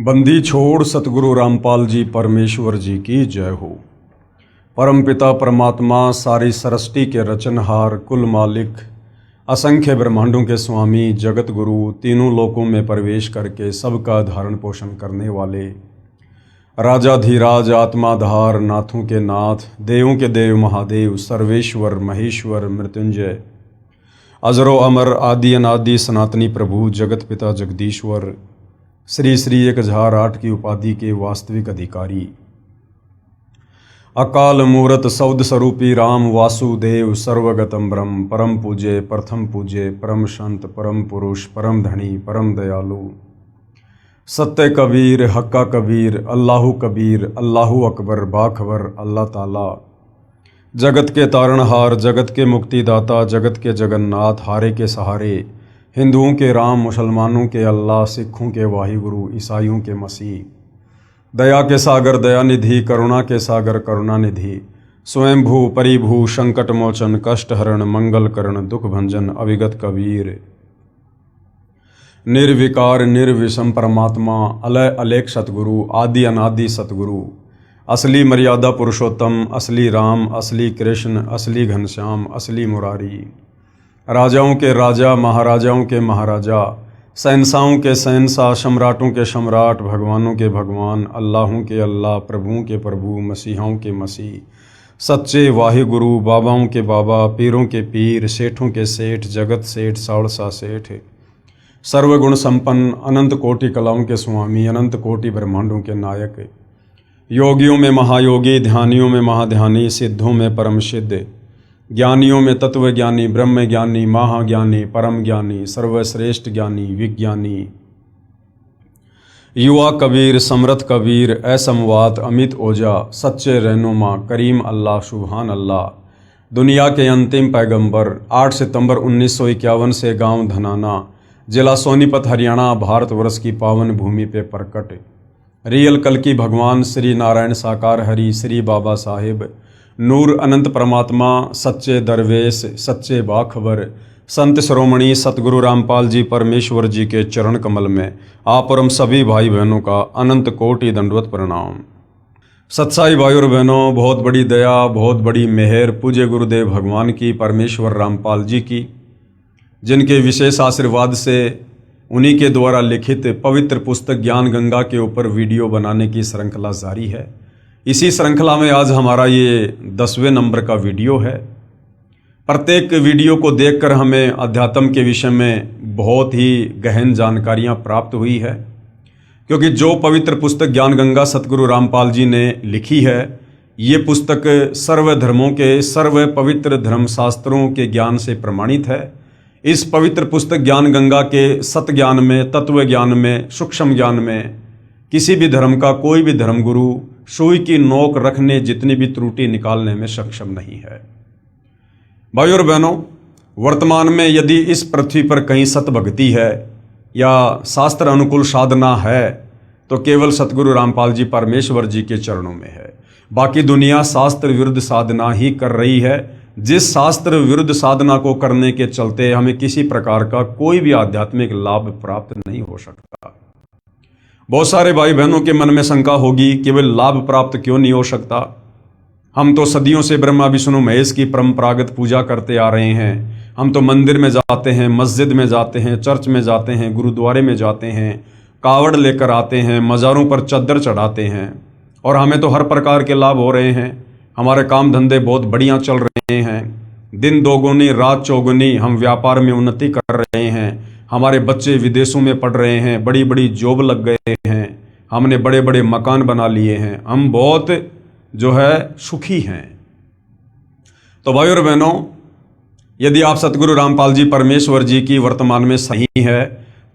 बंदी छोड़ सतगुरु रामपाल जी परमेश्वर जी की जय हो। परमपिता परमात्मा सारी सृष्टि के रचनहार, कुल मालिक, असंख्य ब्रह्मांडों के स्वामी, जगत गुरु, तीनों लोकों में प्रवेश करके सबका धारण पोषण करने वाले राजाधिराज, आत्माधार, नाथों के नाथ, देवों के देव महादेव, सर्वेश्वर, महेश्वर, मृत्युंजय, अजरो अमर, आदि अनादि, सनातनी प्रभु, जगत पिता जगदीश्वर, श्री श्री 1008 की उपाधि के वास्तविक अधिकारी, अकाल मूरत सौद स्वरूपी राम वासुदेव, सर्वगतम ब्रह्म, परम पूज्य, प्रथम पूज्य, परम संत, परम पुरुष, परम धनी, परम दयालु, सत्य कबीर, हक्का कबीर, अल्लाहु कबीर, अल्लाहु अकबर, बाखबर, अल्लाह ताला, जगत के तारणहार, जगत के मुक्तिदाता, जगत के जगन्नाथ, हारे के सहारे, हिंदुओं के राम, मुसलमानों के अल्लाह, सिखों के वाहिगुरु, ईसाइयों के मसीह, दया के सागर दयानिधि, करुणा के सागर करुणानिधि, स्वयंभू परिभू, संकट मोचन, कष्ट हरण, मंगल करण, दुख भंजन, अविगत कबीर, निर्विकार निर्विषम परमात्मा, अलय अलेख सतगुरु, आदि अनादि सतगुरु, असली मर्यादा पुरुषोत्तम, असली राम, असली कृष्ण, असली घनश्याम, असली मुरारी, राजाओं के राजा, महाराजाओं के महाराजा, शहंशाहों के शहंशाह, सम्राटों के सम्राट, भगवानों के भगवान, अल्लाहों के अल्लाह, प्रभुओं के प्रभु, मसीहाओं के मसीह, सच्चे वाहिगुरु, बाबाओं के बाबा, पीरों के पीर, सेठों के सेठ, जगत सेठ, साड़सा सेठ, सर्वगुण संपन्न, अनंत कोटि कलाओं के स्वामी, अनंत कोटि ब्रह्मांडों के नायक, योगियों में महायोगी, ध्यानियों में महाध्यानी, सिद्धों में परम सिद्ध, ज्ञानियों में तत्व ज्ञानी, ब्रह्म ज्ञानी, महाज्ञानी, परम ज्ञानी, सर्वश्रेष्ठ ज्ञानी, विज्ञानी, युवा कबीर, समर्थ कबीर, असमवात, अमित ओजा, सच्चे रहनुमा, करीम अल्लाह, सुभान अल्लाह, दुनिया के अंतिम पैगंबर, 8 सितंबर 1951 से गांव धनाना, जिला सोनीपत, हरियाणा, भारतवर्ष की पावन भूमि पे प्रकट रियल कल की भगवान श्री नारायण साकार हरि, श्री बाबा साहेब, नूर अनंत परमात्मा, सच्चे दरवेश, सच्चे बाखबर, संत श्रोमणी सतगुरु रामपाल जी परमेश्वर जी के चरण कमल में आप और हम सभी भाई बहनों का अनंत कोटि दंडवत प्रणाम। सत्साई भाई और बहनों, बहुत बड़ी दया, बहुत बड़ी मेहर पूज्य गुरुदेव भगवान की, परमेश्वर रामपाल जी की, जिनके विशेष आशीर्वाद से उन्हीं के द्वारा लिखित पवित्र पुस्तक ज्ञान गंगा के ऊपर वीडियो बनाने की श्रृंखला जारी है। इसी श्रृंखला में आज हमारा ये 10वें नंबर का वीडियो है। प्रत्येक वीडियो को देखकर हमें अध्यात्म के विषय में बहुत ही गहन जानकारियां प्राप्त हुई है, क्योंकि जो पवित्र पुस्तक ज्ञान गंगा सतगुरु रामपाल जी ने लिखी है, ये पुस्तक सर्व धर्मों के, सर्व पवित्र धर्मशास्त्रों के ज्ञान से प्रमाणित है। इस पवित्र पुस्तक ज्ञान गंगा के सत ज्ञान में, तत्व ज्ञान में, सूक्ष्म ज्ञान में किसी भी धर्म का कोई भी धर्मगुरु सुई की नोक रखने जितनी भी त्रुटि निकालने में सक्षम नहीं है। भाई और बहनों, वर्तमान में यदि इस पृथ्वी पर कहीं सत भक्ति है या शास्त्र अनुकूल साधना है तो केवल सतगुरु रामपाल जी परमेश्वर जी के चरणों में है। बाकी दुनिया शास्त्र विरुद्ध साधना ही कर रही है, जिस शास्त्र विरुद्ध साधना को करने के चलते हमें किसी प्रकार का कोई भी आध्यात्मिक लाभ प्राप्त नहीं हो सकता। बहुत सारे भाई बहनों के मन में शंका होगी कि वे लाभ प्राप्त क्यों नहीं हो सकता। हम तो सदियों से ब्रह्मा विष्णु महेश की परंपरागत पूजा करते आ रहे हैं। हम तो मंदिर में जाते हैं, मस्जिद में जाते हैं, चर्च में जाते हैं, गुरुद्वारे में जाते हैं, कावड़ लेकर आते हैं, मज़ारों पर चद्दर चढ़ाते हैं और हमें तो हर प्रकार के लाभ हो रहे हैं। हमारे काम धंधे बहुत बढ़िया चल रहे हैं, दिन दोगुनी रात चौगुनी, हम व्यापार में उन्नति कर रहे हैं, हमारे बच्चे विदेशों में पढ़ रहे हैं, बड़ी बड़ी जॉब लग गए हैं, हमने बड़े बड़े मकान बना लिए हैं, हम बहुत जो है सुखी हैं। तो भाई और बहनों, यदि आप सतगुरु रामपाल जी परमेश्वर जी की वर्तमान में सही है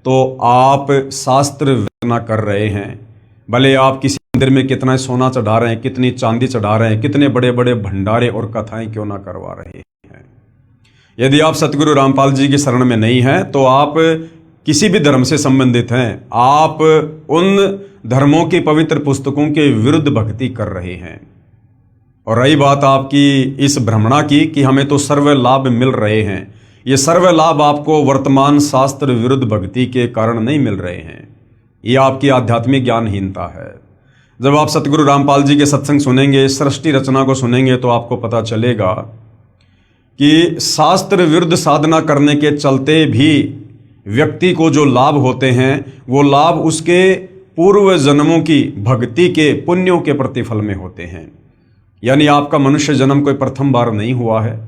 तो आप शास्त्र वेदना कर रहे हैं। भले आप किसी मंदिर में कितना सोना चढ़ा रहे हैं, कितनी चांदी चढ़ा रहे हैं, कितने बड़े बड़े भंडारे और कथाएं क्यों ना करवा रहे हैं, यदि आप सतगुरु रामपाल जी की शरण में नहीं हैं तो आप किसी भी धर्म से संबंधित हैं, आप उन धर्मों की पवित्र पुस्तकों के विरुद्ध भक्ति कर रहे हैं। और रही बात आपकी इस भ्रमणा की कि हमें तो सर्व लाभ मिल रहे हैं, ये सर्व लाभ आपको वर्तमान शास्त्र विरुद्ध भक्ति के कारण नहीं मिल रहे हैं। ये आपकी आध्यात्मिक ज्ञानहीनता है। जब आप सतगुरु रामपाल जी के सत्संग सुनेंगे, सृष्टि रचना को सुनेंगे, तो आपको पता चलेगा कि शास्त्र विरुद्ध साधना करने के चलते भी व्यक्ति को जो लाभ होते हैं, वो लाभ उसके पूर्व जन्मों की भक्ति के पुण्यों के प्रतिफल में होते हैं। यानी आपका मनुष्य जन्म कोई प्रथम बार नहीं हुआ है।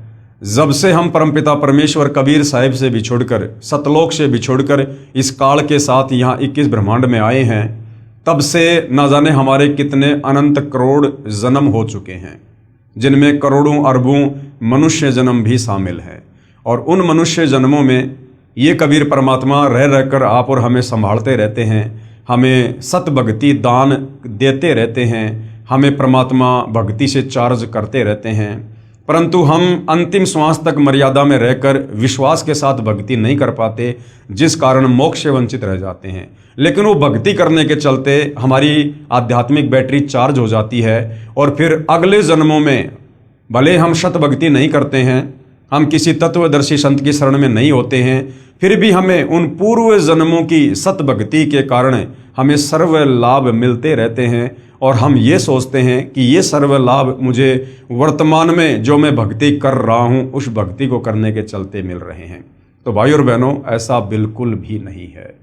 जब से हम परमपिता परमेश्वर कबीर साहिब से बिछुड़कर, सतलोक से बिछुड़कर इस काल के साथ यहाँ 21 ब्रह्मांड में आए हैं, तब से न जाने हमारे कितने अनंत करोड़ जन्म हो चुके हैं, जिनमें करोड़ों अरबों मनुष्य जन्म भी शामिल हैं। और उन मनुष्य जन्मों में ये कबीर परमात्मा रह रहकर आप और हमें संभालते रहते हैं, हमें सत भक्ति दान देते रहते हैं, हमें परमात्मा भक्ति से चार्ज करते रहते हैं। परंतु हम अंतिम श्वास तक मर्यादा में रहकर विश्वास के साथ भक्ति नहीं कर पाते, जिस कारण मोक्ष से वंचित रह जाते हैं। लेकिन वो भक्ति करने के चलते हमारी आध्यात्मिक बैटरी चार्ज हो जाती है और फिर अगले जन्मों में भले हम शत भक्ति नहीं करते हैं, हम किसी तत्वदर्शी संत की शरण में नहीं होते हैं, फिर भी हमें उन पूर्व जन्मों की सत भक्ति के कारण हमें सर्व लाभ मिलते रहते हैं। और हम ये सोचते हैं कि ये सर्व लाभ मुझे वर्तमान में जो मैं भक्ति कर रहा हूँ, उस भक्ति को करने के चलते मिल रहे हैं। तो भाई और बहनों, ऐसा बिल्कुल भी नहीं है।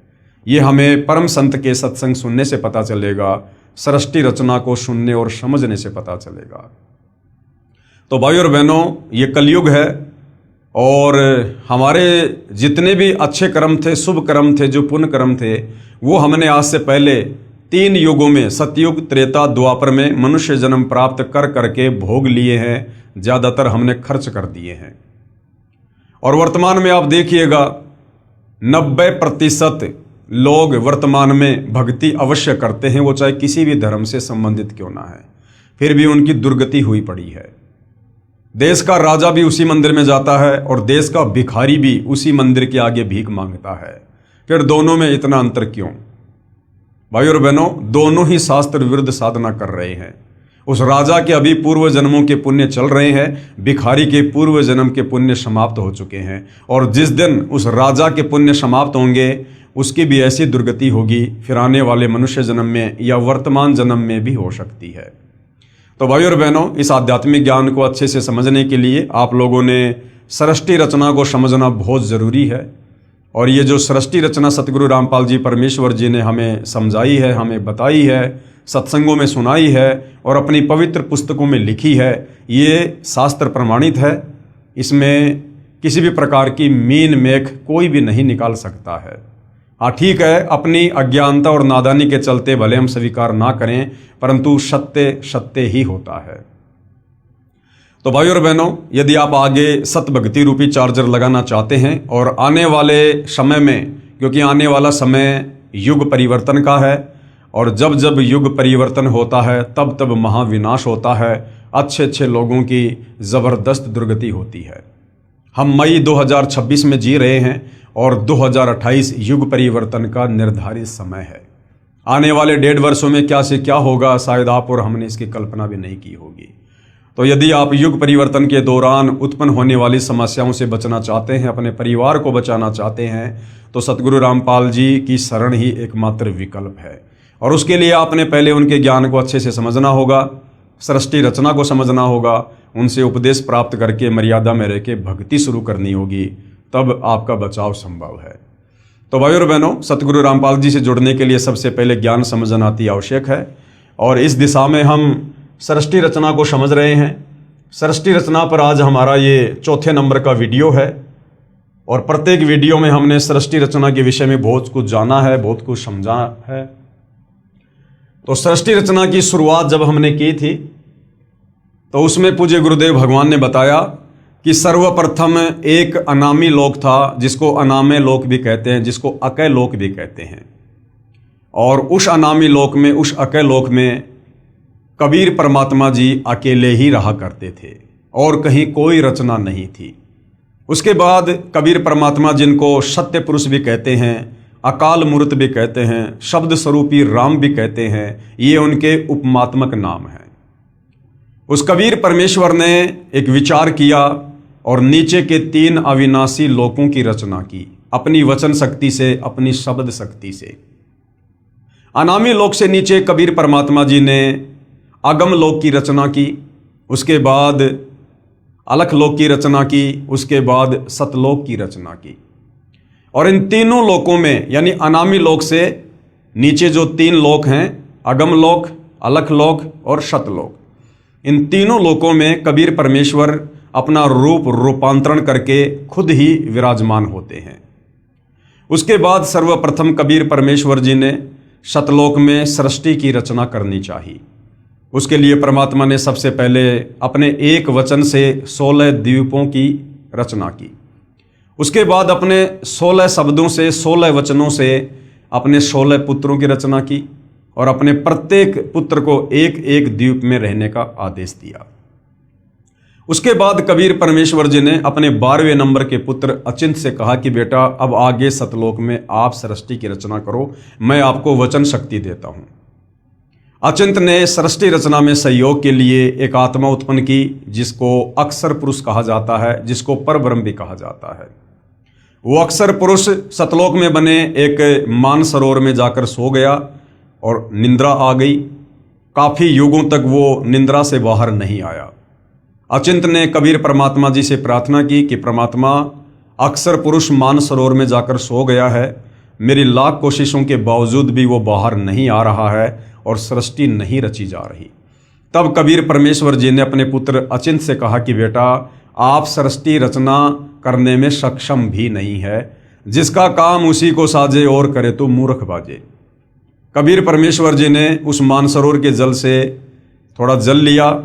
ये हमें परम संत के सत्संग सुनने से पता चलेगा, सृष्टि रचना को सुनने और समझने से पता चलेगा। तो भाई और बहनों, ये कलयुग है और हमारे जितने भी अच्छे कर्म थे, शुभ कर्म थे, जो पुण्य कर्म थे, वो हमने आज से पहले 3 युगों में, सतयुग, त्रेता, द्वापर में मनुष्य जन्म प्राप्त कर करके भोग लिए हैं। ज़्यादातर हमने खर्च कर दिए हैं। और वर्तमान में आप देखिएगा 90% लोग वर्तमान में भक्ति अवश्य करते हैं, वो चाहे किसी भी धर्म से संबंधित क्यों ना है, फिर भी उनकी दुर्गति हुई पड़ी है। देश का राजा भी उसी मंदिर में जाता है और देश का भिखारी भी उसी मंदिर के आगे भीख मांगता है। फिर दोनों में इतना अंतर क्यों? भाई और बहनों, दोनों ही शास्त्र विरुद्ध साधना कर रहे हैं। उस राजा के अभी पूर्व जन्मों के पुण्य चल रहे हैं, भिखारी के पूर्व जन्म के पुण्य समाप्त हो चुके हैं। और जिस दिन उस राजा के पुण्य समाप्त होंगे, उसकी भी ऐसी दुर्गति होगी, फिर आने वाले मनुष्य जन्म में या वर्तमान जन्म में भी हो सकती है। तो भाई और बहनों, इस आध्यात्मिक ज्ञान को अच्छे से समझने के लिए आप लोगों ने सृष्टि रचना को समझना बहुत ज़रूरी है। और ये जो सृष्टि रचना सतगुरु रामपाल जी परमेश्वर जी ने हमें समझाई है, हमें बताई है, सत्संगों में सुनाई है और अपनी पवित्र पुस्तकों में लिखी है, ये शास्त्र प्रमाणित है। इसमें किसी भी प्रकार की मीन मेख कोई भी नहीं निकाल सकता है। हाँ ठीक है, अपनी अज्ञानता और नादानी के चलते भले हम स्वीकार ना करें, परंतु सत्य सत्य ही होता है। तो भाई और बहनों, यदि आप आगे सत भक्ति रूपी चार्जर लगाना चाहते हैं और आने वाले समय में, क्योंकि आने वाला समय युग परिवर्तन का है और जब जब युग परिवर्तन होता है तब तब महाविनाश होता है, अच्छे अच्छे लोगों की ज़बरदस्त दुर्गति होती है। हम मई 2026 में जी रहे हैं और 2028 युग परिवर्तन का निर्धारित समय है। आने वाले 1.5 वर्षों में क्या से क्या होगा, शायद आप और हमने इसकी कल्पना भी नहीं की होगी। तो यदि आप युग परिवर्तन के दौरान उत्पन्न होने वाली समस्याओं से बचना चाहते हैं, अपने परिवार को बचाना चाहते हैं, तो सतगुरु रामपाल जी की शरण ही एकमात्र विकल्प है। और उसके लिए आपने पहले उनके ज्ञान को अच्छे से समझना होगा, सृष्टि रचना को समझना होगा, उनसे उपदेश प्राप्त करके मर्यादा में रह के भक्ति शुरू करनी होगी, तब आपका बचाव संभव है। तो भाई और बहनों, सतगुरु रामपाल जी से जुड़ने के लिए सबसे पहले ज्ञान समझना अति आवश्यक है। और इस दिशा में हम सृष्टि रचना को समझ रहे हैं। सृष्टि रचना पर आज हमारा ये 4थे नंबर का वीडियो है और प्रत्येक वीडियो में हमने सृष्टि रचना के विषय में बहुत कुछ जाना है, बहुत कुछ समझा है। तो सृष्टि रचना की शुरुआत जब हमने की थी तो उसमें पूज्य गुरुदेव भगवान ने बताया कि सर्वप्रथम एक अनामी लोक था, जिसको अनामे लोक भी कहते हैं, जिसको अकय लोक भी कहते हैं। और उस अनामी लोक में, उस अकय लोक में कबीर परमात्मा जी अकेले ही रहा करते थे और कहीं कोई रचना नहीं थी। उसके बाद कबीर परमात्मा, जिनको सत्य पुरुष भी कहते हैं, अकाल मूर्त भी कहते हैं, शब्द स्वरूपी राम भी कहते हैं, ये उनके उपमात्मक नाम हैं। उस कबीर परमेश्वर ने एक विचार किया और नीचे के 3 अविनाशी लोकों की रचना की, अपनी वचन शक्ति से, अपनी शब्द शक्ति से। अनामी लोक से नीचे कबीर परमात्मा जी ने अगम लोक की रचना की, उसके बाद अलख लोक की रचना की, उसके बाद सतलोक की रचना की। और इन तीनों लोकों में यानी अनामी लोक से नीचे जो तीन लोक हैं, अगम लोक, अलख लोक और सतलोक, इन तीनों लोकों में कबीर परमेश्वर अपना रूपांतरण करके खुद ही विराजमान होते हैं। उसके बाद सर्वप्रथम कबीर परमेश्वर जी ने सतलोक में सृष्टि की रचना करनी चाहिए। उसके लिए परमात्मा ने सबसे पहले अपने एक वचन से 16 द्वीपों की रचना की। उसके बाद अपने 16 शब्दों से, 16 वचनों से अपने 16 पुत्रों की रचना की और अपने प्रत्येक पुत्र को एक एक द्वीप में रहने का आदेश दिया। उसके बाद कबीर परमेश्वर जी ने अपने 12वें नंबर के पुत्र अचिंत से कहा कि बेटा अब आगे सतलोक में आप सृष्टि की रचना करो, मैं आपको वचन शक्ति देता हूं। अचिंत ने सृष्टि रचना में सहयोग के लिए एक आत्मा उत्पन्न की जिसको अक्षर पुरुष कहा जाता है, जिसको परब्रह्म भी कहा जाता है। वो अक्षर पुरुष सतलोक में बने एक मानसरोवर में जाकर सो गया और निंद्रा आ गई। काफी युगों तक वो निंद्रा से बाहर नहीं आया। अचिंत ने कबीर परमात्मा जी से प्रार्थना की कि परमात्मा, अक्षर पुरुष मानसरोवर में जाकर सो गया है, मेरी लाख कोशिशों के बावजूद भी वो बाहर नहीं आ रहा है और सृष्टि नहीं रची जा रही। तब कबीर परमेश्वर जी ने अपने पुत्र अचिंत से कहा कि बेटा आप सृष्टि रचना करने में सक्षम भी नहीं है, जिसका काम उसी को साजे और करे तो मूर्ख बाजे। कबीर परमेश्वर जी ने उस मानसरोवर के जल से थोड़ा जल लिया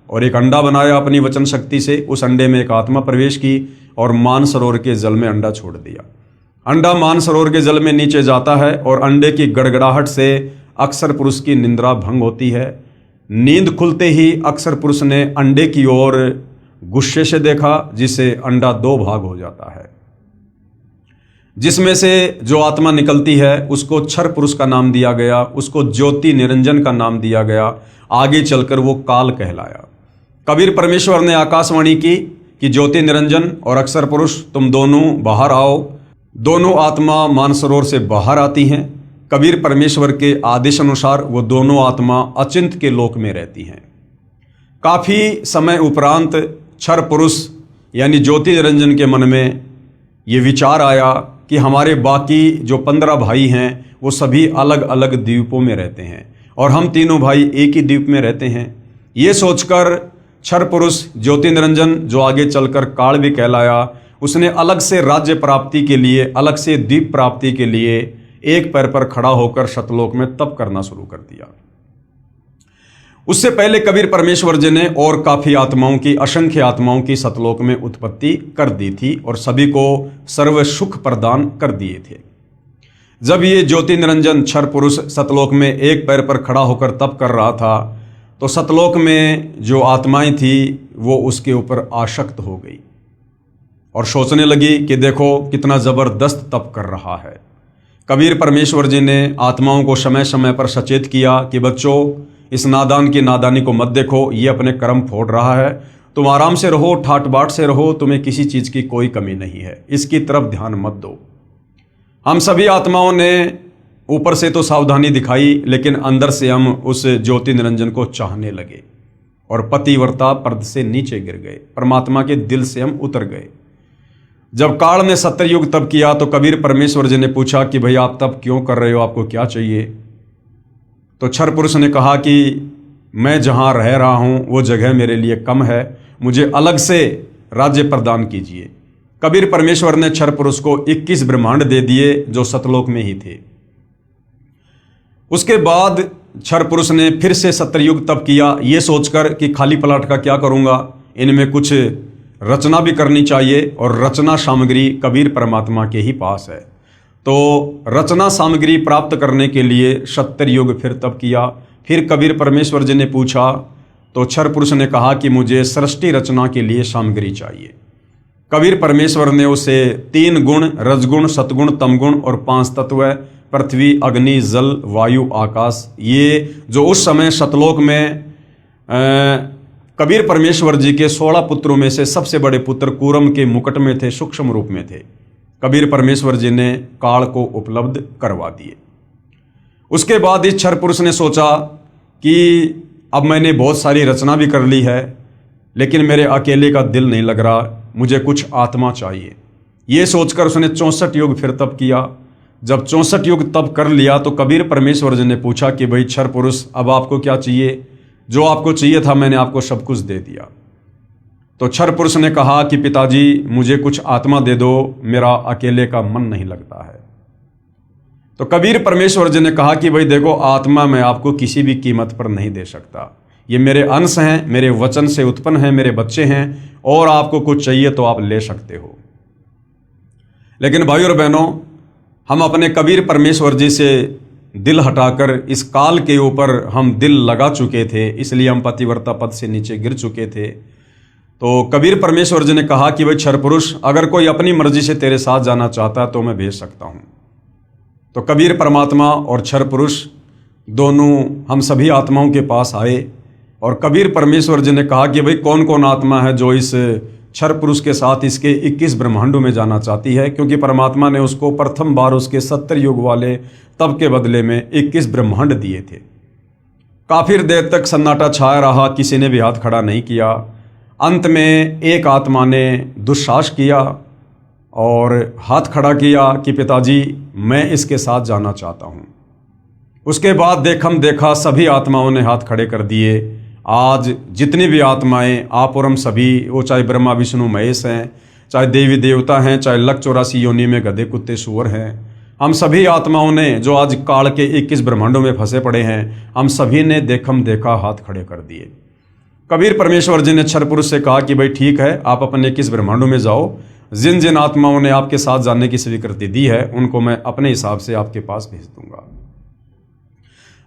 और एक अंडा बनाया अपनी वचन शक्ति से। उस अंडे में एक आत्मा प्रवेश की और मानसरोवर के जल में अंडा छोड़ दिया। अंडा मानसरोवर के जल में नीचे जाता है और अंडे की गड़गड़ाहट से अक्षर पुरुष की निंद्रा भंग होती है। नींद खुलते ही अक्षर पुरुष ने अंडे की ओर गुस्से से देखा, जिससे अंडा 2 भाग हो जाता है। जिसमें से जो आत्मा निकलती है उसको क्षर पुरुष का नाम दिया गया, उसको ज्योति निरंजन का नाम दिया गया। आगे चलकर वो काल कहलाया। कबीर परमेश्वर ने आकाशवाणी की कि ज्योति निरंजन और अक्षर पुरुष तुम दोनों बाहर आओ। दोनों आत्मा मानसरोवर से बाहर आती हैं। कबीर परमेश्वर के आदेश अनुसार वो दोनों आत्मा अचिंत के लोक में रहती हैं। काफी समय उपरांत क्षर पुरुष यानी ज्योति निरंजन के मन में ये विचार आया कि हमारे बाकी जो 15 भाई हैं वो सभी अलग अलग द्वीपों में रहते हैं और हम तीनों भाई एक ही द्वीप में रहते हैं। ये सोचकर क्षर पुरुष ज्योति निरंजन, जो आगे चलकर काल भी कहलाया, उसने अलग से राज्य प्राप्ति के लिए, अलग से द्वीप प्राप्ति के लिए एक पैर पर खड़ा होकर सतलोक में तप करना शुरू कर दिया। उससे पहले कबीर परमेश्वर जी ने और काफी आत्माओं की, असंख्य आत्माओं की सतलोक में उत्पत्ति कर दी थी और सभी को सर्व सुख प्रदान कर दिए थे। जब ये ज्योति निरंजन क्षर पुरुष सतलोक में एक पैर पर खड़ा होकर तप कर रहा था तो सतलोक में जो आत्माएं थी वो उसके ऊपर आसक्त हो गई और सोचने लगी कि देखो कितना जबरदस्त तप कर रहा है। कबीर परमेश्वर जी ने आत्माओं को समय समय पर सचेत किया कि बच्चों, इस नादान की नादानी को मत देखो, ये अपने कर्म फोड़ रहा है, तुम आराम से रहो, ठाट बाट से रहो, तुम्हें किसी चीज की कोई कमी नहीं है, इसकी तरफ ध्यान मत दो। हम सभी आत्माओं ने ऊपर से तो सावधानी दिखाई, लेकिन अंदर से हम उस ज्योति निरंजन को चाहने लगे और पतिव्रता पर्द से नीचे गिर गए, परमात्मा के दिल से हम उतर गए। जब काल ने 70 युग तप किया तो कबीर परमेश्वर जी ने पूछा कि भाई आप तप क्यों कर रहे हो, आपको क्या चाहिए? तो क्षर पुरुष ने कहा कि मैं जहाँ रह रहा हूँ वो जगह मेरे लिए कम है, मुझे अलग से राज्य प्रदान कीजिए। कबीर परमेश्वर ने क्षर पुरुष को 21 ब्रह्मांड दे दिए जो सतलोक में ही थे। उसके बाद क्षर पुरुष ने फिर से 70 युग तप किया, ये सोचकर कि खाली प्लाट का क्या करूँगा, इनमें कुछ रचना भी करनी चाहिए और रचना सामग्री कबीर परमात्मा के ही पास है। तो रचना सामग्री प्राप्त करने के लिए 70 युग फिर तप किया। फिर कबीर परमेश्वर जी ने पूछा तो क्षर पुरुष ने कहा कि मुझे सृष्टि रचना के लिए सामग्री चाहिए। कबीर परमेश्वर ने उसे 3 गुण, रजगुण, सतगुण, तमगुण और 5 तत्व, पृथ्वी, अग्नि, जल, वायु, आकाश, ये जो उस समय सतलोक में कबीर परमेश्वर जी के 16 पुत्रों में से सबसे बड़े पुत्र कूरम के मुकुट में थे, सूक्ष्म रूप में थे, कबीर परमेश्वर जी ने काल को उपलब्ध करवा दिए। उसके बाद इस क्षर पुरुष ने सोचा कि अब मैंने बहुत सारी रचना भी कर ली है, लेकिन मेरे अकेले का दिल नहीं लग रहा, मुझे कुछ आत्मा चाहिए। ये सोचकर उसने 64 युग फिर तप किया। जब 64 युग तप कर लिया तो कबीर परमेश्वर जी ने पूछा कि भाई क्षर पुरुष, अब आपको क्या चाहिए? जो आपको चाहिए था मैंने आपको सब कुछ दे दिया। तो क्षर पुरुष ने कहा कि पिताजी, मुझे कुछ आत्मा दे दो, मेरा अकेले का मन नहीं लगता है। तो कबीर परमेश्वर जी ने कहा कि भाई देखो, आत्मा मैं आपको किसी भी कीमत पर नहीं दे सकता, ये मेरे अंश हैं, मेरे वचन से उत्पन्न हैं, मेरे बच्चे हैं, और आपको कुछ चाहिए तो आप ले सकते हो। लेकिन भाई और बहनों, हम अपने कबीर परमेश्वर जी से दिल हटाकर इस काल के ऊपर हम दिल लगा चुके थे, इसलिए हम पतिव्रता पद से नीचे गिर चुके थे। तो कबीर परमेश्वर जी ने कहा कि भाई क्षर पुरुष, अगर कोई अपनी मर्जी से तेरे साथ जाना चाहता है तो मैं भेज सकता हूँ। तो कबीर परमात्मा और क्षर पुरुष दोनों हम सभी आत्माओं के पास आए, और कबीर परमेश्वर जी ने कहा कि भाई कौन कौन आत्मा है जो इस क्षर पुरुष के साथ इसके 21 ब्रह्मांडों में जाना चाहती है, क्योंकि परमात्मा ने उसको प्रथम बार उसके 70 युग वाले तप के बदले में 21 ब्रह्मांड दिए थे। काफी देर तक सन्नाटा छाया रहा, किसी ने भी हाथ खड़ा नहीं किया। अंत में एक आत्मा ने दुस्साहस किया और हाथ खड़ा किया कि पिताजी, मैं इसके साथ जाना चाहता हूँ। उसके बाद देखा सभी आत्माओं ने हाथ खड़े कर दिए। आज जितनी भी आत्माएं, आप और हम सभी, वो चाहे ब्रह्मा विष्णु महेश हैं, चाहे देवी देवता हैं, चाहे लख 84 योनि में गधे कुत्ते सूअर हैं, हम सभी आत्माओं ने जो आज काल के 21 ब्रह्मांडों में फंसे पड़े हैं, हम सभी ने देखा हाथ खड़े कर दिए। कबीर परमेश्वर जी ने क्षर पुरुष से कहा कि भाई ठीक है, आप अपने 21 ब्रह्मांडों में जाओ, जिन जिन आत्माओं ने आपके साथ जाने की स्वीकृति दी है उनको मैं अपने हिसाब से आपके पास भेज दूंगा।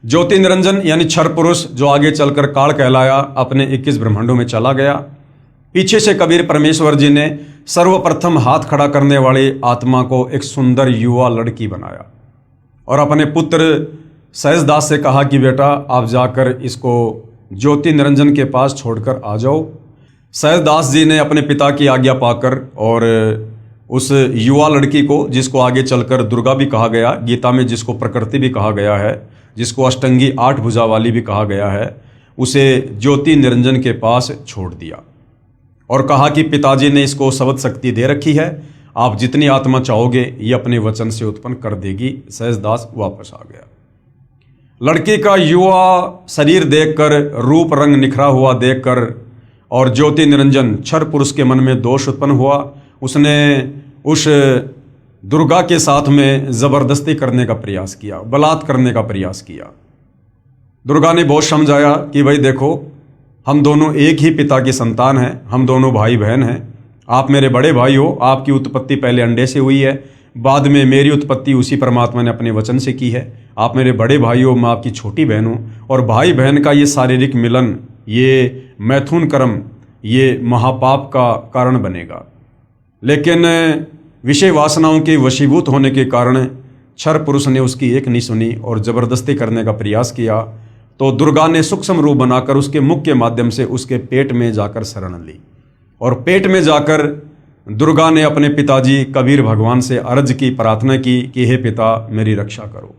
ज्योति निरंजन यानी क्षर पुरुष, जो आगे चलकर काल कहलाया, अपने 21 ब्रह्मांडों में चला गया। पीछे से कबीर परमेश्वर जी ने सर्वप्रथम हाथ खड़ा करने वाली आत्मा को एक सुंदर युवा लड़की बनाया और अपने पुत्र सहजदास से कहा कि बेटा, आप जाकर इसको ज्योति निरंजन के पास छोड़कर आ जाओ। सहजदास जी ने अपने पिता की आज्ञा पाकर और उस युवा लड़की को, जिसको आगे चलकर दुर्गा भी कहा गया, गीता में जिसको प्रकृति भी कहा गया है, जिसको अष्टंगी 8 भुजा वाली भी कहा गया है, उसे ज्योति निरंजन के पास छोड़ दिया और कहा कि पिताजी ने इसको शब्द शक्ति दे रखी है, आप जितनी आत्मा चाहोगे ये अपने वचन से उत्पन्न कर देगी। सहजदास वापस आ गया। लड़की का युवा शरीर देखकर, रूप रंग निखरा हुआ देखकर और ज्योति निरंजन क्षर पुरुष के मन में दोष उत्पन्न हुआ। उसने उस दुर्गा के साथ में जबरदस्ती करने का प्रयास किया, बलात् करने का प्रयास किया। दुर्गा ने बहुत समझाया कि भाई देखो, हम दोनों एक ही पिता की संतान हैं, हम दोनों भाई बहन हैं, आप मेरे बड़े भाई हो, आपकी उत्पत्ति पहले अंडे से हुई है, बाद में मेरी उत्पत्ति उसी परमात्मा ने अपने वचन से की है। आप मेरे बड़े भाई हो, मैं आपकी छोटी बहन हूँ, और भाई बहन का ये शारीरिक मिलन, ये मैथुन कर्म, ये महापाप का कारण बनेगा। लेकिन विषय वासनाओं के वशीभूत होने के कारण क्षर पुरुष ने उसकी एक नहीं सुनी और जबरदस्ती करने का प्रयास किया। तो दुर्गा ने सूक्ष्म रूप बनाकर उसके मुख के माध्यम से उसके पेट में जाकर शरण ली, और पेट में जाकर दुर्गा ने अपने पिताजी कबीर भगवान से अर्ज की, प्रार्थना की कि हे पिता, मेरी रक्षा करो।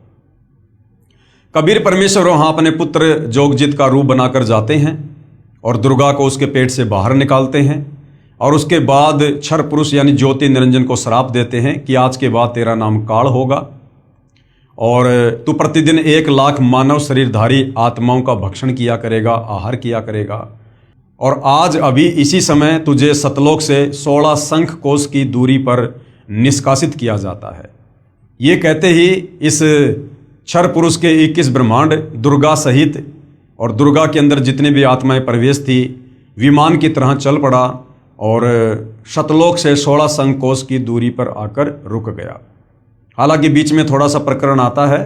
कबीर परमेश्वर वहाँ अपने पुत्र जोगजित का रूप बनाकर जाते हैं और दुर्गा को उसके पेट से बाहर निकालते हैं, और उसके बाद क्षर पुरुष यानी ज्योति निरंजन को श्राप देते हैं कि आज के बाद तेरा नाम काल होगा और तू प्रतिदिन 1 लाख मानव शरीरधारी आत्माओं का भक्षण किया करेगा, आहार किया करेगा, और आज अभी इसी समय तुझे सतलोक से 16 शंख कोश की दूरी पर निष्कासित किया जाता है। ये कहते ही इस क्षर पुरुष के 21 ब्रह्मांड दुर्गा सहित और दुर्गा के अंदर जितने भी आत्माएं प्रवेश थी, विमान की तरह चल पड़ा और सतलोक से 16 शंख कोश की दूरी पर आकर रुक गया। हालांकि बीच में थोड़ा सा प्रकरण आता है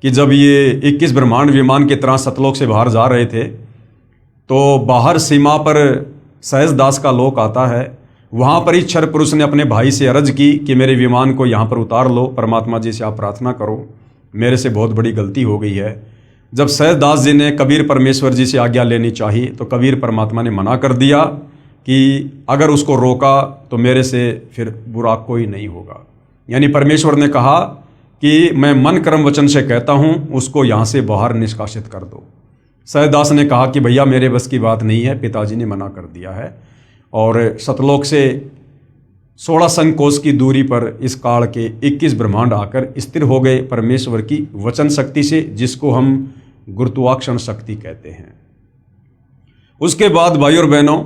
कि जब ये 21 ब्रह्मांड विमान की तरह सतलोक से बाहर जा रहे थे, तो बाहर सीमा पर सहजदास का लोक आता है। वहाँ पर ही क्षर पुरुष ने अपने भाई से अर्ज की कि मेरे विमान को यहाँ पर उतार लो, परमात्मा जी से आप प्रार्थना करो, मेरे से बहुत बड़ी गलती हो गई है। जब सहजदास जी ने कबीर परमेश्वर जी से आज्ञा लेनी चाहिए तो कबीर परमात्मा ने मना कर दिया कि अगर उसको रोका तो मेरे से फिर बुरा कोई नहीं होगा। यानी परमेश्वर ने कहा कि मैं मन कर्म वचन से कहता हूँ उसको यहाँ से बाहर निष्कासित कर दो। सहजदास ने कहा कि भैया मेरे बस की बात नहीं है, पिताजी ने मना कर दिया है। और सतलोक से 16 संकोश की दूरी पर इस काल के 21 ब्रह्मांड आकर स्थिर हो गए परमेश्वर की वचन शक्ति से, जिसको हम गुरुत्वाकर्षण शक्ति कहते हैं। उसके बाद भाई और बहनों,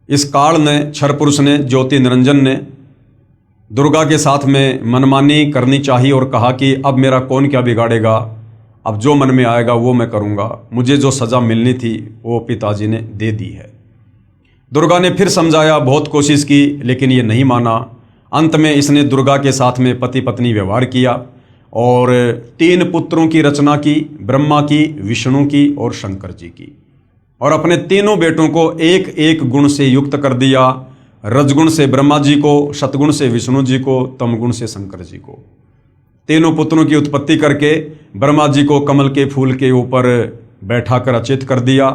इस काल ने, क्षर पुरुष ने, ज्योति निरंजन ने दुर्गा के साथ में मनमानी करनी चाहिए और कहा कि अब मेरा कौन क्या बिगाड़ेगा, अब जो मन में आएगा वो मैं करूँगा, मुझे जो सज़ा मिलनी थी वो पिताजी ने दे दी है। दुर्गा ने फिर समझाया, बहुत कोशिश की, लेकिन ये नहीं माना। अंत में इसने दुर्गा के साथ में पति पत्नी व्यवहार किया और 3 पुत्रों की रचना की, ब्रह्मा की, विष्णु की और शंकर जी की। और अपने तीनों बेटों को एक एक गुण से युक्त कर दिया। रजगुण से ब्रह्मा जी को, सतगुण से विष्णु जी को, तमगुण से शंकर जी को। तीनों पुत्रों की उत्पत्ति करके ब्रह्मा जी को कमल के फूल के ऊपर बैठाकर अचेत कर दिया,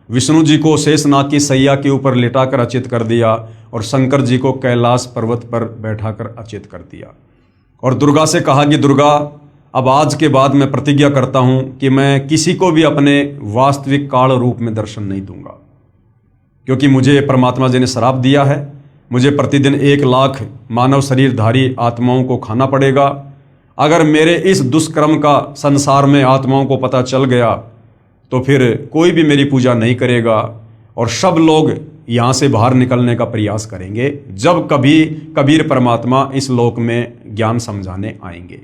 विष्णु जी को शेषनाग की सैया के ऊपर लिटाकर अचेत कर दिया और शंकर जी को कैलाश पर्वत पर बैठाकर अचेत कर दिया। और दुर्गा से कहा कि दुर्गा, अब आज के बाद मैं प्रतिज्ञा करता हूं कि मैं किसी को भी अपने वास्तविक काल रूप में दर्शन नहीं दूंगा, क्योंकि मुझे परमात्मा जी ने श्राप दिया है। मुझे प्रतिदिन 1 लाख मानव शरीरधारी आत्माओं को खाना पड़ेगा। अगर मेरे इस दुष्कर्म का संसार में आत्माओं को पता चल गया तो फिर कोई भी मेरी पूजा नहीं करेगा और सब लोग यहाँ से बाहर निकलने का प्रयास करेंगे जब कभी कबीर परमात्मा इस लोक में ज्ञान समझाने आएंगे।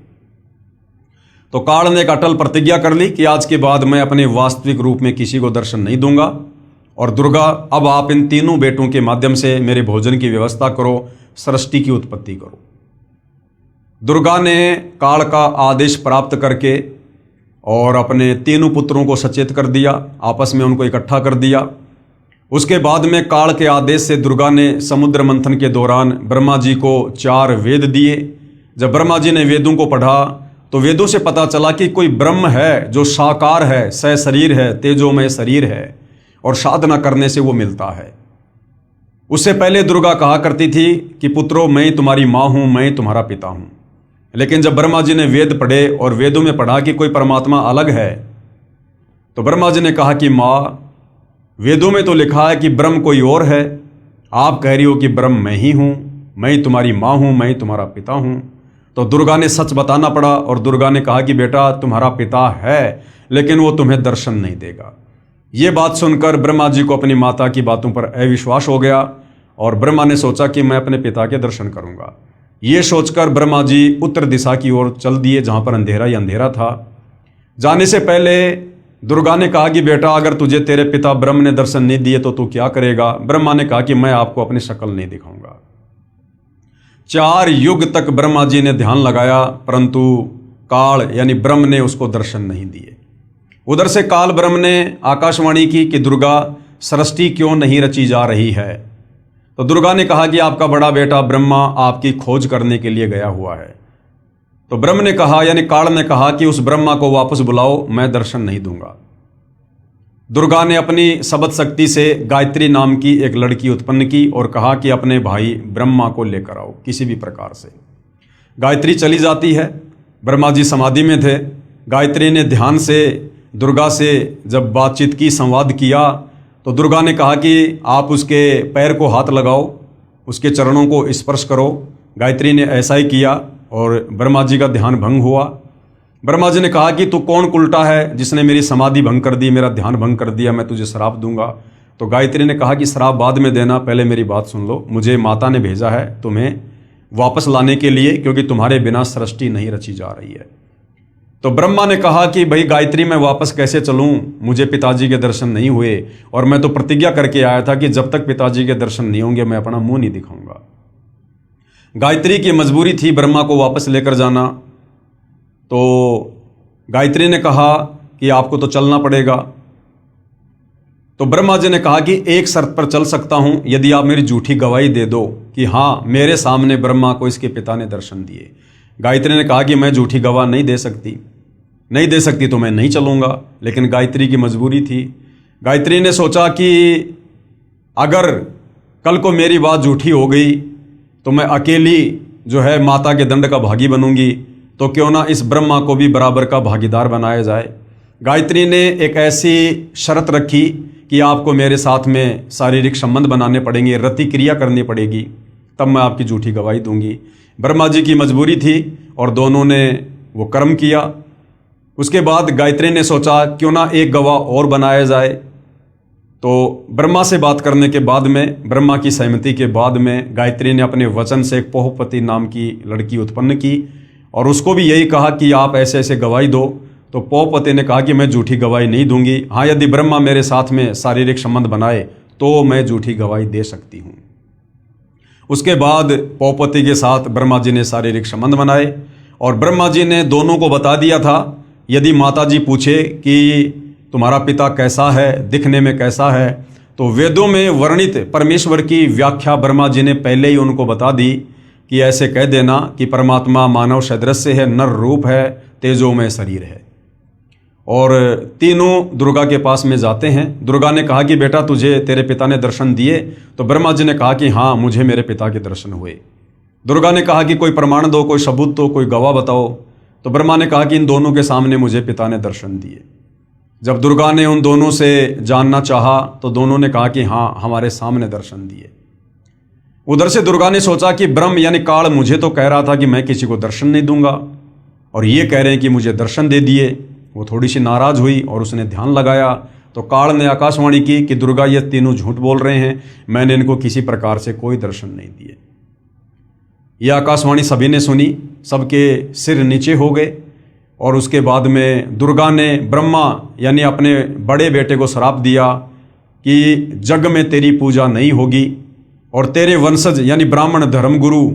तो काल ने एक अटल प्रतिज्ञा कर ली कि आज के बाद मैं अपने वास्तविक रूप में किसी को दर्शन नहीं दूंगा। और दुर्गा, अब आप इन तीनों बेटों के माध्यम से मेरे भोजन की व्यवस्था करो, सृष्टि की उत्पत्ति करो। दुर्गा ने काल का आदेश प्राप्त करके और अपने तीनों पुत्रों को सचेत कर दिया, आपस में उनको इकट्ठा कर दिया। उसके बाद में काल के आदेश से दुर्गा ने समुद्र मंथन के दौरान ब्रह्मा जी को 4 वेद दिए। जब ब्रह्मा जी ने वेदों को पढ़ा तो वेदों से पता चला कि कोई ब्रह्म है जो साकार है, सशरीर है, तेजोमय शरीर है और साधना करने से वो मिलता है। उससे पहले दुर्गा कहा करती थी कि पुत्रों, मैं तुम्हारी माँ हूँ, मैं तुम्हारा पिता हूँ। लेकिन जब ब्रह्मा जी ने वेद पढ़े और वेदों में पढ़ा कि कोई परमात्मा अलग है, तो ब्रह्मा जी ने कहा कि माँ, वेदों में तो लिखा है कि ब्रह्म कोई और है, आप कह रही हो कि ब्रह्म मैं ही हूँ, मैं तुम्हारी माँ हूँ, मैं तुम्हारा पिता हूँ। तो दुर्गा ने सच बताना पड़ा और दुर्गा ने कहा कि बेटा तुम्हारा पिता है, लेकिन वो तुम्हें दर्शन नहीं देगा। ये बात सुनकर ब्रह्मा जी को अपनी माता की बातों पर अविश्वास हो गया और ब्रह्मा ने सोचा कि मैं अपने पिता के दर्शन करूंगा। ये सोचकर ब्रह्मा जी उत्तर दिशा की ओर चल दिए, जहां पर अंधेरा ही अंधेरा था। जाने से पहले दुर्गा ने कहा कि बेटा, अगर तुझे तेरे पिता ब्रह्म ने दर्शन नहीं दिए तो तू क्या करेगा? ब्रह्मा ने कहा कि मैं आपको अपनी शक्ल नहीं दिखाऊंगा। 4 युग तक ब्रह्मा जी ने ध्यान लगाया, परंतु काल यानी ब्रह्म ने उसको दर्शन नहीं दिए। उधर से काल ब्रह्म ने आकाशवाणी की कि दुर्गा, सृष्टि क्यों नहीं रची जा रही है? तो दुर्गा ने कहा कि आपका बड़ा बेटा ब्रह्मा आपकी खोज करने के लिए गया हुआ है। तो ब्रह्म ने कहा, यानी काल ने कहा कि उस ब्रह्मा को वापस बुलाओ, मैं दर्शन नहीं दूंगा। दुर्गा ने अपनी शब्द शक्ति से गायत्री नाम की एक लड़की उत्पन्न की और कहा कि अपने भाई ब्रह्मा को लेकर आओ किसी भी प्रकार से। गायत्री चली जाती है। ब्रह्मा जी समाधि में थे। गायत्री ने ध्यान से दुर्गा से जब बातचीत की, संवाद किया, तो दुर्गा ने कहा कि आप उसके पैर को हाथ लगाओ, उसके चरणों को स्पर्श करो। गायत्री ने ऐसा ही किया और ब्रह्मा जी का ध्यान भंग हुआ। ब्रह्मा जी ने कहा कि तू कौन उल्टा है जिसने मेरी समाधि भंग कर दी, मेरा ध्यान भंग कर दिया, मैं तुझे श्राप दूंगा। तो गायत्री ने कहा कि श्राप बाद में देना, पहले मेरी बात सुन लो। मुझे माता ने भेजा है तुम्हें वापस लाने के लिए, क्योंकि तुम्हारे बिना सृष्टि नहीं रची जा रही है। तो ब्रह्मा ने कहा कि भाई गायत्री, मैं वापस कैसे चलूं? मुझे पिताजी के दर्शन नहीं हुए और मैं तो प्रतिज्ञा करके आया था कि जब तक पिताजी के दर्शन नहीं होंगे मैं अपना मुंह नहीं दिखाऊंगा। गायत्री की मजबूरी थी ब्रह्मा को वापस लेकर जाना। तो गायत्री ने कहा कि आपको तो चलना पड़ेगा। तो ब्रह्मा जी ने कहा कि एक शर्त पर चल सकता हूं, यदि आप मेरी झूठी गवाही दे दो कि हाँ, मेरे सामने ब्रह्मा को इसके पिता ने दर्शन दिए। गायत्री ने कहा कि मैं झूठी गवाह नहीं दे सकती तो मैं नहीं चलूंगा। लेकिन गायत्री की मजबूरी थी। गायत्री ने सोचा कि अगर कल को मेरी बात झूठी हो गई तो मैं अकेली जो है माता के दंड का भागी बनूंगी। तो क्यों ना इस ब्रह्मा को भी बराबर का भागीदार बनाया जाए। गायत्री ने एक ऐसी शर्त रखी कि आपको मेरे साथ में शारीरिक संबंध बनाने पड़ेंगे, रति क्रिया करनी पड़ेगी, तब मैं आपकी झूठी गवाही दूंगी। ब्रह्मा जी की मजबूरी थी और दोनों ने वो कर्म किया। उसके बाद गायत्री ने सोचा क्यों ना एक गवाह और बनाया जाए। तो ब्रह्मा से बात करने के बाद में, ब्रह्मा की सहमति के बाद में, गायत्री ने अपने वचन से एक पोहपति नाम की लड़की उत्पन्न की और उसको भी यही कहा कि आप ऐसे ऐसे गवाही दो। तो पोहपति ने कहा कि मैं झूठी गवाही नहीं दूंगी, हाँ यदि ब्रह्मा मेरे साथ में शारीरिक संबंध बनाए तो मैं झूठी गवाही दे सकती हूँ। उसके बाद पोहपति के साथ ब्रह्मा जी ने शारीरिक संबंध बनाए और ब्रह्मा जी ने दोनों को बता दिया था, यदि माता जी पूछे कि तुम्हारा पिता कैसा है, दिखने में कैसा है, तो वेदों में वर्णित परमेश्वर की व्याख्या ब्रह्मा जी ने पहले ही उनको बता दी कि ऐसे कह देना कि परमात्मा मानव सदृश है, नर रूप है, तेजोमय शरीर है। और तीनों दुर्गा के पास में जाते हैं। दुर्गा ने कहा कि बेटा तुझे तेरे पिता ने दर्शन दिए? तो ब्रह्मा जी ने कहा कि हाँ मुझे मेरे पिता के दर्शन हुए। दुर्गा ने कहा कि कोई प्रमाण दो, कोई सबूत दो, कोई गवाह बताओ। तो ब्रह्मा ने कहा कि इन दोनों के सामने मुझे पिता ने दर्शन दिए। जब दुर्गा ने उन दोनों से जानना चाहा तो दोनों ने कहा कि हाँ हमारे सामने दर्शन दिए। उधर से दुर्गा ने सोचा कि ब्रह्म यानी काल मुझे तो कह रहा था कि मैं किसी को दर्शन नहीं दूंगा और ये कह रहे हैं कि मुझे दर्शन दे दिए। वो थोड़ी सी नाराज हुई और उसने ध्यान लगाया तो काल ने आकाशवाणी की कि दुर्गा ये तीनों झूठ बोल रहे हैं, मैंने इनको किसी प्रकार से कोई दर्शन नहीं दिए। यह आकाशवाणी सभी ने सुनी, सबके सिर नीचे हो गए। और उसके बाद में दुर्गा ने ब्रह्मा यानी अपने बड़े बेटे को श्राप दिया कि जग में तेरी पूजा नहीं होगी और तेरे वंशज यानी ब्राह्मण धर्मगुरु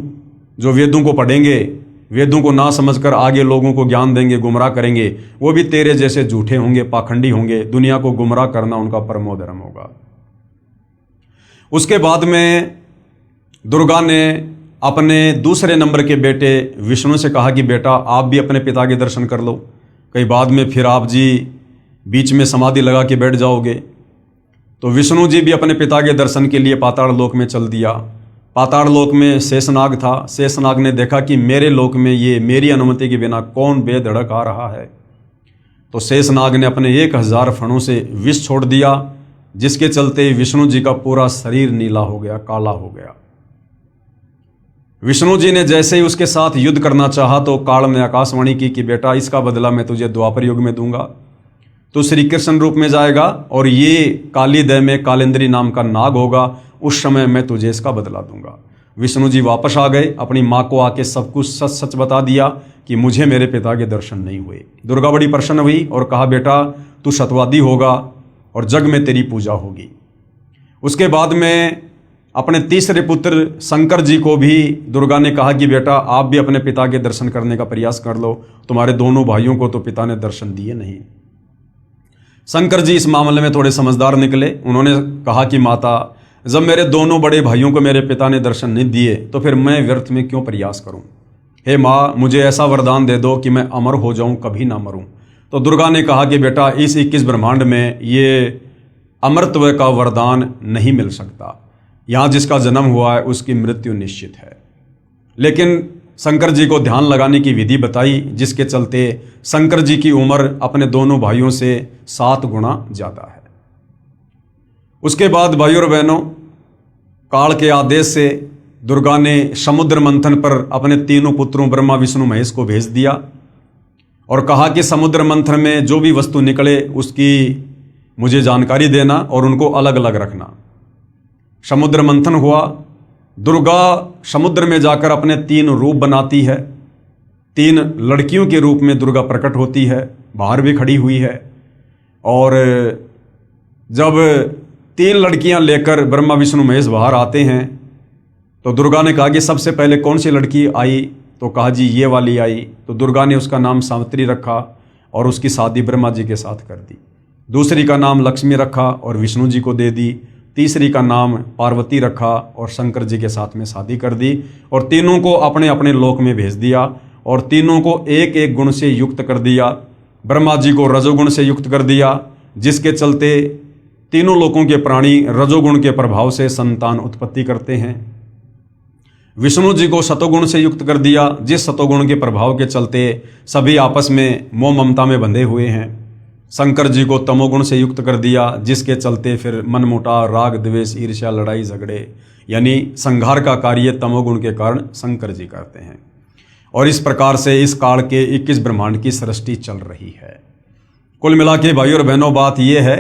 जो वेदों को पढ़ेंगे, वेदों को ना समझकर आगे लोगों को ज्ञान देंगे, गुमराह करेंगे, वो भी तेरे जैसे झूठे होंगे, पाखंडी होंगे। दुनिया को गुमराह करना उनका परमो धर्म होगा। उसके बाद में दुर्गा ने अपने दूसरे नंबर के बेटे विष्णु से कहा कि बेटा आप भी अपने पिता के दर्शन कर लो, कहीं बाद में फिर आप जी बीच में समाधि लगा के बैठ जाओगे। तो विष्णु जी भी अपने पिता के दर्शन के लिए पाताल लोक में चल दिया। पाताल लोक में शेषनाग था। शेषनाग ने देखा कि मेरे लोक में ये मेरी अनुमति के बिना कौन बेधड़क आ रहा है। तो शेषनाग ने अपने 1000 फणों से विष छोड़ दिया, जिसके चलते विष्णु जी का पूरा शरीर नीला हो गया, काला हो गया। विष्णु जी ने जैसे ही उसके साथ युद्ध करना चाहा तो काल ने आकाशवाणी की कि बेटा इसका बदला मैं तुझे द्वापर युग में दूंगा, तो श्री कृष्ण रूप में जाएगा और ये काली देह में कालेंद्री नाम का नाग होगा, उस समय मैं तुझे इसका बदला दूंगा। विष्णु जी वापस आ गए, अपनी माँ को आके सब कुछ सच सच बता दिया कि मुझे मेरे पिता के दर्शन नहीं हुए। दुर्गा बड़ी प्रसन्न हुई और कहा बेटा तू सतवादी होगा और जग में तेरी पूजा होगी। उसके बाद में अपने तीसरे पुत्र शंकर जी को भी दुर्गा ने कहा कि बेटा आप भी अपने पिता के दर्शन करने का प्रयास कर लो, तुम्हारे दोनों भाइयों को तो पिता ने दर्शन दिए नहीं। शंकर जी इस मामले में थोड़े समझदार निकले। उन्होंने कहा कि माता जब मेरे दोनों बड़े भाइयों को मेरे पिता ने दर्शन नहीं दिए तो फिर मैं व्यर्थ में क्यों प्रयास करूं। हे माँ मुझे ऐसा वरदान दे दो कि मैं अमर हो जाऊं, कभी ना मरूं। तो दुर्गा ने कहा कि बेटा इस 21 ब्रह्मांड में ये अमरत्व का वरदान नहीं मिल सकता, यहाँ जिसका जन्म हुआ है उसकी मृत्यु निश्चित है। लेकिन शंकर जी को ध्यान लगाने की विधि बताई, जिसके चलते शंकर जी की उम्र अपने दोनों भाइयों से 7 गुना ज़्यादा है। उसके बाद भाइयों और बहनों, काल के आदेश से दुर्गा ने समुद्र मंथन पर अपने तीनों पुत्रों ब्रह्मा विष्णु महेश को भेज दिया और कहा कि समुद्र मंथन में जो भी वस्तु निकले उसकी मुझे जानकारी देना और उनको अलग अलग रखना। समुद्र मंथन हुआ। दुर्गा समुद्र में जाकर अपने 3 रूप बनाती है। 3 लड़कियों के रूप में दुर्गा प्रकट होती है, बाहर भी खड़ी हुई है। और जब 3 लड़कियां लेकर ब्रह्मा विष्णु महेश बाहर आते हैं तो दुर्गा ने कहा कि सबसे पहले कौन सी लड़की आई? तो कहा जी ये वाली आई। तो दुर्गा ने उसका नाम सावित्री रखा और उसकी शादी ब्रह्मा जी के साथ कर दी। दूसरी का नाम लक्ष्मी रखा और विष्णु जी को दे दी। तीसरी का नाम पार्वती रखा और शंकर जी के साथ में शादी कर दी और तीनों को अपने अपने लोक में भेज दिया और तीनों को एक एक गुण से युक्त कर दिया। ब्रह्मा जी को रजोगुण से युक्त कर दिया, जिसके चलते तीनों लोकों के प्राणी रजोगुण के प्रभाव से संतान उत्पत्ति करते हैं। विष्णु जी को सतोगुण से युक्त कर दिया, जिस सतोगुण के प्रभाव के चलते सभी आपस में मोह ममता में बंधे हुए हैं। शंकर जी को तमोगुण से युक्त कर दिया, जिसके चलते फिर मनमुटाव, राग द्वेष, ईर्ष्या, लड़ाई झगड़े यानी संहार का कार्य तमोगुण के कारण शंकर जी करते हैं। और इस प्रकार से इस काल के 21 ब्रह्मांड की सृष्टि चल रही है। कुल मिला के भाइयों और बहनों बात यह है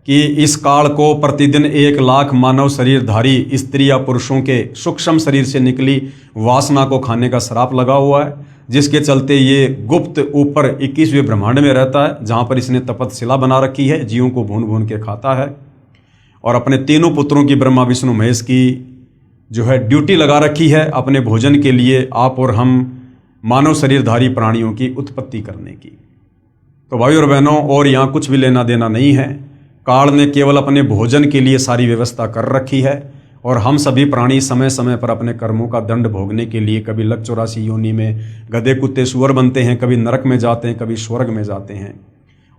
कि इस काल को प्रतिदिन 1 लाख मानव शरीरधारी स्त्री या पुरुषों के सूक्ष्म शरीर से निकली वासना को खाने का श्राप लगा हुआ है, जिसके चलते ये गुप्त ऊपर 21वें ब्रह्मांड में रहता है, जहाँ पर इसने तपतशिला बना रखी है, जीवों को भून भून के खाता है और अपने तीनों पुत्रों की ब्रह्मा विष्णु महेश की जो है ड्यूटी लगा रखी है अपने भोजन के लिए, आप और हम मानव शरीरधारी प्राणियों की उत्पत्ति करने की। तो भाइयों और बहनों, और यहाँ कुछ भी लेना देना नहीं है। काल ने केवल अपने भोजन के लिए सारी व्यवस्था कर रखी है और हम सभी प्राणी समय समय पर अपने कर्मों का दंड भोगने के लिए कभी लक 84 योनि में गधे कुत्ते सुअर बनते हैं, कभी नरक में जाते हैं, कभी स्वर्ग में जाते हैं।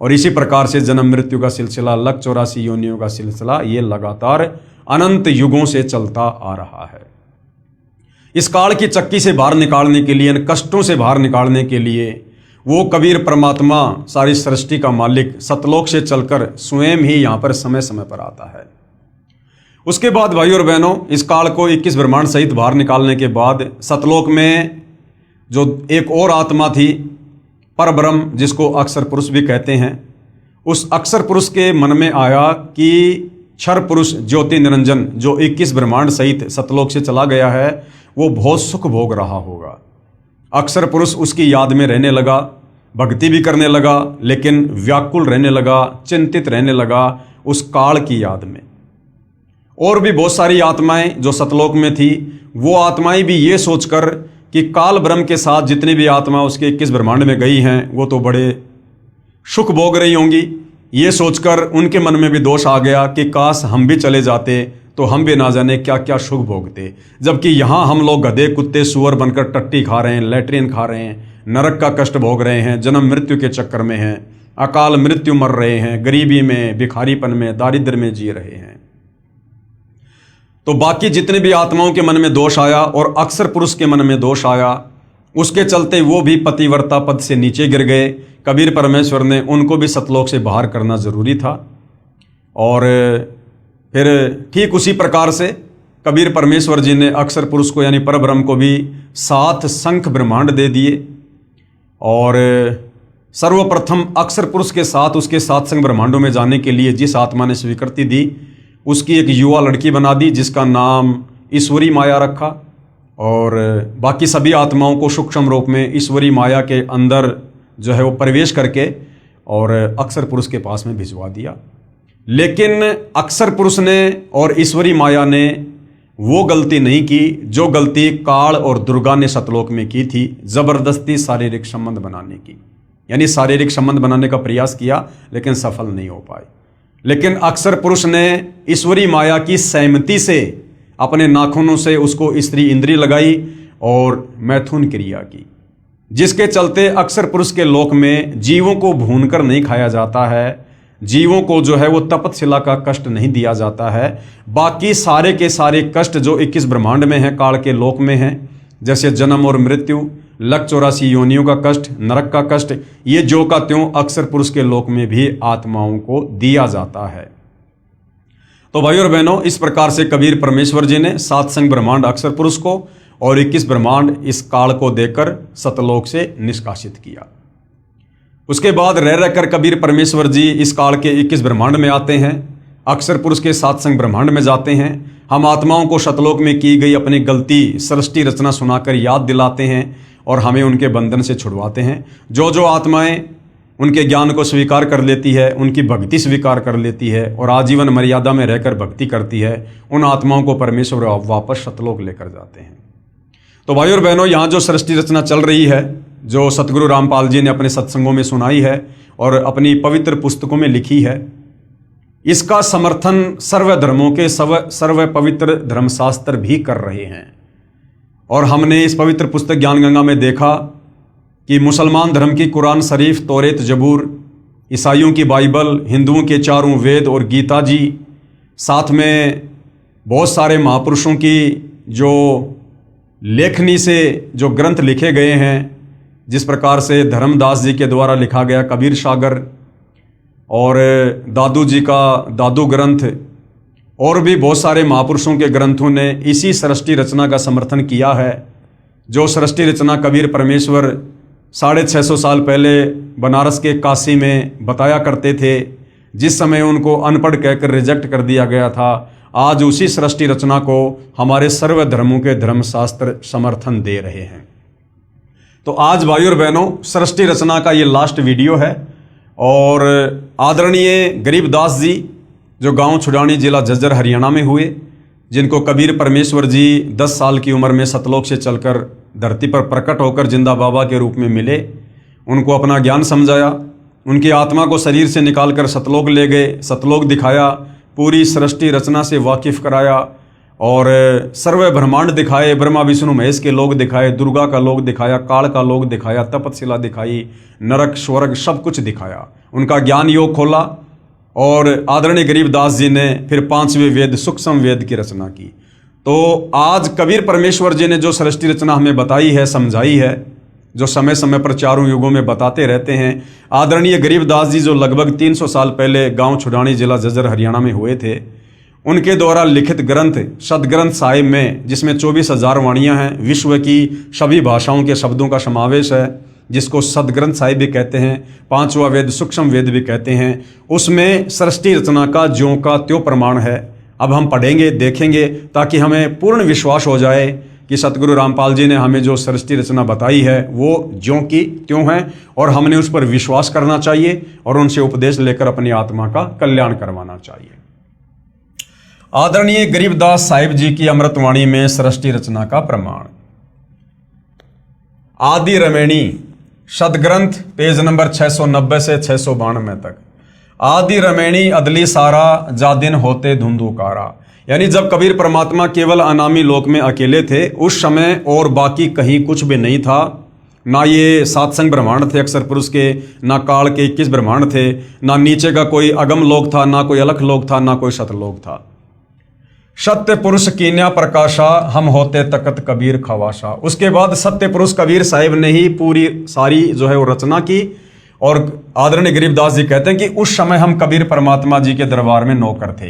और इसी प्रकार से जन्म मृत्यु का सिलसिला, लक 84 योनियों का सिलसिला, ये लगातार अनंत युगों से चलता आ रहा है। इस काल की चक्की से बाहर निकालने के लिए, इन कष्टों से बाहर निकालने के लिए वो कबीर परमात्मा, सारी सृष्टि का मालिक, सतलोक से चलकर स्वयं ही यहाँ पर समय समय पर आता है। उसके बाद भाइयों और बहनों, इस काल को 21 ब्रह्मांड सहित बाहर निकालने के बाद सतलोक में जो एक और आत्मा थी, परब्रह्म, जिसको अक्षर पुरुष भी कहते हैं, उस अक्षर पुरुष के मन में आया कि क्षर पुरुष ज्योति निरंजन जो 21 ब्रह्मांड सहित सतलोक से चला गया है, वो बहुत सुख भोग रहा होगा। अक्षर पुरुष उसकी याद में रहने लगा, भक्ति भी करने लगा, लेकिन व्याकुल रहने लगा, चिंतित रहने लगा उस काल की याद में। और भी बहुत सारी आत्माएं जो सतलोक में थी, वो आत्माएं भी ये सोचकर कि काल ब्रह्म के साथ जितनी भी आत्मा उसके 21 ब्रह्मांड में गई हैं, वो तो बड़े सुख भोग रही होंगी, ये सोचकर उनके मन में भी दोष आ गया कि काश हम भी चले जाते तो हम भी ना जाने क्या क्या सुख भोगते। जबकि यहाँ हम लोग गधे कुत्ते सुअर बनकर टट्टी खा रहे हैं, लैट्रिन खा रहे हैं, नरक का कष्ट भोग रहे हैं, जन्म मृत्यु के चक्कर में हैं, अकाल मृत्यु मर रहे हैं, गरीबी में, भिखारीपन में, दारिद्र्य में जी रहे हैं। तो बाकी जितने भी आत्माओं के मन में दोष आया और अक्षर पुरुष के मन में दोष आया, उसके चलते वो भी पतिव्रता पद से नीचे गिर गए। कबीर परमेश्वर ने उनको भी सतलोक से बाहर करना जरूरी था। और फिर ठीक उसी प्रकार से कबीर परमेश्वर जी ने अक्षर पुरुष को यानी परब्रह्म को भी 7 शंख ब्रह्मांड दे दिए। और सर्वप्रथम अक्षर पुरुष के साथ उसके 7 शंख ब्रह्मांडों में जाने के लिए जिस आत्मा ने स्वीकृति दी, उसकी एक युवा लड़की बना दी, जिसका नाम ईश्वरी माया रखा। और बाकी सभी आत्माओं को सूक्ष्म रूप में ईश्वरी माया के अंदर जो है वो प्रवेश करके और अक्षर पुरुष के पास में भिजवा दिया। लेकिन अक्षर पुरुष ने और ईश्वरी माया ने वो गलती नहीं की जो गलती काल और दुर्गा ने सतलोक में की थी, जबरदस्ती शारीरिक संबंध बनाने की। यानी शारीरिक संबंध बनाने का प्रयास किया लेकिन सफल नहीं हो पाए। लेकिन अक्षर पुरुष ने ईश्वरी माया की सहमति से अपने नाखूनों से उसको स्त्री इंद्री लगाई और मैथुन क्रिया की, जिसके चलते अक्षर पुरुष के लोक में जीवों को भूनकर नहीं खाया जाता है, जीवों को जो है वो तपतशिला का कष्ट नहीं दिया जाता है। बाकी सारे के सारे कष्ट जो 21 ब्रह्मांड में हैं, काल के लोक में हैं, जैसे जन्म और मृत्यु, लक 84 योनियों का कष्ट, नरक का कष्ट, ये जो का त्यों अक्षर पुरुष के लोक में भी आत्माओं को दिया जाता है। तो भाइयों और बहनों, इस प्रकार से कबीर परमेश्वर जी ने 7 शंख ब्रह्मांड अक्षर पुरुष को और 21 ब्रह्मांड इस काल को देकर सतलोक से निष्कासित किया। उसके बाद रह रहकर कबीर परमेश्वर जी इस काल के 21 ब्रह्मांड में आते हैं, अक्षर पुरुष के 7 शंख ब्रह्मांड में जाते हैं। हम आत्माओं को सतलोक में की गई अपनी गलती सृष्टि रचना सुनाकर याद दिलाते हैं और हमें उनके बंधन से छुड़वाते हैं। जो जो आत्माएं उनके ज्ञान को स्वीकार कर लेती है, उनकी भक्ति स्वीकार कर लेती है और आजीवन मर्यादा में रहकर भक्ति करती है, उन आत्माओं को परमेश्वर वापस सतलोक लेकर जाते हैं। तो भाइयों और बहनों, यहाँ जो सृष्टि रचना चल रही है, जो सतगुरु रामपाल जी ने अपने सत्संगों में सुनाई है और अपनी पवित्र पुस्तकों में लिखी है, इसका समर्थन सर्व धर्मों के सर्व पवित्र धर्मशास्त्र भी कर रहे हैं। और हमने इस पवित्र पुस्तक ज्ञान गंगा में देखा कि मुसलमान धर्म की कुरान शरीफ, तौरेत, जबूर, ईसाइयों की बाइबल, हिंदुओं के 4 वेद और गीता जी, साथ में बहुत सारे महापुरुषों की जो लेखनी से जो ग्रंथ लिखे गए हैं, जिस प्रकार से धर्मदास जी के द्वारा लिखा गया कबीर सागर और दादू जी का दादू ग्रंथ और भी बहुत सारे महापुरुषों के ग्रंथों ने इसी सृष्टि रचना का समर्थन किया है। जो सृष्टि रचना कबीर परमेश्वर 650 साल पहले बनारस के काशी में बताया करते थे, जिस समय उनको अनपढ़ कहकर रिजेक्ट कर दिया गया था, आज उसी सृष्टि रचना को हमारे सर्व धर्मों के धर्मशास्त्र समर्थन दे रहे हैं। तो आज भाइयों और बहनों, सृष्टि रचना का ये लास्ट वीडियो है और आदरणीय गरीबदास जी जो गांव छुड़ानी जिला झज्जर हरियाणा में हुए, जिनको कबीर परमेश्वर जी 10 साल की उम्र में सतलोक से चलकर धरती पर प्रकट होकर जिंदा बाबा के रूप में मिले, उनको अपना ज्ञान समझाया, उनकी आत्मा को शरीर से निकालकर सतलोक ले गए, सतलोक दिखाया, पूरी सृष्टि रचना से वाकिफ कराया और सर्व ब्रह्मांड दिखाए, ब्रह्मा विष्णु महेश के लोग दिखाए, दुर्गा का लोग दिखाया, काल का लोग दिखाया, तपतशिला दिखाई, नरक स्वर्ग सब कुछ दिखाया, उनका ज्ञान योग खोला। और आदरणीय गरीबदास जी ने फिर 5वें वेद सूक्ष्म वेद की रचना की। तो आज कबीर परमेश्वर जी ने जो सृष्टि रचना हमें बताई है, समझाई है, जो समय समय पर चारों युगों में बताते रहते हैं, आदरणीय गरीबदास जी जो लगभग 300 साल पहले गांव छुड़ानी जिला झज्जर हरियाणा में हुए थे, उनके द्वारा लिखित ग्रंथ सदग्रंथ साहिब में, जिसमें 24,000 वाणियाँ हैं, विश्व की सभी भाषाओं के शब्दों का समावेश है, जिसको सदग्रंथ साहिब भी कहते हैं, 5वां वेद सूक्ष्म वेद भी कहते हैं, उसमें सृष्टि रचना का ज्यों का त्यों प्रमाण है। अब हम पढ़ेंगे, देखेंगे, ताकि हमें पूर्ण विश्वास हो जाए कि सतगुरु रामपाल जी ने हमें जो सृष्टि रचना बताई है वो ज्यों की त्यों है और हमने उस पर विश्वास करना चाहिए और उनसे उपदेश लेकर अपनी आत्मा का कल्याण करवाना चाहिए। आदरणीय गरीबदास साहिब जी की अमृतवाणी में सृष्टि रचना का प्रमाण। आदि रमैणी सदग्रंथ पेज नंबर 690 से 692 तक। आदि रमैणी अदली सारा जादिन होते धुंधुकारा, यानी जब कबीर परमात्मा केवल अनामी लोक में अकेले थे, उस समय और बाकी कहीं कुछ भी नहीं था। ना ये सातसंग ब्रह्मांड थे अक्षर पुरुष के, ना काल के 21 ब्रह्मांड थे, ना नीचे का कोई अगम लोक था, ना कोई अलख लोक था, ना कोई सतलोक था। सत्य पुरुष कीन्या प्रकाशा हम होते तकत कबीर खवाशा। उसके बाद सत्य पुरुष कबीर साहिब ने ही पूरी सारी जो है वो रचना की। और आदरणीय गरीबदास जी कहते हैं कि उस समय हम कबीर परमात्मा जी के दरबार में नौकर थे।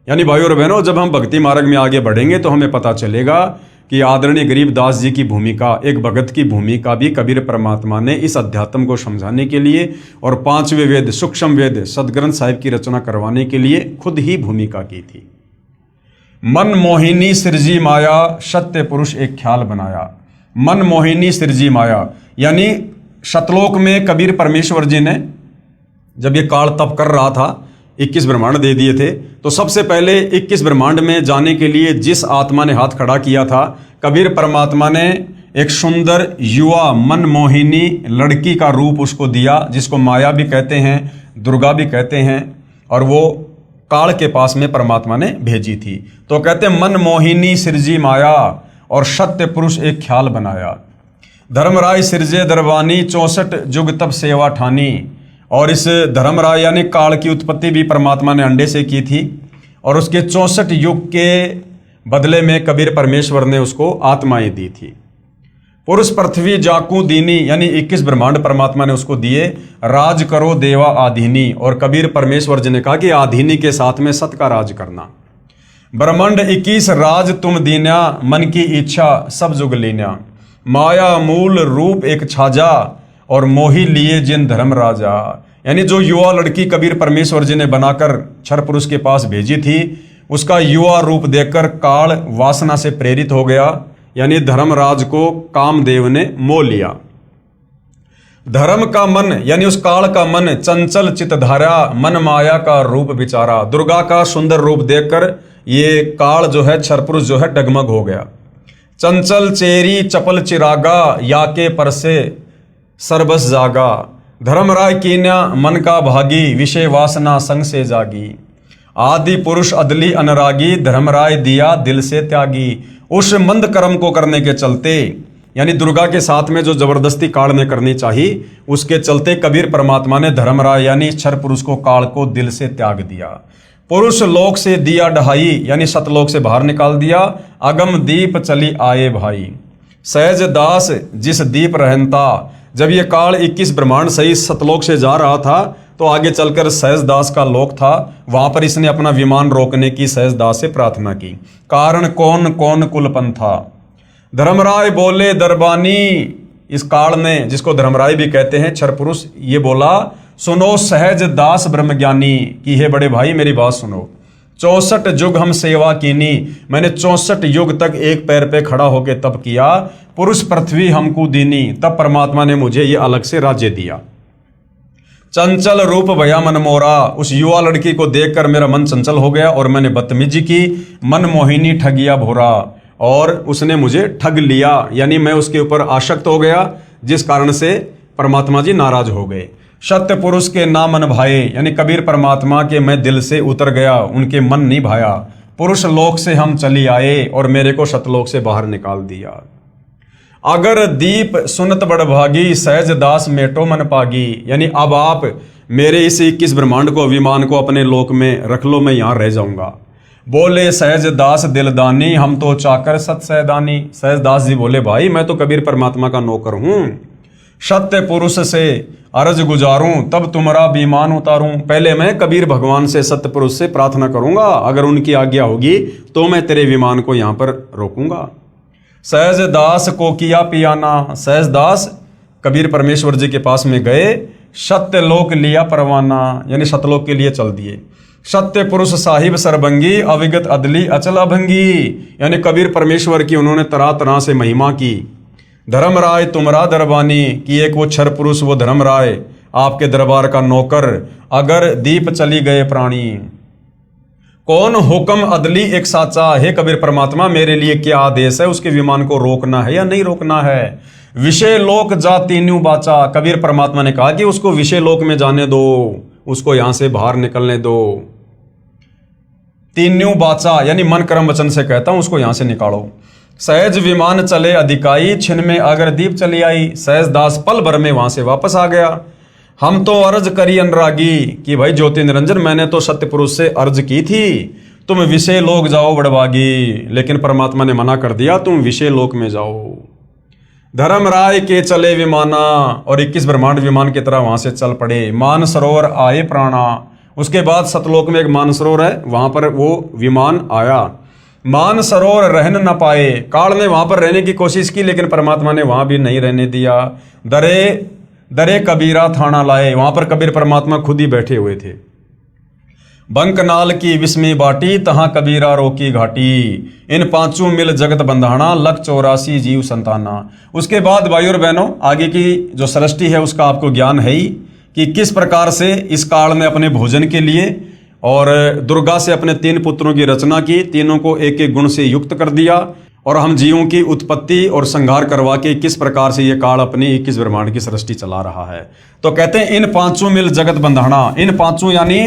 यानी भाइयों और बहनों, जब हम भक्ति मार्ग में आगे बढ़ेंगे तो हमें पता चलेगा कि आदरणीय गरीबदास जी की भूमिका, एक भगत की भूमिका भी कबीर परमात्मा ने इस अध्यात्म को समझाने के लिए और 5वें वेद सूक्ष्म वेद सदग्रंथ साहिब की रचना करवाने के लिए खुद ही भूमिका की थी। मन मोहिनी सृजी माया सत्य पुरुष एक ख्याल बनाया। मन मोहिनी सृजी माया, यानी सतलोक में कबीर परमेश्वर जी ने जब ये काल तप कर रहा था, 21 ब्रह्मांड दे दिए थे, तो सबसे पहले 21 ब्रह्मांड में जाने के लिए जिस आत्मा ने हाथ खड़ा किया था, कबीर परमात्मा ने एक सुंदर युवा मन मोहिनी लड़की का रूप उसको दिया, जिसको माया भी कहते हैं, दुर्गा भी कहते हैं, और वो काल के पास में परमात्मा ने भेजी थी। तो कहते हैं मन मोहिनी सृजी माया और सत्य पुरुष एक ख्याल बनाया। धर्मराय सृजे दरबानी 64 जुग तब सेवा ठानी। और इस धर्मराय यानी काल की उत्पत्ति भी परमात्मा ने अंडे से की थी और उसके 64 युग के बदले में कबीर परमेश्वर ने उसको आत्माएं दी थी। पुरुष पृथ्वी जाकू दीनी, यानी 21 ब्रह्मांड परमात्मा ने उसको दिए। राज करो देवा आधीनी, और कबीर परमेश्वर जी ने कहा कि आधीनी के साथ में सत का राज करना। ब्रह्मांड 21 राज तुम दीन्या, मन की इच्छा सब जुग लीन्या। माया मूल रूप एक छाजा और मोही लिए जिन धर्म राजा। यानी जो युवा लड़की कबीर परमेश्वर जी ने बनाकर क्षर पुरुष के पास भेजी थी, उसका युवा रूप देखकर काल वासना से प्रेरित हो गया, यानी धर्मराज को कामदेव ने मोह लिया। धर्म का मन, यानी उस काल का मन चंचल चितधारा, मन माया का रूप विचारा। दुर्गा का सुंदर रूप देखकर ये काल जो है क्षरपुरुष जो है डगमग हो गया। चंचल चेरी चपल चिरागा, या के परसे सरबस जागा। धर्मराय कीन्या मन का भागी, विषय वासना संग से जागी। आदि पुरुष अदली अनरागी, धर्मराय दिया दिल से त्यागी। उस मंद कर्म को करने के चलते, यानी दुर्गा के साथ में जो जबरदस्ती काल ने करनी चाहिए, उसके चलते कबीर परमात्मा ने धर्मराय यानी क्षर पुरुष को काल को दिल से त्याग दिया। पुरुष लोक से दिया ढहाई, यानी सतलोक से बाहर निकाल दिया। अगम दीप चली आए भाई। सहज दास जिस दीप रहनता। जब ये काल 21 ब्रह्मांड सही सतलोक से जा रहा था तो आगे चलकर सहज दास का लोक था, वहां पर इसने अपना विमान रोकने की सहज दास से प्रार्थना की। कारण कौन कौन कुलपन था। धर्मराय बोले दरबानी, इस काल ने, जिसको धर्मराय भी कहते हैं क्षर पुरुष, ये बोला सुनो सहज दास ब्रह्मज्ञानी कि हे बड़े भाई मेरी बात सुनो। 64 युग हम सेवा कीनी, मैंने 64 युग तक एक पैर पे खड़ा होकर तप किया। पुरुष पृथ्वी हमको दीनी, तब परमात्मा ने मुझे ये अलग से राज्य दिया। चंचल रूप भया मन मोरा, उस युवा लड़की को देखकर मेरा मन चंचल हो गया और मैंने बदतमीजी की। मन मोहिनी ठगिया भोरा, और उसने मुझे ठग लिया, यानी मैं उसके ऊपर आसक्त हो गया, जिस कारण से परमात्मा जी नाराज हो गए। सत्य पुरुष के ना मन भाए, यानी कबीर परमात्मा के मैं दिल से उतर गया, उनके मन नहीं भाया। पुरुष लोक से हम चली आए और मेरे को सतलोक से बाहर निकाल दिया। अगर दीप सुनत बड़भागी, सहज दास मेटो मन पागी, यानी अब आप मेरे इस 21 ब्रह्मांड को, विमान को अपने लोक में रख लो, मैं यहां रह जाऊंगा। बोले सहज दास दिलदानी, हम तो चाकर सत सहदानी। सहज दास जी बोले भाई मैं तो कबीर परमात्मा का नौकर हूं, सत्य पुरुष से अर्ज गुजारूं तब तुम्हारा विमान उतारूं। पहले मैं कबीर भगवान से, सत्य पुरुष से प्रार्थना करूंगा, अगर उनकी आज्ञा होगी तो मैं तेरे विमान को यहां पर रोकूंगा। सहज दास को किया पियाना, सहज दास कबीर परमेश्वर जी के पास में गए, सत्य लोक लिया परवाना, यानी सतलोक के लिए चल दिए। सत्य पुरुष साहिब सरभंगी, अविगत अदली अचल अभंगी, यानी कबीर परमेश्वर की उन्होंने तरह तरह से महिमा की। धर्मराय तुमरा दरबानी, कि एक वो क्षर पुरुष, वो धर्मराय आपके दरबार का नौकर, अगर दीप चली गए प्राणी। कौन हुक्म अदली एक साचा, हे कबीर परमात्मा मेरे लिए क्या आदेश है, उसके विमान को रोकना है या नहीं रोकना है। विषय लोक जा तीन्यू बाचा, कबीर परमात्मा ने कहा कि उसको विषय लोक में जाने दो, उसको यहां से बाहर निकलने दो। तीन्यू बाचा यानी मन कर्म वचन से कहता हूं, उसको यहां से निकालो। सहज विमान चले अधिकाई, छिन में अगर दीप चली आई। सहज दास पल भर में वहां से वापस आ गया। हम तो अर्ज करी अनुरागी, कि भाई ज्योति निरंजन मैंने तो सत्य पुरुष से अर्ज की थी तुम विषय लोक जाओ बड़भागी, लेकिन परमात्मा ने मना कर दिया, तुम विषय लोक में जाओ। धर्मराय के चले विमाना, और 21 ब्रह्मांड विमान की तरह वहां से चल पड़े। मान सरोवर आए प्राणा, उसके बाद सतलोक में एक मान सरोवर है, वहां पर वो विमान आया। मान सरोवर रहन न पाए, काल ने वहां पर रहने की कोशिश की लेकिन परमात्मा ने वहां भी नहीं रहने दिया। दरे दरे कबीरा थाना लाए, वहां पर कबीर परमात्मा खुद ही बैठे हुए थे। बंकनाल की विस्मी बाटी, तहां कबीरा रोकी घाटी। इन पांचों मिल जगत बंधाना, लख 84 जीव संताना। उसके बाद भाई और बहनों आगे की जो सृष्टि है उसका आपको ज्ञान है ही, कि किस प्रकार से इस काल ने अपने भोजन के लिए और दुर्गा से अपने 3 पुत्रों की रचना की, तीनों को एक एक गुण से युक्त कर दिया, और हम जीवों की उत्पत्ति और संहार करवा के किस प्रकार से ये काल अपनी 21 ब्रह्मांड की सृष्टि चला रहा है। तो कहते हैं इन पांचों मिल जगत बंधाना, इन पांचों यानी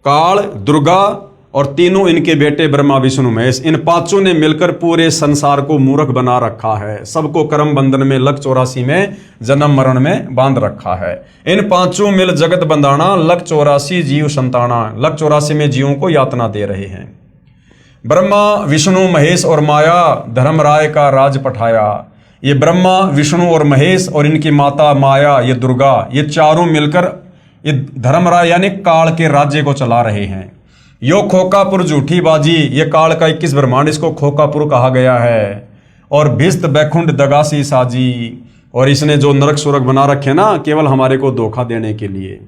काल, दुर्गा और तीनों इनके बेटे ब्रह्मा विष्णु महेश, इन पांचों ने मिलकर पूरे संसार को मूर्ख बना रखा है, सबको कर्म बंधन में लख 84 में जन्म मरण में बांध रखा है। इन पांचों मिल जगत बंधाना, लख 84 जीव संताना, लख 84 में जीवों को यातना दे रहे हैं। ब्रह्मा विष्णु महेश और माया धर्मराय का राज पठाया। ये ब्रह्मा विष्णु और महेश और इनकी माता माया, ये दुर्गा, ये चारों मिलकर ये धर्मराय यानी काल के राज्य को चला रहे हैं। यो खोकापुर झूठी बाजी, ये काल का 21 ब्रह्मांड, इसको खोकापुर कहा गया है। और भिस्त बैकुंठ दगासी साजी, और इसने जो नरक सुरक बना रखे ना केवल हमारे को धोखा देने के लिए।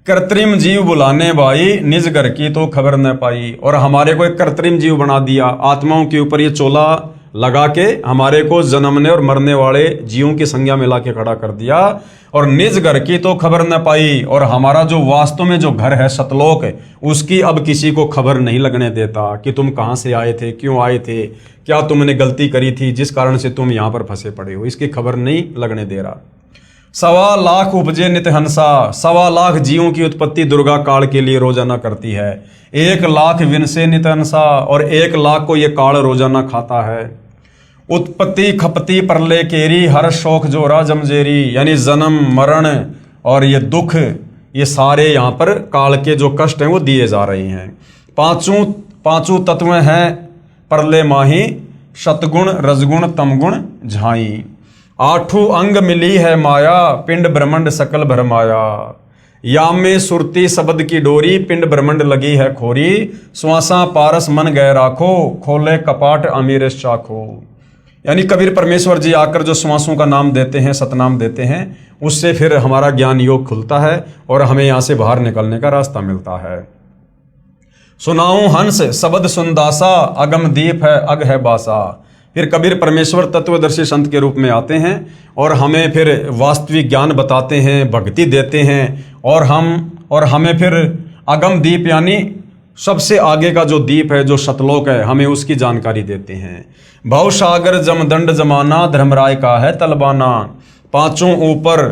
कृत्रिम जीव बुलाने भाई, निज घर की तो खबर न पाई, और हमारे को एक कृत्रिम जीव बना दिया, आत्माओं के ऊपर ये चोला लगा के हमारे को जन्मने और मरने वाले जीवों की संज्ञा में ला के खड़ा कर दिया। और निज घर की तो खबर न पाई, और हमारा जो वास्तव में जो घर है सतलोक, उसकी अब किसी को खबर नहीं लगने देता कि तुम कहाँ से आए थे, क्यों आए थे, क्या तुमने गलती करी थी जिस कारण से तुम यहाँ पर फंसे पड़े हो, इसकी खबर नहीं लगने दे रहा। 1.25 लाख उपजे नित हंसा, 1.25 लाख जीवों की उत्पत्ति दुर्गा काल के लिए रोजाना करती है। 1 लाख विनसे नित हंसा, और 1 लाख को ये काल रोजाना खाता है। उत्पत्ति खपती प्रलय केरी, हर शोक जोरा जमजेरी, यानी जन्म मरण और ये दुख, ये सारे यहाँ पर काल के जो कष्ट हैं वो दिए जा रहे हैं। पांचों तत्व हैं प्रलय माही, सतगुण रजगुण तमगुण झाई। आठों अंग मिली है माया, पिंड ब्रह्मंड सकल भरमाया। या में सुरती शब्द की डोरी, पिंड ब्रह्मंड लगी है खोरी। श्वासा पारस मन गए राखो, खोले कपाट अमीर चाखो। यानी कबीर परमेश्वर जी आकर जो श्वासों का नाम देते हैं, सतनाम देते हैं, उससे फिर हमारा ज्ञान योग खुलता है और हमें यहाँ से बाहर निकलने का रास्ता मिलता है। सुनाऊं हंस शब्द सुनदासा, अगम दीप है अग है बासा। फिर कबीर परमेश्वर तत्वदर्शी संत के रूप में आते हैं और हमें फिर वास्तविक ज्ञान बताते हैं, भक्ति देते हैं और हमें फिर अगम दीप यानी सबसे आगे का जो दीप है, जो सतलोक है, हमें उसकी जानकारी देते हैं। भवसागर जमदंड जमाना, धर्मराय का है तलबाना। पांचों ऊपर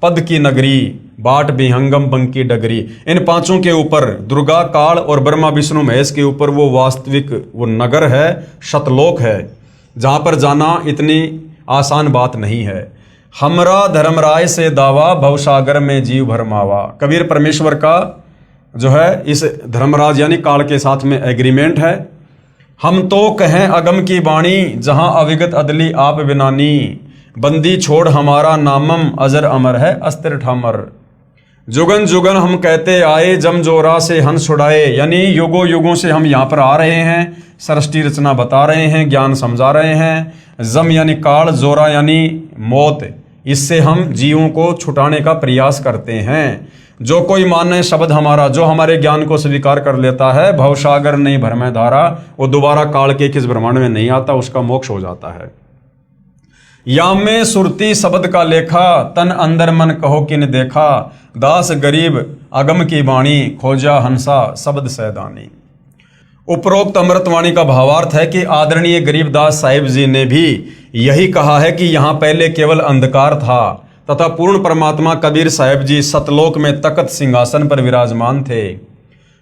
पद की नगरी, बाट विहंगम बंकी डगरी। इन पांचों के ऊपर दुर्गा काल और ब्रह्मा विष्णु महेश के ऊपर वो वास्तविक वो नगर है, सतलोक है, जहाँ पर जाना इतनी आसान बात नहीं है। हमरा धर्मराय से दावा, भवसागर में जीव भरमावा। कबीर परमेश्वर का जो है इस धर्मराज यानी काल के साथ में एग्रीमेंट है। हम तो कहें अगम की वाणी, जहाँ अविगत अदली आप बिनानी। बंदी छोड़ हमारा नामम, अजर अमर है अस्त्र ठामर। जुगन जुगन हम कहते आए, जम जोरा से हंस छुड़ाए। यानी युगों युगों से हम यहाँ पर आ रहे हैं, सृष्टि रचना बता रहे हैं, ज्ञान समझा रहे हैं। जम यानी काल, जोरा यानी मौत, इससे हम जीवों को छुटाने का प्रयास करते हैं। जो कोई माने शब्द हमारा, जो हमारे ज्ञान को स्वीकार कर लेता है, भवसागर नहीं भरमै धारा, वो दोबारा काल के किस ब्रह्मांड में नहीं आता, उसका मोक्ष हो जाता है। या में सुरती शब्द का लेखा, तन अंदर मन कहो किन देखा। दास गरीब अगम की वाणी, खोजा हंसा शब्द सैदानी। उपरोक्त अमृतवाणी का भावार्थ है कि आदरणीय गरीबदास साहिब जी ने भी यही कहा है कि यहाँ पहले केवल अंधकार था तथा पूर्ण परमात्मा कबीर साहिब जी सतलोक में तख्त सिंहासन पर विराजमान थे।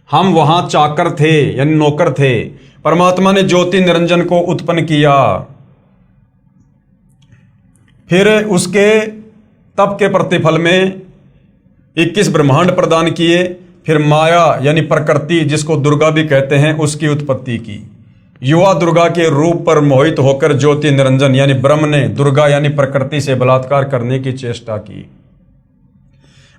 हम वहाँ चाकर थे यानी नौकर थे। परमात्मा ने ज्योति निरंजन को उत्पन्न किया, फिर उसके तप के प्रतिफल में 21 ब्रह्मांड प्रदान किए। फिर माया यानी प्रकृति, जिसको दुर्गा भी कहते हैं, उसकी उत्पत्ति की। युवा दुर्गा के रूप पर मोहित होकर ज्योति निरंजन यानी ब्रह्म ने दुर्गा यानी प्रकृति से बलात्कार करने की चेष्टा की।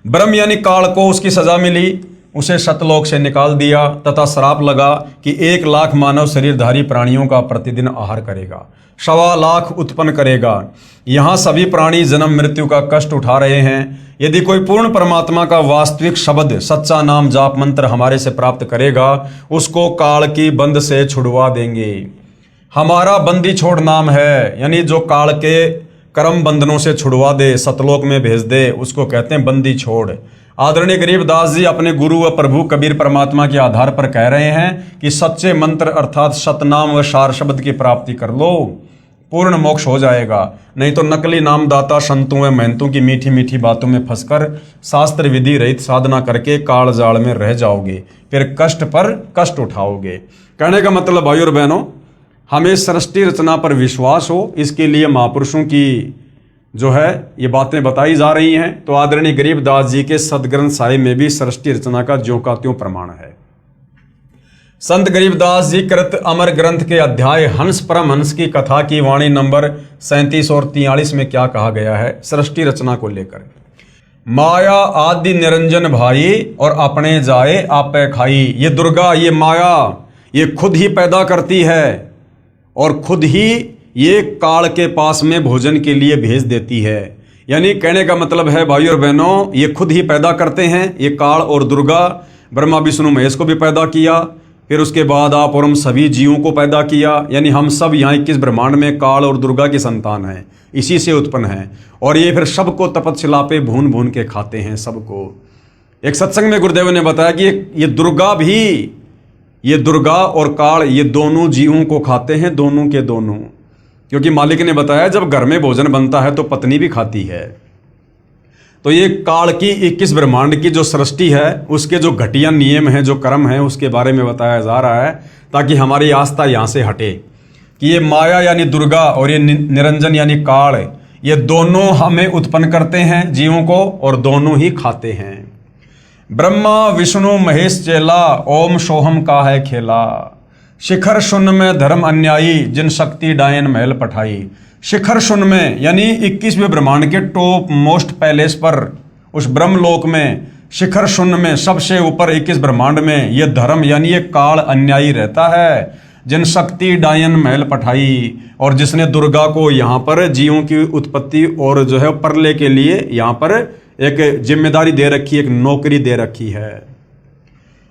ब्रह्म यानी काल को उसकी सजा मिली, उसे सतलोक से निकाल दिया तथा श्राप लगा कि 1 लाख मानव शरीरधारी प्राणियों का प्रतिदिन आहार करेगा, 1.25 लाख उत्पन्न करेगा। यहाँ सभी प्राणी जन्म मृत्यु का कष्ट उठा रहे हैं। यदि कोई पूर्ण परमात्मा का वास्तविक शब्द, सच्चा नाम जाप मंत्र हमारे से प्राप्त करेगा, उसको काल की बंद से छुड़वा देंगे। हमारा बंदी छोड़ नाम है, यानी जो काल के कर्म बंधनों से छुड़वा दे, सतलोक में भेज दे, उसको कहते हैं बंदी छोड़। आदरणीय गरीबदास जी अपने गुरु व प्रभु कबीर परमात्मा के आधार पर कह रहे हैं कि सच्चे मंत्र अर्थात सतनाम व सार शब्द की प्राप्ति कर लो, पूर्ण मोक्ष हो जाएगा। नहीं तो नकली नामदाता संतों व महंतों की मीठी मीठी बातों में फंसकर शास्त्र विधि रहित साधना करके काल जाल में रह जाओगे, फिर कष्ट पर कष्ट उठाओगे। कहने का मतलब भाई और बहनों, हमें सृष्टि रचना पर विश्वास हो, इसके लिए महापुरुषों की जो है ये बातें बताई जा रही हैं। तो आदरणीय गरीबदास जी के सदग्रंथ साहिब में भी सृष्टि रचना का ज्यों का त्यों प्रमाण है। संत गरीबदास जी कृत अमर ग्रंथ के अध्याय हंस परम हंस की कथा की वाणी नंबर 37 और 43 में क्या कहा गया है सृष्टि रचना को लेकर। माया आदि निरंजन भाई, और अपने जाए आपे खाई। ये दुर्गा, ये माया, ये खुद ही पैदा करती है और खुद ही ये काल के पास में भोजन के लिए भेज देती है। यानी कहने का मतलब है भाई और बहनों, ये खुद ही पैदा करते हैं। ये काल और दुर्गा, ब्रह्मा विष्णु महेश को भी पैदा किया, फिर उसके बाद आप और हम सभी जीवों को पैदा किया। यानी हम सब यहाँ 21 ब्रह्मांड में काल और दुर्गा की संतान हैं, इसी से उत्पन्न हैं। और ये फिर सबको तपस्या पे भून भून के खाते हैं सबको। एक सत्संग में गुरुदेव ने बताया कि ये दुर्गा भी, ये दुर्गा और काल ये दोनों जीवों को खाते हैं, दोनों के दोनों। क्योंकि मालिक ने बताया जब घर में भोजन बनता है तो पत्नी भी खाती है। तो ये काल की 21 ब्रह्मांड की जो सृष्टि है, उसके जो घटिया नियम हैं, जो कर्म हैं, उसके बारे में बताया जा रहा है, ताकि हमारी आस्था यहाँ से हटे कि ये माया यानी दुर्गा और ये निरंजन यानी काल, ये दोनों हमें उत्पन्न करते हैं जीवों को, और दोनों ही खाते हैं। ब्रह्मा विष्णु महेश चेला, ओम सोहम का है खेला। शिखर शून्य में धर्म अन्यायी, जिन शक्ति डायन महल पठाई। शिखर शून्य में यानी 21वें ब्रह्मांड के टॉप मोस्ट पैलेस पर, उस ब्रह्मलोक में शिखर शून्य में सबसे ऊपर 21 ब्रह्मांड में ये धर्म यानी ये काल अन्यायी रहता है। जिन शक्ति डायन महल पठाई, और जिसने दुर्गा को यहाँ पर जीवों की उत्पत्ति और जो है प्रलय के लिए यहाँ पर एक जिम्मेदारी दे रखी, एक नौकरी दे रखी है।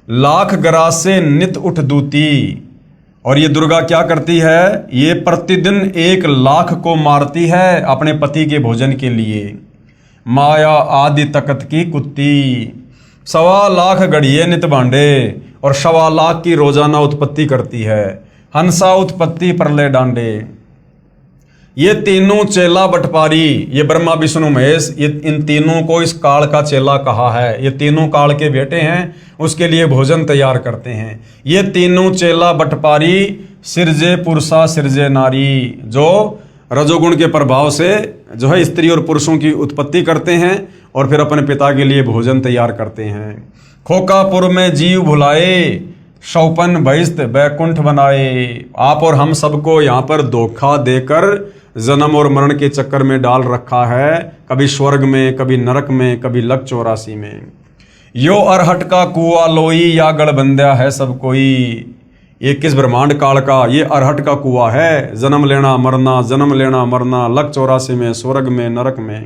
लाख गराज से नित उठ दूती, और ये दुर्गा क्या करती है, ये प्रतिदिन 1 लाख को मारती है अपने पति के भोजन के लिए। माया आदि तकत की कुत्ती, 1.25 लाख गढ़िए नित भांडे, और 1.25 लाख की रोजाना उत्पत्ति करती है। हंसा उत्पत्ति प्रलय डांडे। ये तीनों चेला बटपारी, ये ब्रह्मा विष्णु महेश, ये इन तीनों को इस काल का चेला कहा है। ये तीनों काल के बेटे हैं, उसके लिए भोजन तैयार करते हैं। ये तीनों चेला बटपारी सिरजे पुरुषा सिरजे नारी, जो रजोगुण के प्रभाव से जो है स्त्री और पुरुषों की उत्पत्ति करते हैं और फिर अपने पिता के लिए भोजन तैयार करते हैं। खोकापुर में जीव भुलाए, शौपन बहिस्त बैकुंठ बनाए। आप और हम सबको यहाँ पर धोखा देकर जन्म और मरण के चक्कर में डाल रखा है, कभी स्वर्ग में, कभी नरक में, कभी लक 84 में। यो अरहट का कुआ लोई, या गढ़बंध्या है सब कोई। 21 ब्रह्मांड काल का ये अरहट का कुआ है। जन्म लेना मरना, जन्म लेना मरना, लक 84 में, स्वर्ग में, नरक में।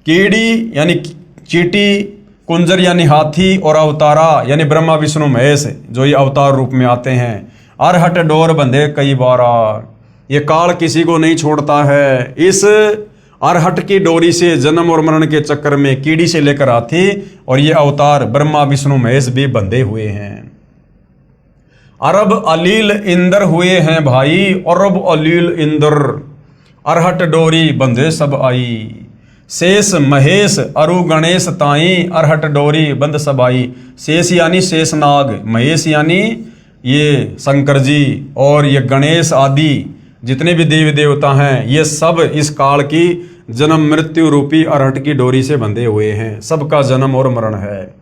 कीड़ी यानी चीटी, कुंजर यानी हाथी, और अवतारा यानी ब्रह्मा विष्णु महेश जो ये अवतार रूप में आते हैं। अरहट डोर बंधे कई बारा, ये काल किसी को नहीं छोड़ता है। इस अरहट की डोरी से जन्म और मरण के चक्कर में कीड़ी से लेकर हाथी और ये अवतार ब्रह्मा विष्णु महेश भी बंधे हुए हैं। अरब अलील इंदर हुए हैं भाई, अरब अलील इंदर, अरहट डोरी बंधे सब आई। शेष महेश अरु गणेश ताई, अरहट डोरी बंद सब आई। शेष यानी शेषनाग, महेश यानी ये शंकर जी, और ये गणेश आदि जितने भी देवी देवता हैं, ये सब इस काल की जन्म मृत्यु रूपी अरहट की डोरी से बंधे हुए हैं। सबका जन्म और मरण है।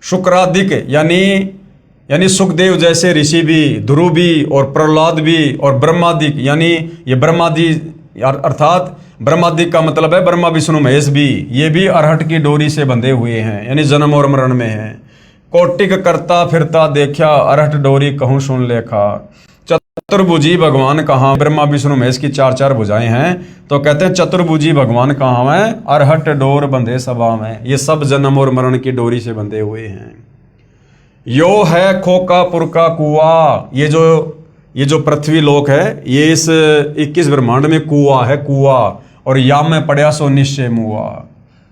शुक्रादिक यानी सुखदेव जैसे ऋषि भी, ध्रुव भी, और प्रहलाद भी, और ब्रह्मादिक यानी ये ब्रह्मादि अर्थात ब्रह्मादिक का मतलब है ब्रह्मा विष्णु महेश भी, ये भी अरहट की डोरी से बंधे हुए हैं, यानी जन्म और मरण में हैं। कोटिक करता फिरता देखा, अरहट डोरी कहूँ सुन लेखा। चतुर्भुजी भगवान कहाँ, ब्रह्मा विष्णु महेश की 4 भुजाएं हैं, तो कहते हैं चतुर्भुजी भगवान कहाँ है, अरहट डोर बंधे सभा में। ये सब जन्म और मरण की डोरी से बंधे हुए हैं। यो है खोकापुर का कुआ, ये जो पृथ्वी लोक है, ये इस 21 ब्रह्मांड में कुआ है, कुआ, और या में पड़ा सो निश्चय मुआ।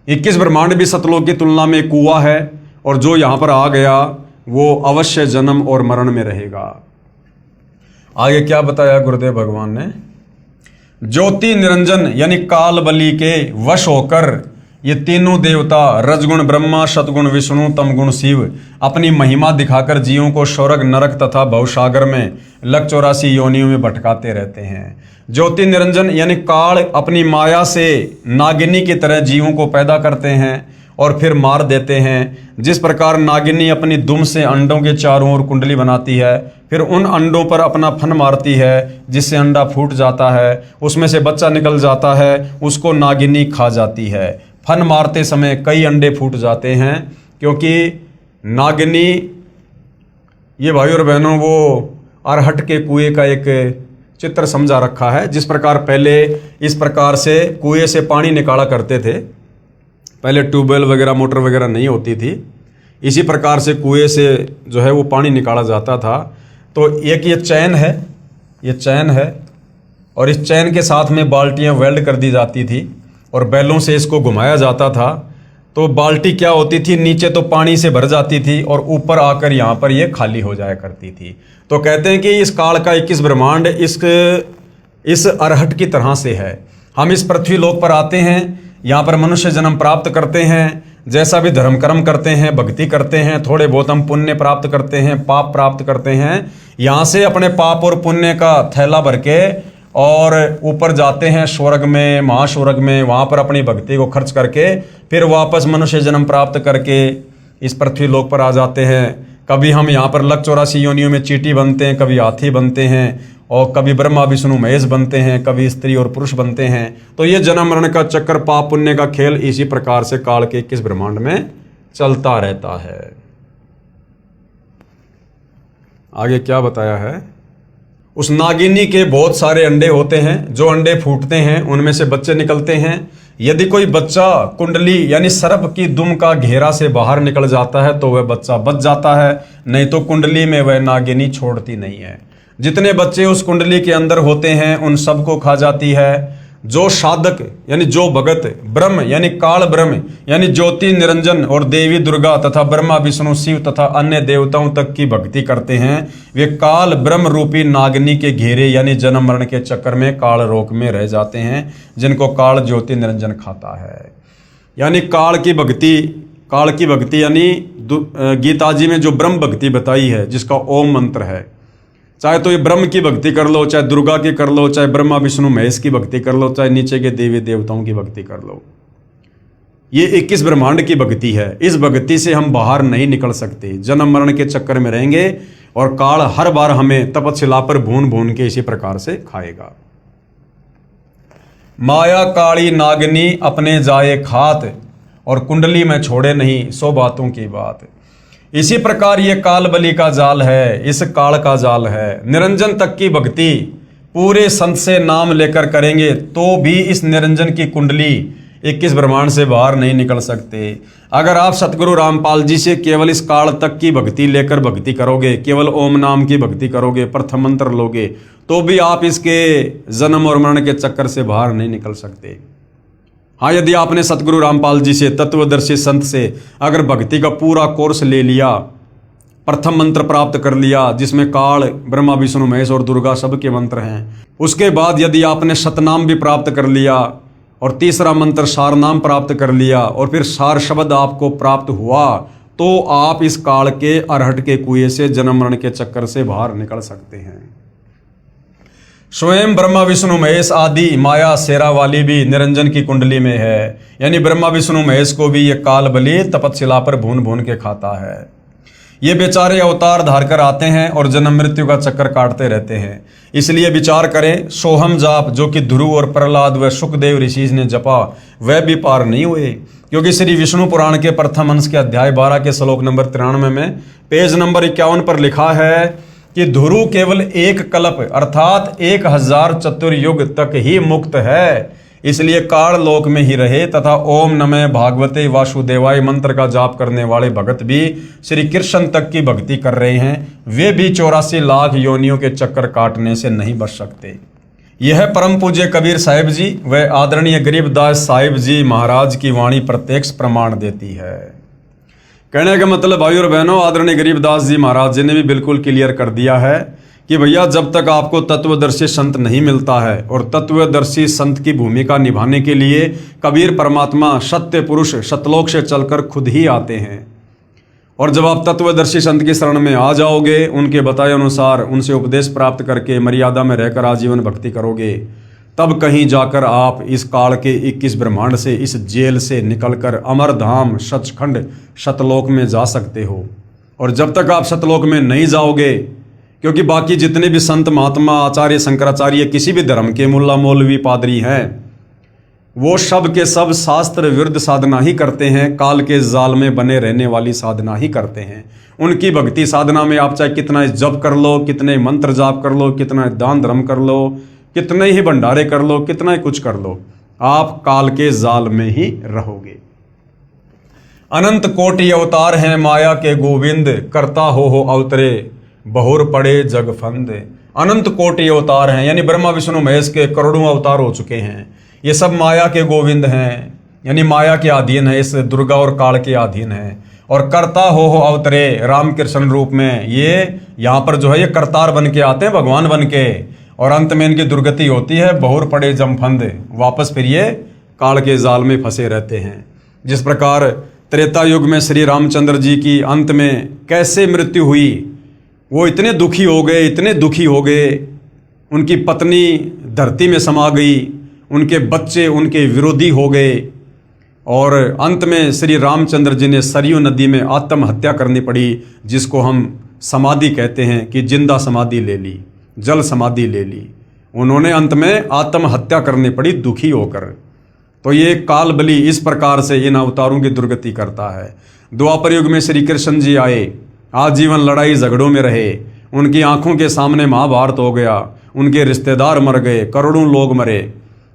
21 ब्रह्मांड भी सतलोक की तुलना में कुआ है, और जो यहाँ पर आ गया वो अवश्य जन्म और मरण में रहेगा। आगे क्या बताया गुरुदेव भगवान ने, ज्योति निरंजन यानी काल बलि के वश होकर ये तीनों देवता रजगुण ब्रह्मा, सतगुण विष्णु, तमगुण शिव अपनी महिमा दिखाकर जीवों को स्वर्ग नरक तथा भवसागर में लक 84 योनियों में भटकाते रहते हैं। ज्योति निरंजन यानी काल अपनी माया से नागिनी की तरह जीवों को पैदा करते हैं और फिर मार देते हैं। जिस प्रकार नागिनी अपनी दुम से अंडों के चारों ओर कुंडली बनाती है, फिर उन अंडों पर अपना फन मारती है, जिससे अंडा फूट जाता है, उसमें से बच्चा निकल जाता है, उसको नागिनी खा जाती है। फन मारते समय कई अंडे फूट जाते हैं, क्योंकि नागिनी, ये भाई और बहनों, वो अरहट के कुएं का एक चित्र समझा रखा है। जिस प्रकार पहले इस प्रकार से कुएं से पानी निकाला करते थे, पहले ट्यूबवेल वगैरह मोटर वगैरह नहीं होती थी, इसी प्रकार से कुएं से जो है वो पानी निकाला जाता था। तो एक ये चैन है, और इस चैन के साथ में बाल्टियां वेल्ड कर दी जाती थी और बैलों से इसको घुमाया जाता था। तो बाल्टी क्या होती थी, नीचे तो पानी से भर जाती थी और ऊपर आकर यहाँ पर ये खाली हो जाया करती थी। तो कहते हैं कि इस काल का 21 ब्रह्मांड इस अरहट की तरह से है। हम इस पृथ्वी लोक पर आते हैं, यहाँ पर मनुष्य जन्म प्राप्त करते हैं, जैसा भी धर्म कर्म करते हैं, भक्ति करते हैं, थोड़े बहुत हम पुण्य प्राप्त करते हैं, पाप प्राप्त करते हैं, यहाँ से अपने पाप और पुण्य का थैला भर के और ऊपर जाते हैं स्वर्ग में, महास्वर्ग में, वहाँ पर अपनी भक्ति को खर्च करके फिर वापस मनुष्य जन्म प्राप्त करके इस पृथ्वी लोक पर आ जाते हैं। कभी हम यहाँ पर लक 84 योनियों में चींटी बनते हैं, कभी हाथी बनते हैं, और कभी ब्रह्मा विष्णु महेश बनते हैं, कभी स्त्री और पुरुष बनते हैं। तो ये जन्म मरण का चक्कर, पाप पुण्य का खेल इसी प्रकार से काल के 21 ब्रह्मांड में चलता रहता है। आगे क्या बताया है? उस नागिनी के बहुत सारे अंडे होते हैं, जो अंडे फूटते हैं उनमें से बच्चे निकलते हैं। यदि कोई बच्चा कुंडली यानी सर्प की दुम का घेरा से बाहर निकल जाता है तो वह बच्चा बच जाता है, नहीं तो कुंडली में वह नागिनी छोड़ती नहीं है। जितने बच्चे उस कुंडली के अंदर होते हैं उन सबको खा जाती है। जो साधक यानी जो भगत ब्रह्म यानी काल ब्रह्म यानी ज्योति निरंजन और देवी दुर्गा तथा ब्रह्मा विष्णु शिव तथा अन्य देवताओं तक की भक्ति करते हैं, वे काल ब्रह्म रूपी नागिनी के घेरे यानी जन्म मरण के चक्कर में काल रोक में रह जाते हैं, जिनको काल ज्योति निरंजन खाता है। यानी काल की भक्ति यानी गीता जी में जो ब्रह्म भक्ति बताई है, जिसका ओम मंत्र है, चाहे तो ये ब्रह्म की भक्ति कर लो, चाहे दुर्गा की कर लो, चाहे ब्रह्मा विष्णु महेश की भक्ति कर लो, चाहे नीचे के देवी देवताओं की भक्ति कर लो, ये 21 ब्रह्मांड की भक्ति है। इस भक्ति से हम बाहर नहीं निकल सकते, जन्म मरण के चक्कर में रहेंगे और काल हर बार हमें तपशिला पर भून भून के इसी प्रकार से खाएगा। माया काली नागिनी अपने जाए खात और कुंडली में छोड़े नहीं, 100 बातों की बात। इसी प्रकार ये काल बलि का जाल है, इस काल का जाल है। निरंजन तक की भक्ति पूरे संत से नाम लेकर करेंगे तो भी इस निरंजन की कुंडली 21 ब्रह्मांड से बाहर नहीं निकल सकते। अगर आप सतगुरु रामपाल जी से केवल इस काल तक की भक्ति लेकर भक्ति करोगे, केवल ओम नाम की भक्ति करोगे, प्रथम मंत्र लोगे, तो भी आप इसके जन्म और मरण के चक्कर से बाहर नहीं निकल सकते। हाँ, यदि आपने सतगुरु रामपाल जी से, तत्वदर्शी संत से अगर भक्ति का पूरा कोर्स ले लिया, प्रथम मंत्र प्राप्त कर लिया जिसमें काल ब्रह्मा विष्णु महेश और दुर्गा सबके मंत्र हैं, उसके बाद यदि आपने शतनाम भी प्राप्त कर लिया और तीसरा मंत्र सार नाम प्राप्त कर लिया और फिर सार शब्द आपको प्राप्त हुआ, तो आप इस काल के अरहट के कुएं से जन्म मरण के चक्कर से बाहर निकल सकते हैं। स्वयं ब्रह्मा विष्णु महेश आदि माया शेरा वाली भी निरंजन की कुंडली में है, यानी ब्रह्मा विष्णु महेश को भी ये काल बलि तपशिला पर भून भून के खाता है। ये बेचारे अवतार धार कर आते हैं और जन्म मृत्यु का चक्कर काटते रहते हैं। इसलिए विचार करें, सोहम जाप जो कि ध्रुव और प्रहलाद व सुखदेव ऋषि ने जपा, वह भी पार नहीं हुए, क्योंकि श्री विष्णु पुराण के प्रथम अंश के अध्याय 12 के श्लोक नंबर 93 में पेज नंबर 51 पर लिखा है कि ध्रुव केवल एक कल्प अर्थात 1000 चतुर्युग तक ही मुक्त है, इसलिए काल लोक में ही रहे तथा ओम नमः भागवते वासुदेवाय मंत्र का जाप करने वाले भगत भी श्री कृष्ण तक की भक्ति कर रहे हैं, वे भी 84 लाख योनियों के चक्कर काटने से नहीं बच सकते। यह परम पूज्य कबीर साहिब जी व आदरणीय गरीबदास साहिब जी महाराज की वाणी प्रत्यक्ष प्रमाण देती है। कहने का मतलब भाई और बहनों, आदरणीय गरीबदास जी महाराज जी ने भी बिल्कुल क्लियर कर दिया है कि भैया जब तक आपको तत्वदर्शी संत नहीं मिलता है और तत्वदर्शी संत की भूमिका निभाने के लिए कबीर परमात्मा सत्य पुरुष सतलोक से चलकर खुद ही आते हैं, और जब आप तत्वदर्शी संत की शरण में आ जाओगे, उनके बताए अनुसार उनसे उपदेश प्राप्त करके मर्यादा में रहकर आजीवन भक्ति करोगे, तब कहीं जाकर आप इस काल के 21 ब्रह्मांड से, इस जेल से निकलकर अमर धाम सचखंड सतलोक में जा सकते हो। और जब तक आप सतलोक में नहीं जाओगे, क्योंकि बाकी जितने भी संत महात्मा आचार्य शंकराचार्य किसी भी धर्म के मुल्ला मौलवी पादरी हैं, वो सब के सब शास्त्र विरुद्ध साधना ही करते हैं, काल के जाल में बने रहने वाली साधना ही करते हैं। उनकी भक्ति साधना में आप चाहे कितना जप कर लो, कितने मंत्र जाप कर लो, कितना दान धर्म कर लो, कितने ही भंडारे कर लो, कितना ही कुछ कर लो, आप काल के जाल में ही रहोगे। अनंत कोटि अवतार हैं माया के गोविंद, करता हो अवतरे बहुर पड़े जग फंद। अनंत कोटि अवतार हैं, यानी ब्रह्मा विष्णु महेश के करोड़ों अवतार हो चुके हैं। ये सब माया के गोविंद हैं, यानी माया के अधीन है, इस दुर्गा और काल के अधीन है। और करता हो अवतरे रामकृष्ण रूप में, ये यहाँ पर जो है ये करतार बन के आते हैं, भगवान बन के, और अंत में इनकी दुर्गति होती है, बहुर पड़े जमफंद, वापस फिर ये काल के जाल में फंसे रहते हैं। जिस प्रकार त्रेता युग में श्री रामचंद्र जी की अंत में कैसे मृत्यु हुई, वो इतने दुखी हो गए, इतने दुखी हो गए, उनकी पत्नी धरती में समा गई, उनके बच्चे उनके विरोधी हो गए, और अंत में श्री रामचंद्र जी ने सरयू नदी में आत्महत्या करनी पड़ी, जिसको हम समाधि कहते हैं कि जिंदा समाधि ले ली, जल समाधि ले ली। उन्होंने अंत में आत्महत्या करनी पड़ी दुखी होकर। तो ये काल बलि इस प्रकार से इन अवतारों की दुर्गति करता है। द्वापर युग में श्री कृष्ण जी आए, आजीवन लड़ाई झगड़ों में रहे, उनकी आंखों के सामने महाभारत हो गया, उनके रिश्तेदार मर गए, करोड़ों लोग मरे,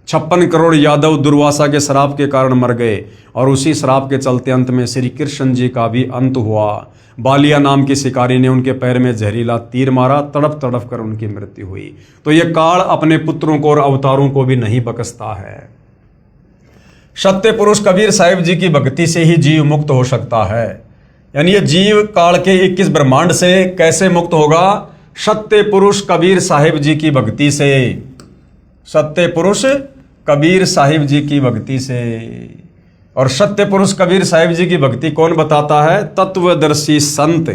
56 करोड़ यादव दुर्वासा के श्राप के कारण मर गए, और उसी श्राप के चलते अंत में श्री कृष्ण जी का भी अंत हुआ। बालिया नाम की शिकारी ने उनके पैर में जहरीला तीर मारा, तड़प तड़प कर उनकी मृत्यु हुई। तो ये काल अपने पुत्रों को और अवतारों को भी नहीं बख्शता है। सत्य पुरुष कबीर साहिब जी की भक्ति से ही जीव मुक्त हो सकता है। यानी ये जीव काल के 21 ब्रह्मांड से कैसे मुक्त होगा? सत्य पुरुष कबीर साहिब जी की भक्ति से। सत्य पुरुष कबीर साहिब जी की भक्ति से। और सत्य पुरुष कबीर साहिब जी की भक्ति कौन बताता है? तत्वदर्शी संत।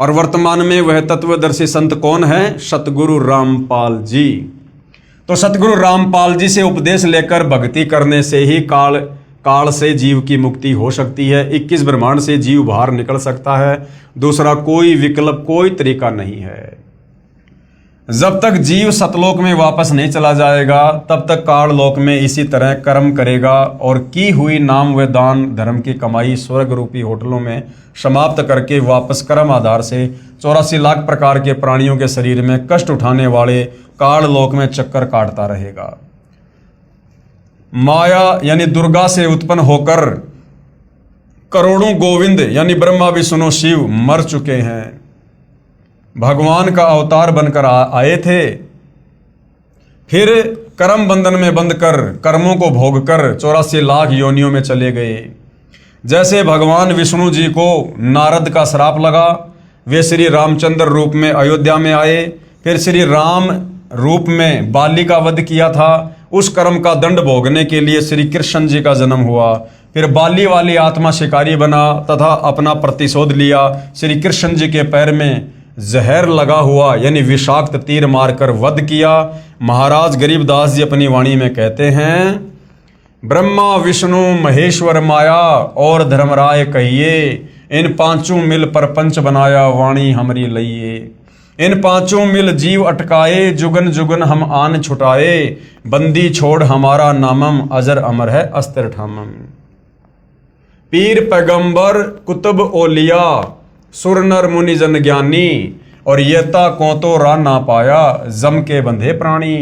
और वर्तमान में वह तत्वदर्शी संत कौन है? सतगुरु रामपाल जी। तो सतगुरु रामपाल जी से उपदेश लेकर भक्ति करने से ही काल से जीव की मुक्ति हो सकती है। 21 ब्रह्मांड से जीव बाहर निकल सकता है। दूसरा कोई विकल्प, कोई तरीका नहीं है। जब तक जीव सतलोक में वापस नहीं चला जाएगा, तब तक काल लोक में इसी तरह कर्म करेगा और की हुई नाम व दान धर्म की कमाई स्वर्ग रूपी होटलों में समाप्त करके वापस कर्म आधार से 84 लाख प्रकार के प्राणियों के शरीर में कष्ट उठाने वाले काल लोक में चक्कर काटता रहेगा। माया यानी दुर्गा से उत्पन्न होकर करोड़ों गोविंद यानी ब्रह्मा विष्णु शिव मर चुके हैं। भगवान का अवतार बनकर आए थे, फिर कर्म बंधन में बंध कर कर्मों को भोग कर 84 लाख योनियों में चले गए। जैसे भगवान विष्णु जी को नारद का श्राप लगा, वे श्री रामचंद्र रूप में अयोध्या में आए, फिर श्री राम रूप में बाली का वध किया था। उस कर्म का दंड भोगने के लिए श्री कृष्ण जी का जन्म हुआ। फिर बाली वाली आत्मा शिकारी बना तथा अपना प्रतिशोध लिया। श्री कृष्ण जी के पैर में जहर लगा हुआ यानी विषाक्त तीर मारकर वध किया। महाराज गरीबदास जी अपनी वाणी में कहते हैं, ब्रह्मा विष्णु महेश्वर माया और धर्मराय कहिए, इन पांचों मिल परपंच बनाया वाणी हमरी लइये। इन पांचों मिल जीव अटकाए, जुगन जुगन हम आन छुटाए, बंदी छोड़ हमारा नामम अजर अमर है अस्त्र ठामम। पीर पैगंबर कुतुब ओलिया सुर नर मुनि जन ज्ञानी, और येता को तो रा ना पाया जम के बंधे प्राणी।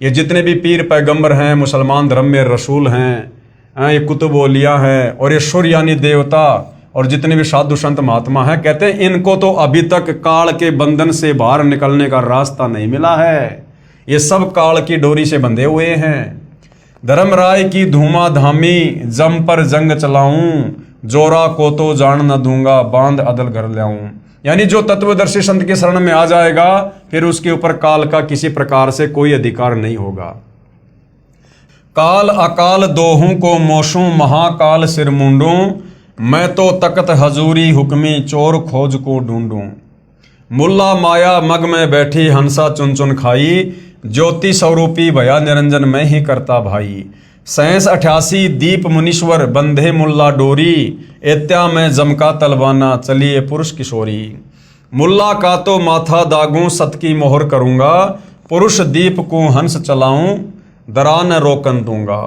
ये जितने भी पीर पैगंबर हैं, मुसलमान धर्म में रसूल हैं, ये कुतुब ओलिया हैं, और ये सुर यानी देवता, और जितने भी साधु संत महात्मा हैं, कहते हैं इनको तो अभी तक काल के बंधन से बाहर निकलने का रास्ता नहीं मिला है। ये सब काल की डोरी से बंधे हुए हैं। धर्मराय की धूमा धामी जम पर जंग चलाऊं, जोरा को तो जान न दूंगा बांध अदल घर लाऊं। यानी जो तत्वदर्शी संत के शरण में आ जाएगा, फिर उसके ऊपर काल का किसी प्रकार से कोई अधिकार नहीं होगा। काल अकाल दोहूं को मोशूं, महाकाल सिर मुंडूं, मैं तो तकत हजूरी हुक्मी चोर खोज को ढूंढूं। मुल्ला माया मग में बैठी हंसा चुन चुन खाई, ज्योति स्वरूपी भया निरंजन मैं ही करता भाई। 87 दीप मुनीश्वर बंधे मुल्ला डोरी, एत्या में जमका तलवाना चलिए पुरुष किशोरी। मुल्ला का तो माथा दागूं सत की मोहर करूंगा, पुरुष दीप को हंस चलाऊं दरा न रोकन दूंगा।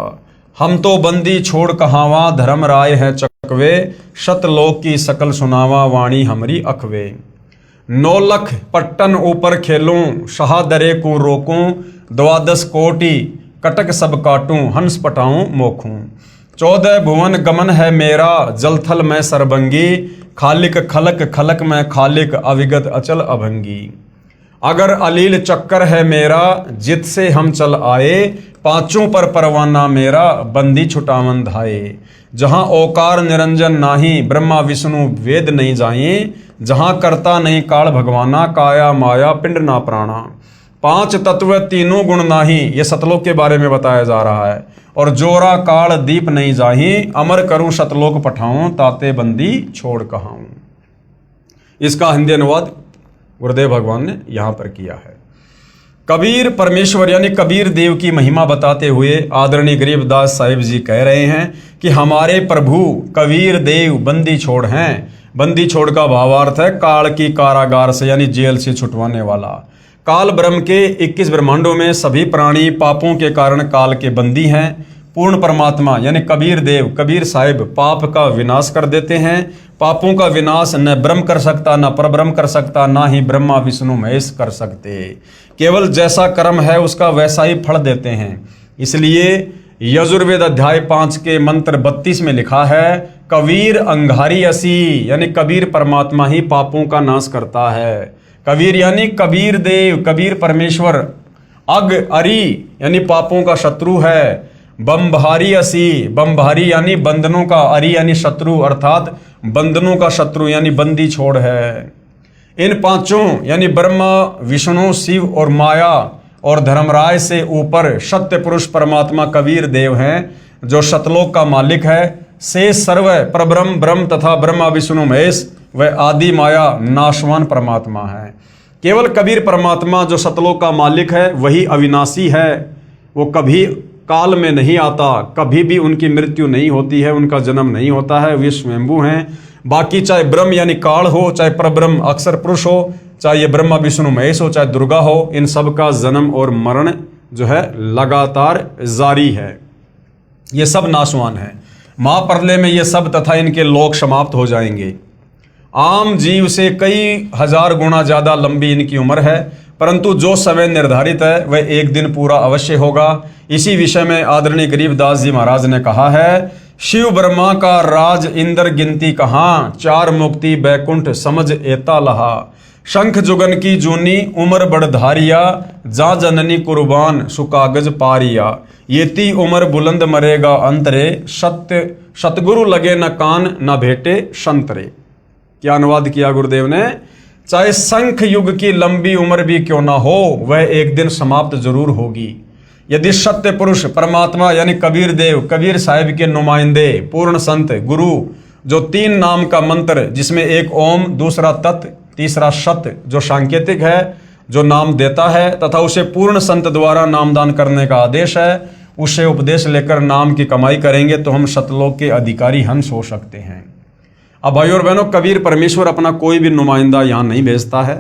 हम तो बंदी छोड़ कहावा धर्म राय है चकवे, शतलोक की सकल सुनावा वाणी हमरी अखवे। 9 लख पट्टन ऊपर खेलूं शाहदरे को रोकूं, 12 कोटि कटक सब काटूं हंस पटाऊं मोखूं। 14 भुवन गमन है मेरा जलथल में सरबंगी, खालिक खलक खलक में खालिक अविगत अचल अभंगी। अगर अलील चक्कर है मेरा जित से हम चल आए, पांचों पर परवाना मेरा बंदी छुटावन धाये। जहां ओकार निरंजन नाही ब्रह्मा विष्णु वेद नहीं जाए, जहां करता नहीं काल भगवाना काया माया पिंड ना प्राणा। 5 तत्व तीनों गुण नाही, ये सतलोक के बारे में बताया जा रहा है। और जोरा काल दीप नहीं जाही, अमर करूं सतलोक पठाऊं ताते बंदी छोड़ कहाऊं। इसका हिंदी अनुवाद गुरुदेव भगवान ने यहां पर किया है। कबीर परमेश्वर यानी कबीर देव की महिमा बताते हुए आदरणीय गरीबदास साहिब जी कह रहे हैं कि हमारे प्रभु कबीर देव बंदी छोड़ हैं। बंदी छोड़ का भावार्थ है काल की कारागार से यानी जेल से छुटवाने वाला। काल ब्रह्म के 21 ब्रह्मांडों में सभी प्राणी पापों के कारण काल के बंदी हैं। पूर्ण परमात्मा यानी कबीर देव कबीर साहिब पाप का विनाश कर देते हैं। पापों का विनाश न ब्रह्म कर सकता, न परब्रह्म कर सकता, ना ही ब्रह्मा विष्णु महेश कर सकते। केवल जैसा कर्म है उसका वैसा ही फल देते हैं। इसलिए यजुर्वेद अध्याय 5 के मंत्र 32 में लिखा है कबीर अंगारी असी, यानी कबीर परमात्मा ही पापों का नाश करता है। कबीर यानी कबीर देव कबीर परमेश्वर। अग अरी यानी पापों का शत्रु है। बम्भारी असी, बम्भारी यानी बंधनों का, अरी यानी शत्रु अर्थात बंधनों का शत्रु यानी बंदी छोड़ है। इन पांचों यानी ब्रह्मा विष्णु शिव और माया और धर्मराय से ऊपर सत्य पुरुष परमात्मा कबीर देव हैं जो सतलोक का मालिक है। से सर्व परब्रह्म ब्रह्म तथा ब्रह्मा विष्णु महेश व आदि माया नाशवान परमात्मा है। केवल कबीर परमात्मा जो सतलोक का मालिक है वही अविनाशी है। वो कभी काल में नहीं आता, कभी भी उनकी मृत्यु नहीं होती है, उनका जन्म नहीं होता है, वे स्वयंभू हैं। बाकी चाहे ब्रह्म यानी काल हो, चाहे परब्रह्म अक्षर पुरुष हो, चाहे ये ब्रह्मा विष्णु महेश हो, चाहे दुर्गा हो, इन सब का जन्म और मरण जो है लगातार जारी है। ये सब नाशवान है। महाप्रलय में ये सब तथा इनके लोक समाप्त हो जाएंगे। आम जीव से कई हजार गुना ज्यादा लंबी इनकी उम्र है, परंतु जो समय निर्धारित है वह एक दिन पूरा अवश्य होगा। इसी विषय में आदरणीय गरीबदास जी महाराज ने कहा है शिव ब्रह्मा का राज इंद्र गिनती कहाँ, चार मुक्ति बैकुंठ समझ एता लहा। शंख जुगन की जूनी उम्र बढ़धारिया, जा जननी कुर्बान सुकागज पारिया। येती उम्र बुलंद मरेगा अंतरे, सत्य सतगुरु लगे न कान न भेटे संतरे। क्या अनुवाद किया गुरुदेव ने? चाहे शंख युग की लंबी उम्र भी क्यों ना हो, वह एक दिन समाप्त जरूर होगी। यदि सत्य पुरुष परमात्मा यानी कबीर देव कबीर साहिब के नुमाइंदे पूर्ण संत गुरु जो 3 नाम का मंत्र जिसमें एक ओम, दूसरा तत्, तीसरा सत्य जो सांकेतिक है जो नाम देता है तथा उसे पूर्ण संत द्वारा नामदान करने का आदेश है, उसे उपदेश लेकर नाम की कमाई करेंगे तो हम सतलोक के अधिकारी हंस हो सकते हैं। अब भाई और बहनों, कबीर परमेश्वर अपना कोई भी नुमाइंदा यहाँ नहीं भेजता है।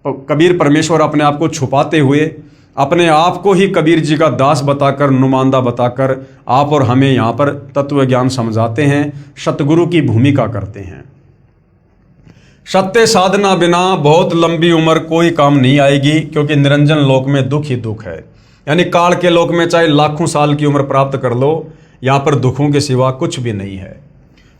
कबीर परमेश्वर अपने आप को छुपाते हुए अपने आप को ही कबीर जी का दास बताकर, नुमाइंदा बताकर आप और हमें यहाँ पर तत्व ज्ञान समझाते हैं, सतगुरु की भूमिका करते हैं। सत्य साधना बिना बहुत लंबी उम्र कोई काम नहीं आएगी, क्योंकि निरंजन लोक में दुख ही दुख है। यानी काल के लोक में चाहे लाखों साल की उम्र प्राप्त कर लो, यहाँ पर दुखों के सिवा कुछ भी नहीं है।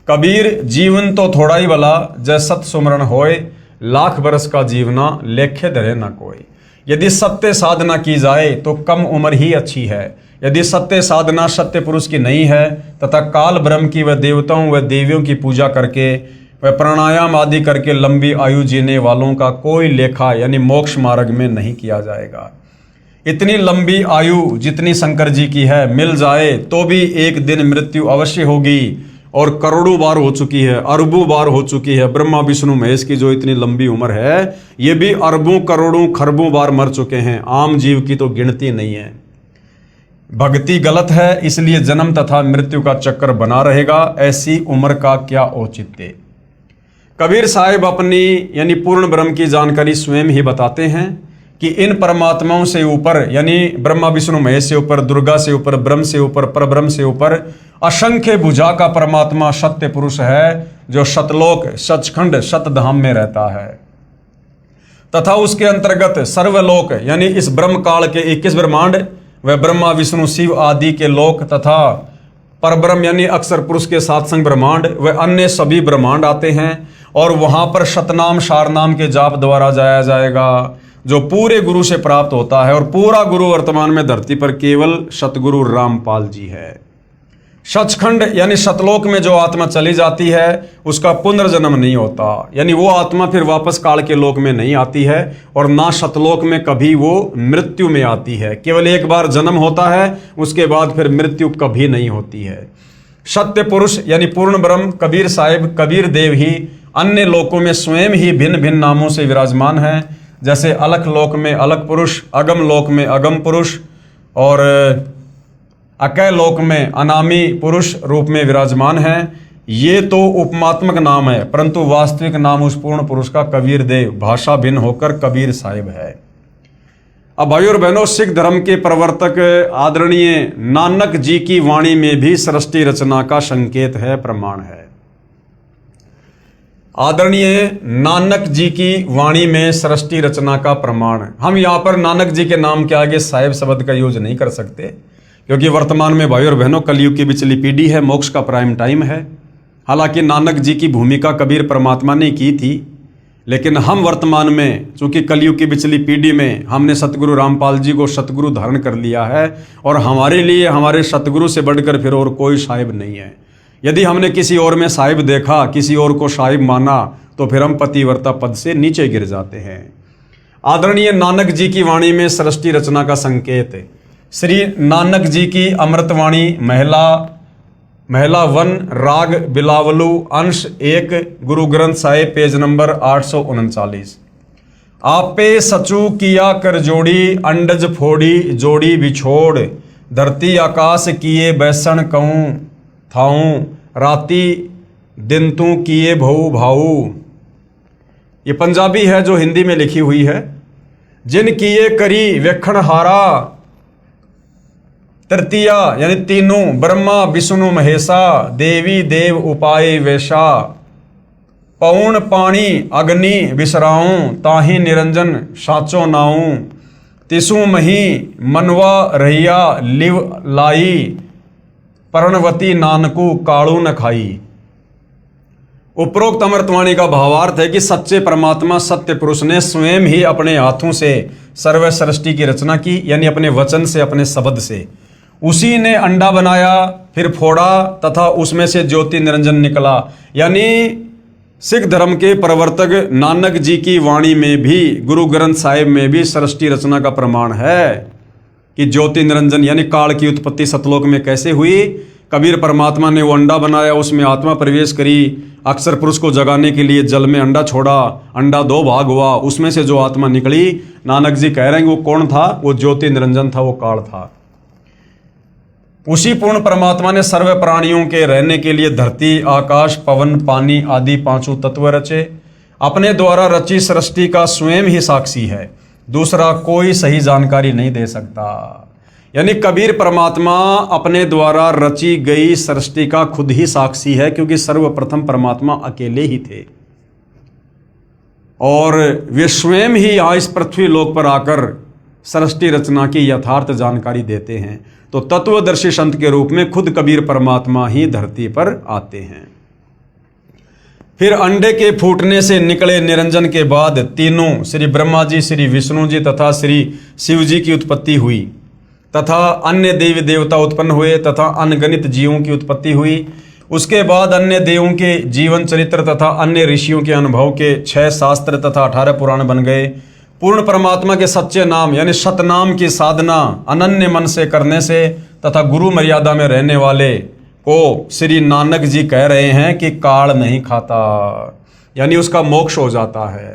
कबीर जीवन तो थोड़ा ही भला, जय सत सुमरण होए, लाख बरस का जीवना लेखे धरे न कोई। यदि सत्य साधना की जाए तो कम उम्र ही अच्छी है। यदि सत्य साधना सत्य पुरुष की नहीं है तथा काल ब्रह्म की व देवताओं व देवियों की पूजा करके व प्राणायाम आदि करके लंबी आयु जीने वालों का कोई लेखा यानी मोक्ष मार्ग में नहीं किया जाएगा। इतनी लंबी आयु जितनी शंकर जी की है मिल जाए तो भी एक दिन मृत्यु अवश्य होगी, और करोड़ों बार हो चुकी है, अरबों बार हो चुकी है। ब्रह्मा विष्णु महेश की जो इतनी लंबी उम्र है ये भी अरबों करोड़ों खरबों बार मर चुके हैं। आम जीव की तो गिनती नहीं है। भक्ति गलत है, इसलिए जन्म तथा मृत्यु का चक्कर बना रहेगा। ऐसी उम्र का क्या औचित्य। कबीर साहिब अपनी यानी पूर्ण ब्रह्म की जानकारी स्वयं ही बताते हैं कि इन परमात्माओं से ऊपर यानी ब्रह्मा विष्णु महेश से ऊपर, दुर्गा से ऊपर, ब्रह्म से ऊपर, परब्रह्म से ऊपर असंख्य भुजा का परमात्मा सत्य पुरुष है जो सतलोक सचखंड सतधाम में रहता है, तथा उसके अंतर्गत सर्वलोक यानी इस ब्रह्म काल के 21 ब्रह्मांड व ब्रह्मा विष्णु शिव आदि के लोक तथा परब्रह्म यानी अक्षर पुरुष के 7 संग ब्रह्मांड व अन्य सभी ब्रह्मांड आते हैं, और वहां पर शतनाम शारनाम के जाप द्वारा जाया जाएगा जो पूरे गुरु से प्राप्त होता है। और पूरा गुरु वर्तमान में धरती पर केवल सतगुरु रामपाल जी है। सचखंड यानी सतलोक में जो आत्मा चली जाती है उसका पुनर्जन्म नहीं होता, यानी वो आत्मा फिर वापस काल के लोक में नहीं आती है, और ना सतलोक में कभी वो मृत्यु में आती है। केवल एक बार जन्म होता है, उसके बाद फिर मृत्यु कभी नहीं होती है। सत्य पुरुष यानी पूर्ण ब्रह्म कबीर साहिब कबीर देव ही अन्य लोकों में स्वयं ही भिन्न भिन्न नामों से विराजमान है। जैसे अलख लोक में अलख पुरुष, अगम लोक में अगम पुरुष और अकय लोक में अनामी पुरुष रूप में विराजमान हैं। ये तो उपमात्मक नाम है, परंतु वास्तविक नाम उस पूर्ण पुरुष का कबीर देव, भाषा भिन्न होकर कबीर साहिब है। अब भाइयों और बहनों, सिख धर्म के प्रवर्तक आदरणीय नानक जी की वाणी में भी सृष्टि रचना का संकेत है, प्रमाण है। आदरणीय नानक जी की वाणी में सृष्टि रचना का प्रमाण है। हम यहाँ पर नानक जी के नाम के आगे साहिब शब्द का यूज नहीं कर सकते, क्योंकि वर्तमान में भाइयों और बहनों कलयुग की बिचली पीढ़ी है, मोक्ष का प्राइम टाइम है। हालांकि नानक जी की भूमिका कबीर परमात्मा ने की थी, लेकिन हम वर्तमान में चूंकि कलयुग की बिचली पीढ़ी में हमने सतगुरु रामपाल जी को सतगुरु धारण कर लिया है, और हमारे लिए हमारे सतगुरु से बढ़कर फिर और कोई साहिब नहीं है। यदि हमने किसी और में साहिब देखा, किसी और को साहिब माना, तो फिर हम पतिव्रता पद से नीचे गिर जाते हैं। आदरणीय नानक जी की वाणी में सृष्टि रचना का संकेत है। श्री नानक जी की अमृतवाणी महला 1 राग बिलावलू अंश 1 गुरु ग्रंथ साहिब पेज नंबर 839। आपे सचू किया कर जोड़ी, अंडज फोड़ी जोड़ी बिछोड़, धरती आकाश किए बैसन कहूँ थाऊं, राती दिन तू किए भऊ भाऊ। ये पंजाबी है जो हिंदी में लिखी हुई है। जिन किए करी वेखण हारा, तृतीया यानी तीनों, ब्रह्मा विष्णु महेशा, देवी देव उपाय वैशा, पौन पानी अग्नि विसराऊं, ताहि निरंजन साचो नाऊं, तिसु मही मनवा रहिया लिव लाई, पर्णवती नानकू काड़ू न खाई। उपरोक्त अमृतवाणी का भावार्थ है कि सच्चे परमात्मा सत्य पुरुष ने स्वयं ही अपने हाथों से सर्व सृष्टि की रचना की, यानी अपने वचन से, अपने शब्द से। उसी ने अंडा बनाया, फिर फोड़ा तथा उसमें से ज्योति निरंजन निकला। यानी सिख धर्म के प्रवर्तक नानक जी की वाणी में भी, गुरु ग्रंथ साहिब में भी सृष्टि रचना का प्रमाण है कि ज्योति निरंजन यानी काल की उत्पत्ति सतलोक में कैसे हुई। कबीर परमात्मा ने वो अंडा बनाया, उसमें आत्मा प्रवेश करी, अक्षर पुरुष को जगाने के लिए जल में अंडा छोड़ा, अंडा 2 भाग हुआ, उसमें से जो आत्मा निकली, नानक जी कह रहे हैं वो कौन था? वो ज्योति निरंजन था, वो काल था। उसी पूर्ण परमात्मा ने सर्व प्राणियों के रहने के लिए धरती, आकाश, पवन, पानी आदि 5 तत्व रचे। अपने द्वारा रची सृष्टि का स्वयं ही साक्षी है, दूसरा कोई सही जानकारी नहीं दे सकता। यानी कबीर परमात्मा अपने द्वारा रची गई सृष्टि का खुद ही साक्षी है, क्योंकि सर्वप्रथम परमात्मा अकेले ही थे और वे स्वयं ही यहाँ इस पृथ्वी लोक पर आकर सृष्टि रचना की यथार्थ जानकारी देते हैं। तो तत्वदर्शी संत के रूप में खुद कबीर परमात्मा ही धरती पर आते हैं। फिर अंडे के फूटने से निकले निरंजन के बाद तीनों श्री ब्रह्मा जी, श्री विष्णु जी तथा श्री शिव जी की उत्पत्ति हुई, तथा अन्य देवी देवता उत्पन्न हुए, तथा अनगणित जीवों की उत्पत्ति हुई। उसके बाद अन्य देवों के जीवन चरित्र तथा अन्य ऋषियों के अनुभव के 6 शास्त्र तथा 18 पुराण बन गए। पूर्ण परमात्मा के सच्चे नाम यानी सतनाम की साधना अनन्य मन से करने से तथा गुरु मर्यादा में रहने वाले को श्री नानक जी कह रहे हैं कि काल नहीं खाता, यानी उसका मोक्ष हो जाता है।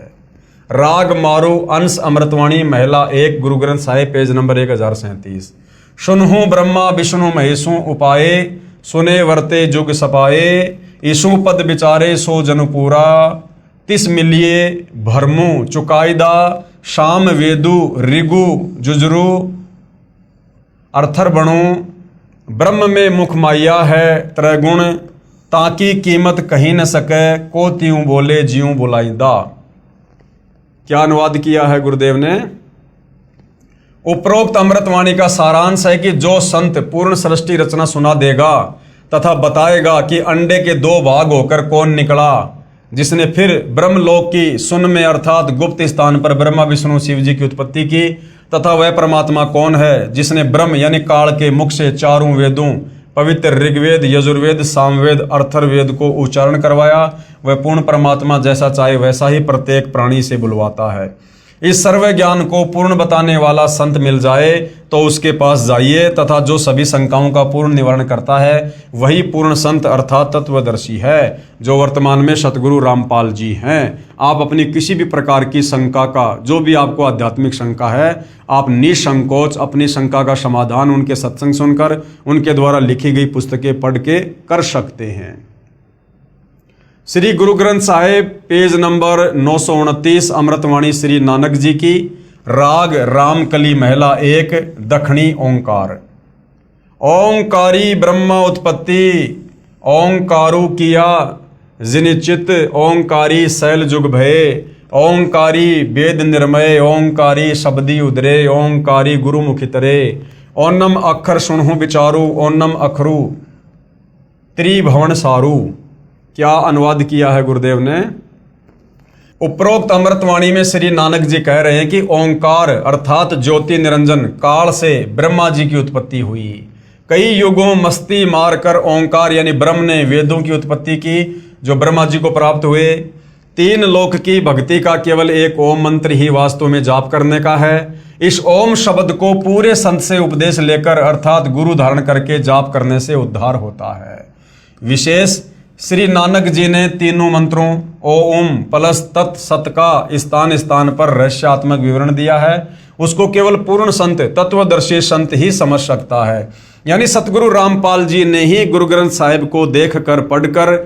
राग मारू अंश अमृतवाणी महिला 1 गुरु ग्रंथ साहिब पेज नंबर 1037। सुनहु ब्रह्मा विष्णु महेशु उपाये, सुने वर्ते जुग सपाए, ईशु पद विचारे सो जनु पूरा, तिस मिलिए भरमु चुकाईदा, शाम वेदु ऋगु जुजरू, अर्थर बणु, ब्रह्म में मुख माया है त्रैगुण, ताकि कीमत कहीं न सके, को त्यों बोले ज्यों बुलाईदा। क्या अनुवाद किया है गुरुदेव ने? उपरोक्त अमृतवाणी का सारांश है कि जो संत पूर्ण सृष्टि रचना सुना देगा तथा बताएगा कि अंडे के 2 भाग होकर कौन निकला, जिसने फिर ब्रह्मलोक की सुन में अर्थात गुप्त स्थान पर ब्रह्मा विष्णु शिव जी की उत्पत्ति की, तथा वह परमात्मा कौन है जिसने ब्रह्म यानी काल के मुख से 4 वेदों पवित्र ऋग्वेद, यजुर्वेद, सामवेद, अर्थर्वेद को उच्चारण करवाया, वह पूर्ण परमात्मा जैसा चाहे वैसा ही प्रत्येक प्राणी से बुलवाता है। इस सर्व ज्ञान को पूर्ण बताने वाला संत मिल जाए तो उसके पास जाइए, तथा जो सभी शंकाओं का पूर्ण निवारण करता है वही पूर्ण संत अर्थात तत्वदर्शी है, जो वर्तमान में सतगुरु रामपाल जी हैं। आप अपनी किसी भी प्रकार की शंका का, जो भी आपको आध्यात्मिक शंका है, आप निसंकोच अपनी शंका का समाधान उनके सत्संग सुनकर, उनके द्वारा लिखी गई पुस्तकें पढ़ के कर सकते हैं। श्री गुरु ग्रंथ साहिब पेज नंबर 929, अमृतवाणी श्री नानक जी की, राग रामकली महला 1, दक्षिणी ओंकार। ओंकारी ब्रह्म उत्पत्ति, ओंकारू किया जिनिचित, ओंकारी शैल जुग भय, ओंकारी वेद निर्मय, ओंकारी शब्दी उदरे, ओंकारी गुरु मुखितरे, ओनम अक्षर सुनहु विचारू, ओनम अखरू त्रिभुवन सारू। क्या अनुवाद किया है गुरुदेव ने। उपरोक्त अमृतवाणी में श्री नानक जी कह रहे हैं कि ओंकार अर्थात ज्योति निरंजन काल से ब्रह्मा जी की उत्पत्ति हुई। कई युगों मस्ती मारकर ओंकार यानी ब्रह्म ने वेदों की उत्पत्ति की, जो ब्रह्मा जी को प्राप्त हुए। 3 लोक की भक्ति का केवल एक ओम मंत्र ही वास्तव में जाप करने का है। इस ओम शब्द को पूरे संत से उपदेश लेकर अर्थात गुरु धारण करके जाप करने से उद्धार होता है। विशेष श्री नानक जी ने तीनों मंत्रों ओम प्लस तत् सत का स्थान स्थान पर रहस्यात्मक विवरण दिया है। उसको केवल पूर्ण संत तत्वदर्शी संत ही समझ सकता है। यानी सतगुरु रामपाल जी ने ही गुरु ग्रंथ साहिब को देखकर पढ़कर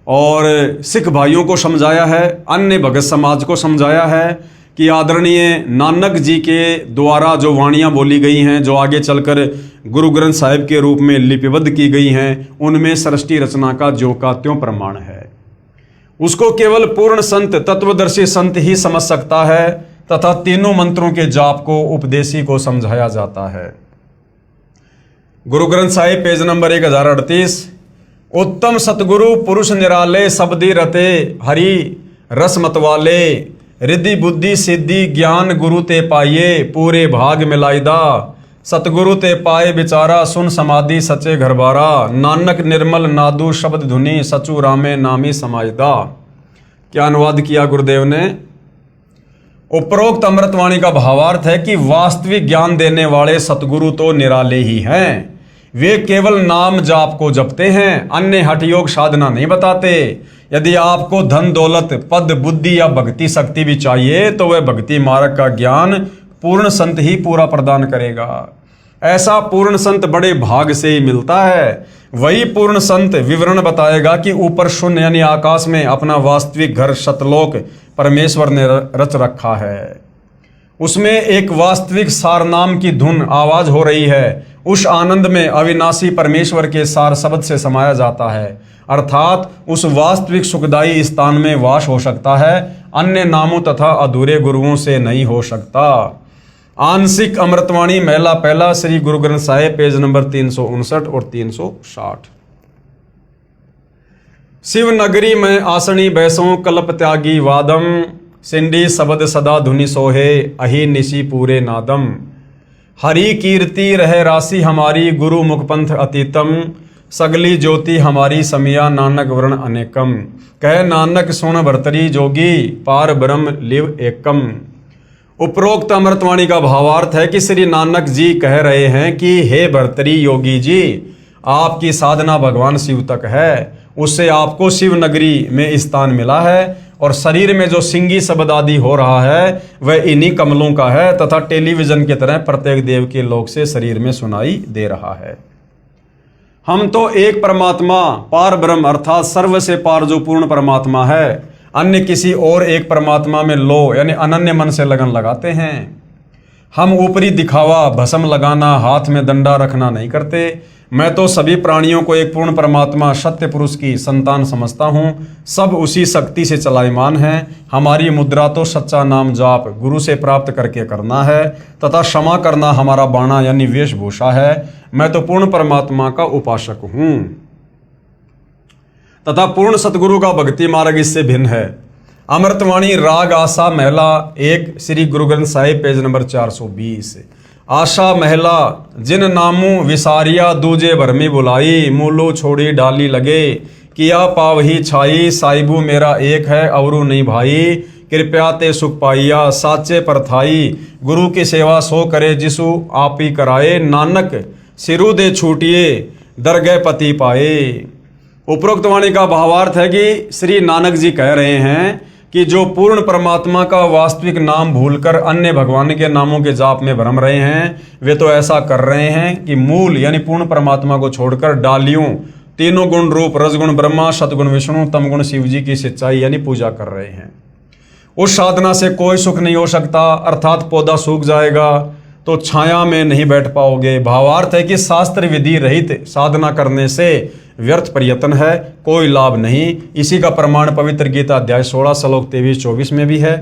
और सिख भाइयों को समझाया है, अन्य भगत समाज को समझाया है कि आदरणीय नानक जी के द्वारा जो वाणियाँ बोली गई हैं, जो आगे चलकर गुरु ग्रंथ साहिब के रूप में लिपिबद्ध की गई हैं, उनमें सृष्टि रचना का ज्यों का त्यों प्रमाण है। उसको केवल पूर्ण संत तत्वदर्शी संत ही समझ सकता है, तथा तीनों मंत्रों के जाप को उपदेशी को समझाया जाता है। गुरु ग्रंथ साहिब पेज नंबर 1038, उत्तम सतगुरु पुरुष निराले, शब्दी रते हरि रस मतवाले, रिद्धि बुद्धि सिद्धि ज्ञान गुरु ते पाइये, पूरे भाग मिलाइदा, सतगुरु ते पाए बिचारा, सुन समाधि सचे घरबारा, नानक निर्मल नादू शब्द धुनि, सचू रामे नामी समाइदा। क्या अनुवाद किया गुरुदेव ने। उपरोक्त अमृतवाणी का भावार्थ है कि वास्तविक ज्ञान देने वाले सतगुरु तो निराले ही हैं। वे केवल नाम जाप को जपते हैं, अन्य हठ योग साधना नहीं बताते। यदि आपको धन दौलत पद बुद्धि या भक्ति शक्ति भी चाहिए तो वह भक्ति मार्ग का ज्ञान पूर्ण संत ही पूरा प्रदान करेगा। ऐसा पूर्ण संत बड़े भाग से ही मिलता है। वही पूर्ण संत विवरण बताएगा कि ऊपर शून्य यानी आकाश में अपना वास्तविक घर सतलोक परमेश्वर ने रच रखा है। उसमें एक वास्तविक सार नाम की धुन आवाज हो रही है। उस आनंद में अविनाशी परमेश्वर के सार शब्द से समाया जाता है, अर्थात उस वास्तविक सुखदायी स्थान में वास हो सकता है, अन्य नामों तथा अधूरे गुरुओं से नहीं हो सकता। आंशिक अमृतवाणी महला पहला श्री गुरु ग्रंथ साहिब पेज नंबर 359 और 360। शिव नगरी में आसनी बैसों कल्प त्यागी वादम, सिंडी शब्द सदा धुनि सोहे, अहि निशि पूरे नादम, हरि कीर्ति रह राशि हमारी, गुरु मुखपंथ अतीतम, सगली ज्योति हमारी समिया, नानक वर्ण अनेकम, कह नानक सुन भरतरी जोगी, पार ब्रह्म लिव एकम। उपरोक्त अमृतवाणी का भावार्थ है कि श्री नानक जी कह रहे हैं कि हे भरतरी योगी जी, आपकी साधना भगवान शिव तक है, उससे आपको शिव नगरी में स्थान मिला है, और शरीर में जो सिंगी शब्द आदि हो रहा है वह इन्हीं कमलों का है, तथा टेलीविजन की तरह प्रत्येक देव के लोक से शरीर में सुनाई दे रहा है। हम तो एक परमात्मा पार ब्रह्म अर्थात सर्व से पार जो पूर्ण परमात्मा है, अन्य किसी और एक परमात्मा में लो यानी अनन्य मन से लगन लगाते हैं। हम ऊपरी दिखावा भस्म लगाना हाथ में डंडा रखना नहीं करते। मैं तो सभी प्राणियों को एक पूर्ण परमात्मा सत्य पुरुष की संतान समझता हूँ। सब उसी शक्ति से चलायमान है। हमारी मुद्रा तो सच्चा नाम जाप गुरु से प्राप्त करके करना है, तथा क्षमा करना हमारा बाणा यानी वेशभूषा है। मैं तो पूर्ण परमात्मा का उपासक हूँ, तथा पूर्ण सतगुरु का भक्ति मार्ग इससे भिन्न है। अमृतवाणी राग आशा महला 1 श्री गुरु ग्रंथ साहिब पेज नंबर 420। आशा महला जिन नामू विसारिया दूजे भरमी बुलाई, मूलो छोड़ी डाली लगे, किया पावही छाई, साहिबू मेरा एक है अवरू नहीं भाई, कृपया ते सुख पाइया साचे परथाई, गुरु की सेवा सो करे जिसु आप ही कराए, नानक सिरु दे छूटिए दरगह पति पाए। उपरोक्त वाणी का भावार्थ है कि श्री नानक जी कह रहे हैं कि जो पूर्ण परमात्मा का वास्तविक नाम भूलकर अन्य भगवान के नामों के जाप में भ्रम रहे हैं, वे तो ऐसा कर रहे हैं कि मूल यानी पूर्ण परमात्मा को छोड़कर डालियों, तीनों गुण रूप रजगुण ब्रह्मा, सतगुण विष्णु, तमगुण शिव जी की सच्चाई यानी पूजा कर रहे हैं। उस साधना से कोई सुख नहीं हो सकता, अर्थात पौधा सूख जाएगा तो छाया में नहीं बैठ पाओगे। भावार्थ है कि शास्त्र विधि रहित साधना करने से व्यर्थ प्रयत्न है, कोई लाभ नहीं। इसी का प्रमाण पवित्र गीता अध्याय 16 श्लोक 23-24 में भी है।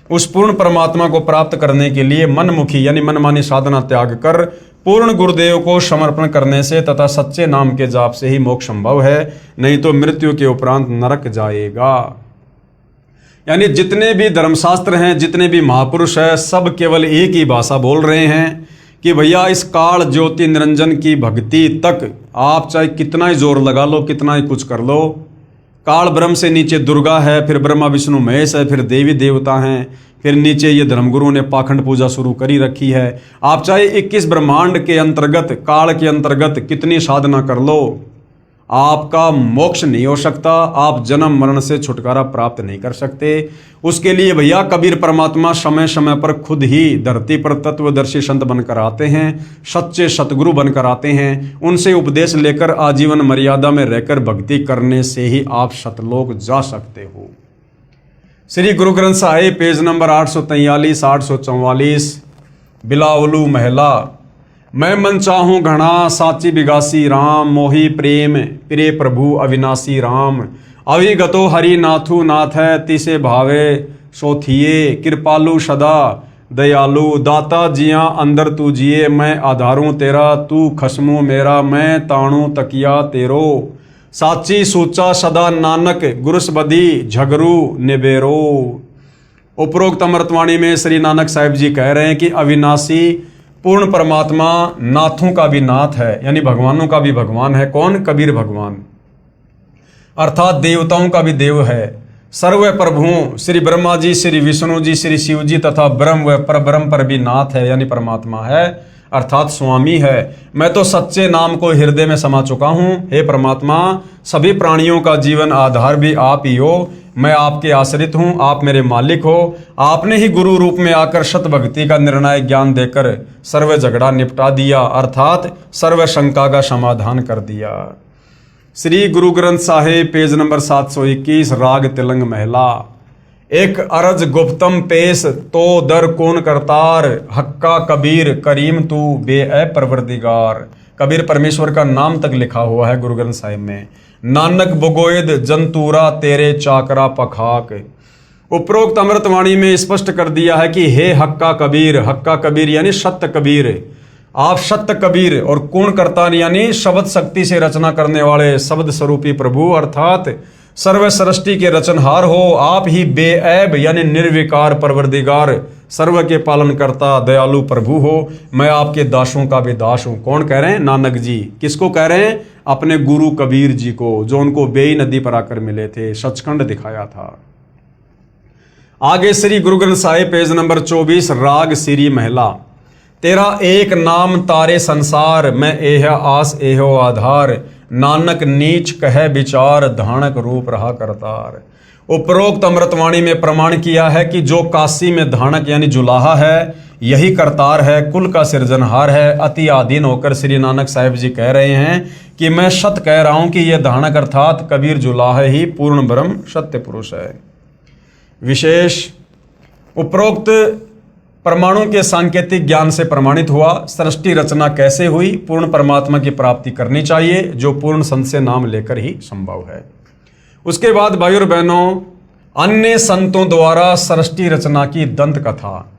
उस पूर्ण परमात्मा को प्राप्त करने के लिए मनमुखी यानी मनमानी साधना त्याग कर पूर्ण गुरुदेव को समर्पण करने से तथा सच्चे नाम के जाप से ही मोक्ष संभव है, नहीं तो मृत्यु के उपरांत नरक जाएगा। यानी जितने भी धर्मशास्त्र हैं, जितने भी महापुरुष हैं, सब केवल एक ही भाषा बोल रहे हैं कि भैया इस काल ज्योति निरंजन की भक्ति तक आप चाहे कितना ही जोर लगा लो, कितना ही कुछ कर लो, काल ब्रह्म से नीचे दुर्गा है, फिर ब्रह्मा विष्णु महेश है, फिर देवी देवता हैं, फिर नीचे ये धर्मगुरु ने पाखंड पूजा शुरू करी रखी है। आप चाहे 21 ब्रह्मांड के अंतर्गत, काल के अंतर्गत कितनी साधना कर लो, आपका मोक्ष नहीं हो सकता, आप जन्म मरण से छुटकारा प्राप्त नहीं कर सकते। उसके लिए भैया कबीर परमात्मा समय समय पर खुद ही धरती पर तत्वदर्शी संत बनकर आते हैं, सच्चे सतगुरु बनकर आते हैं। उनसे उपदेश लेकर आजीवन मर्यादा में रहकर भक्ति करने से ही आप सतलोक जा सकते हो। श्री गुरु ग्रंथ साहिब पेज नंबर 843 844 बिलावलू महला। मैं मन चाहूँ घना साची बिगासी राम, मोही प्रेम प्रिय प्रभु अविनाशी राम। अविगतो हरि नाथु नाथ है, तिसे भावे सोथिए, कृपालु सदा दयालु, दाता जिया अंदर तू जिए, मैं आधारूं तेरा तू खसमू मेरा, मैं ताणू तकिया तेरो। साची सूचा सदा नानक गुरुस बदी झगरू निबेरो। उपरोक्त अमृतवाणी में श्री नानक साहिब जी कह रहे हैं कि अविनाशी पूर्ण परमात्मा नाथों का भी नाथ है, यानी भगवानों का भी भगवान है। कौन? कबीर भगवान, अर्थात देवताओं का भी देव है। सर्व प्रभुओं श्री ब्रह्मा जी, श्री विष्णु जी, श्री शिव जी तथा ब्रह्म व परब्रह्म पर भी नाथ है, यानी परमात्मा है, अर्थात स्वामी है। मैं तो सच्चे नाम को हृदय में समा चुका हूँ। हे परमात्मा, सभी प्राणियों का जीवन आधार भी आप ही हो, मैं आपके आश्रित हूँ, आप मेरे मालिक हो। आपने ही गुरु रूप में आकर सत भक्ति का निर्णायक ज्ञान देकर सर्व झगड़ा निपटा दिया, अर्थात सर्व शंका का समाधान कर दिया। श्री गुरु ग्रंथ साहिब पेज नंबर 721 राग तिलंग महला। एक अरज गुप्तम पेश तो दर कौन करतार, हक्का कबीर करीम तू बे परवरदिगार। कबीर परमेश्वर का नाम तक लिखा हुआ है गुरु ग्रंथ साहिब में। नानक बुगोयद जंतूरा तेरे चाकरा पखाक। उपरोक्त अमृतवाणी में स्पष्ट कर दिया है कि हे हक्का कबीर यानी सत्य कबीर, आप सत्य कबीर, और कौन करतार यानी शब्द शक्ति से रचना करने वाले शब्द स्वरूपी प्रभु, अर्थात सर्व सृष्टि के रचनहार हो। आप ही बेऐब यानी निर्विकार परवरदिगार, सर्व के पालन करता दयालु प्रभु हो। मैं आपके दासों का भी दास हूँ। कौन कह रहे हैं? नानक जी। किसको कह रहे हैं? अपने गुरु कबीर जी को, जो उनको बेई नदी पर आकर मिले थे, सचखंड दिखाया था। आगे श्री गुरु ग्रंथ साहिब पेज नंबर 24 राग श्री महला। तेरा एक नाम तारे संसार, मैं एह आस एहो आधार। नानक नीच कह विचार, धानक रूप रहा करतार। उपरोक्त अमृतवाणी में प्रमाण किया है कि जो काशी में धानक यानी जुलाहा है, यही करतार है, कुल का सिरजनहार है। अति आधीन होकर श्री नानक साहिब जी कह रहे हैं कि मैं सत्य कह रहा हूं कि यह धानक अर्थात कबीर जुलाहा ही पूर्ण ब्रह्म सत्य पुरुष है। विशेष उपरोक्त परमाणु के सांकेतिक ज्ञान से प्रमाणित हुआ। सृष्टि रचना कैसे हुई? पूर्ण परमात्मा की प्राप्ति करनी चाहिए, जो पूर्ण संत से नाम लेकर ही संभव है। उसके बाद भाइयों और बहनों, अन्य संतों द्वारा सृष्टि रचना की दंत कथा,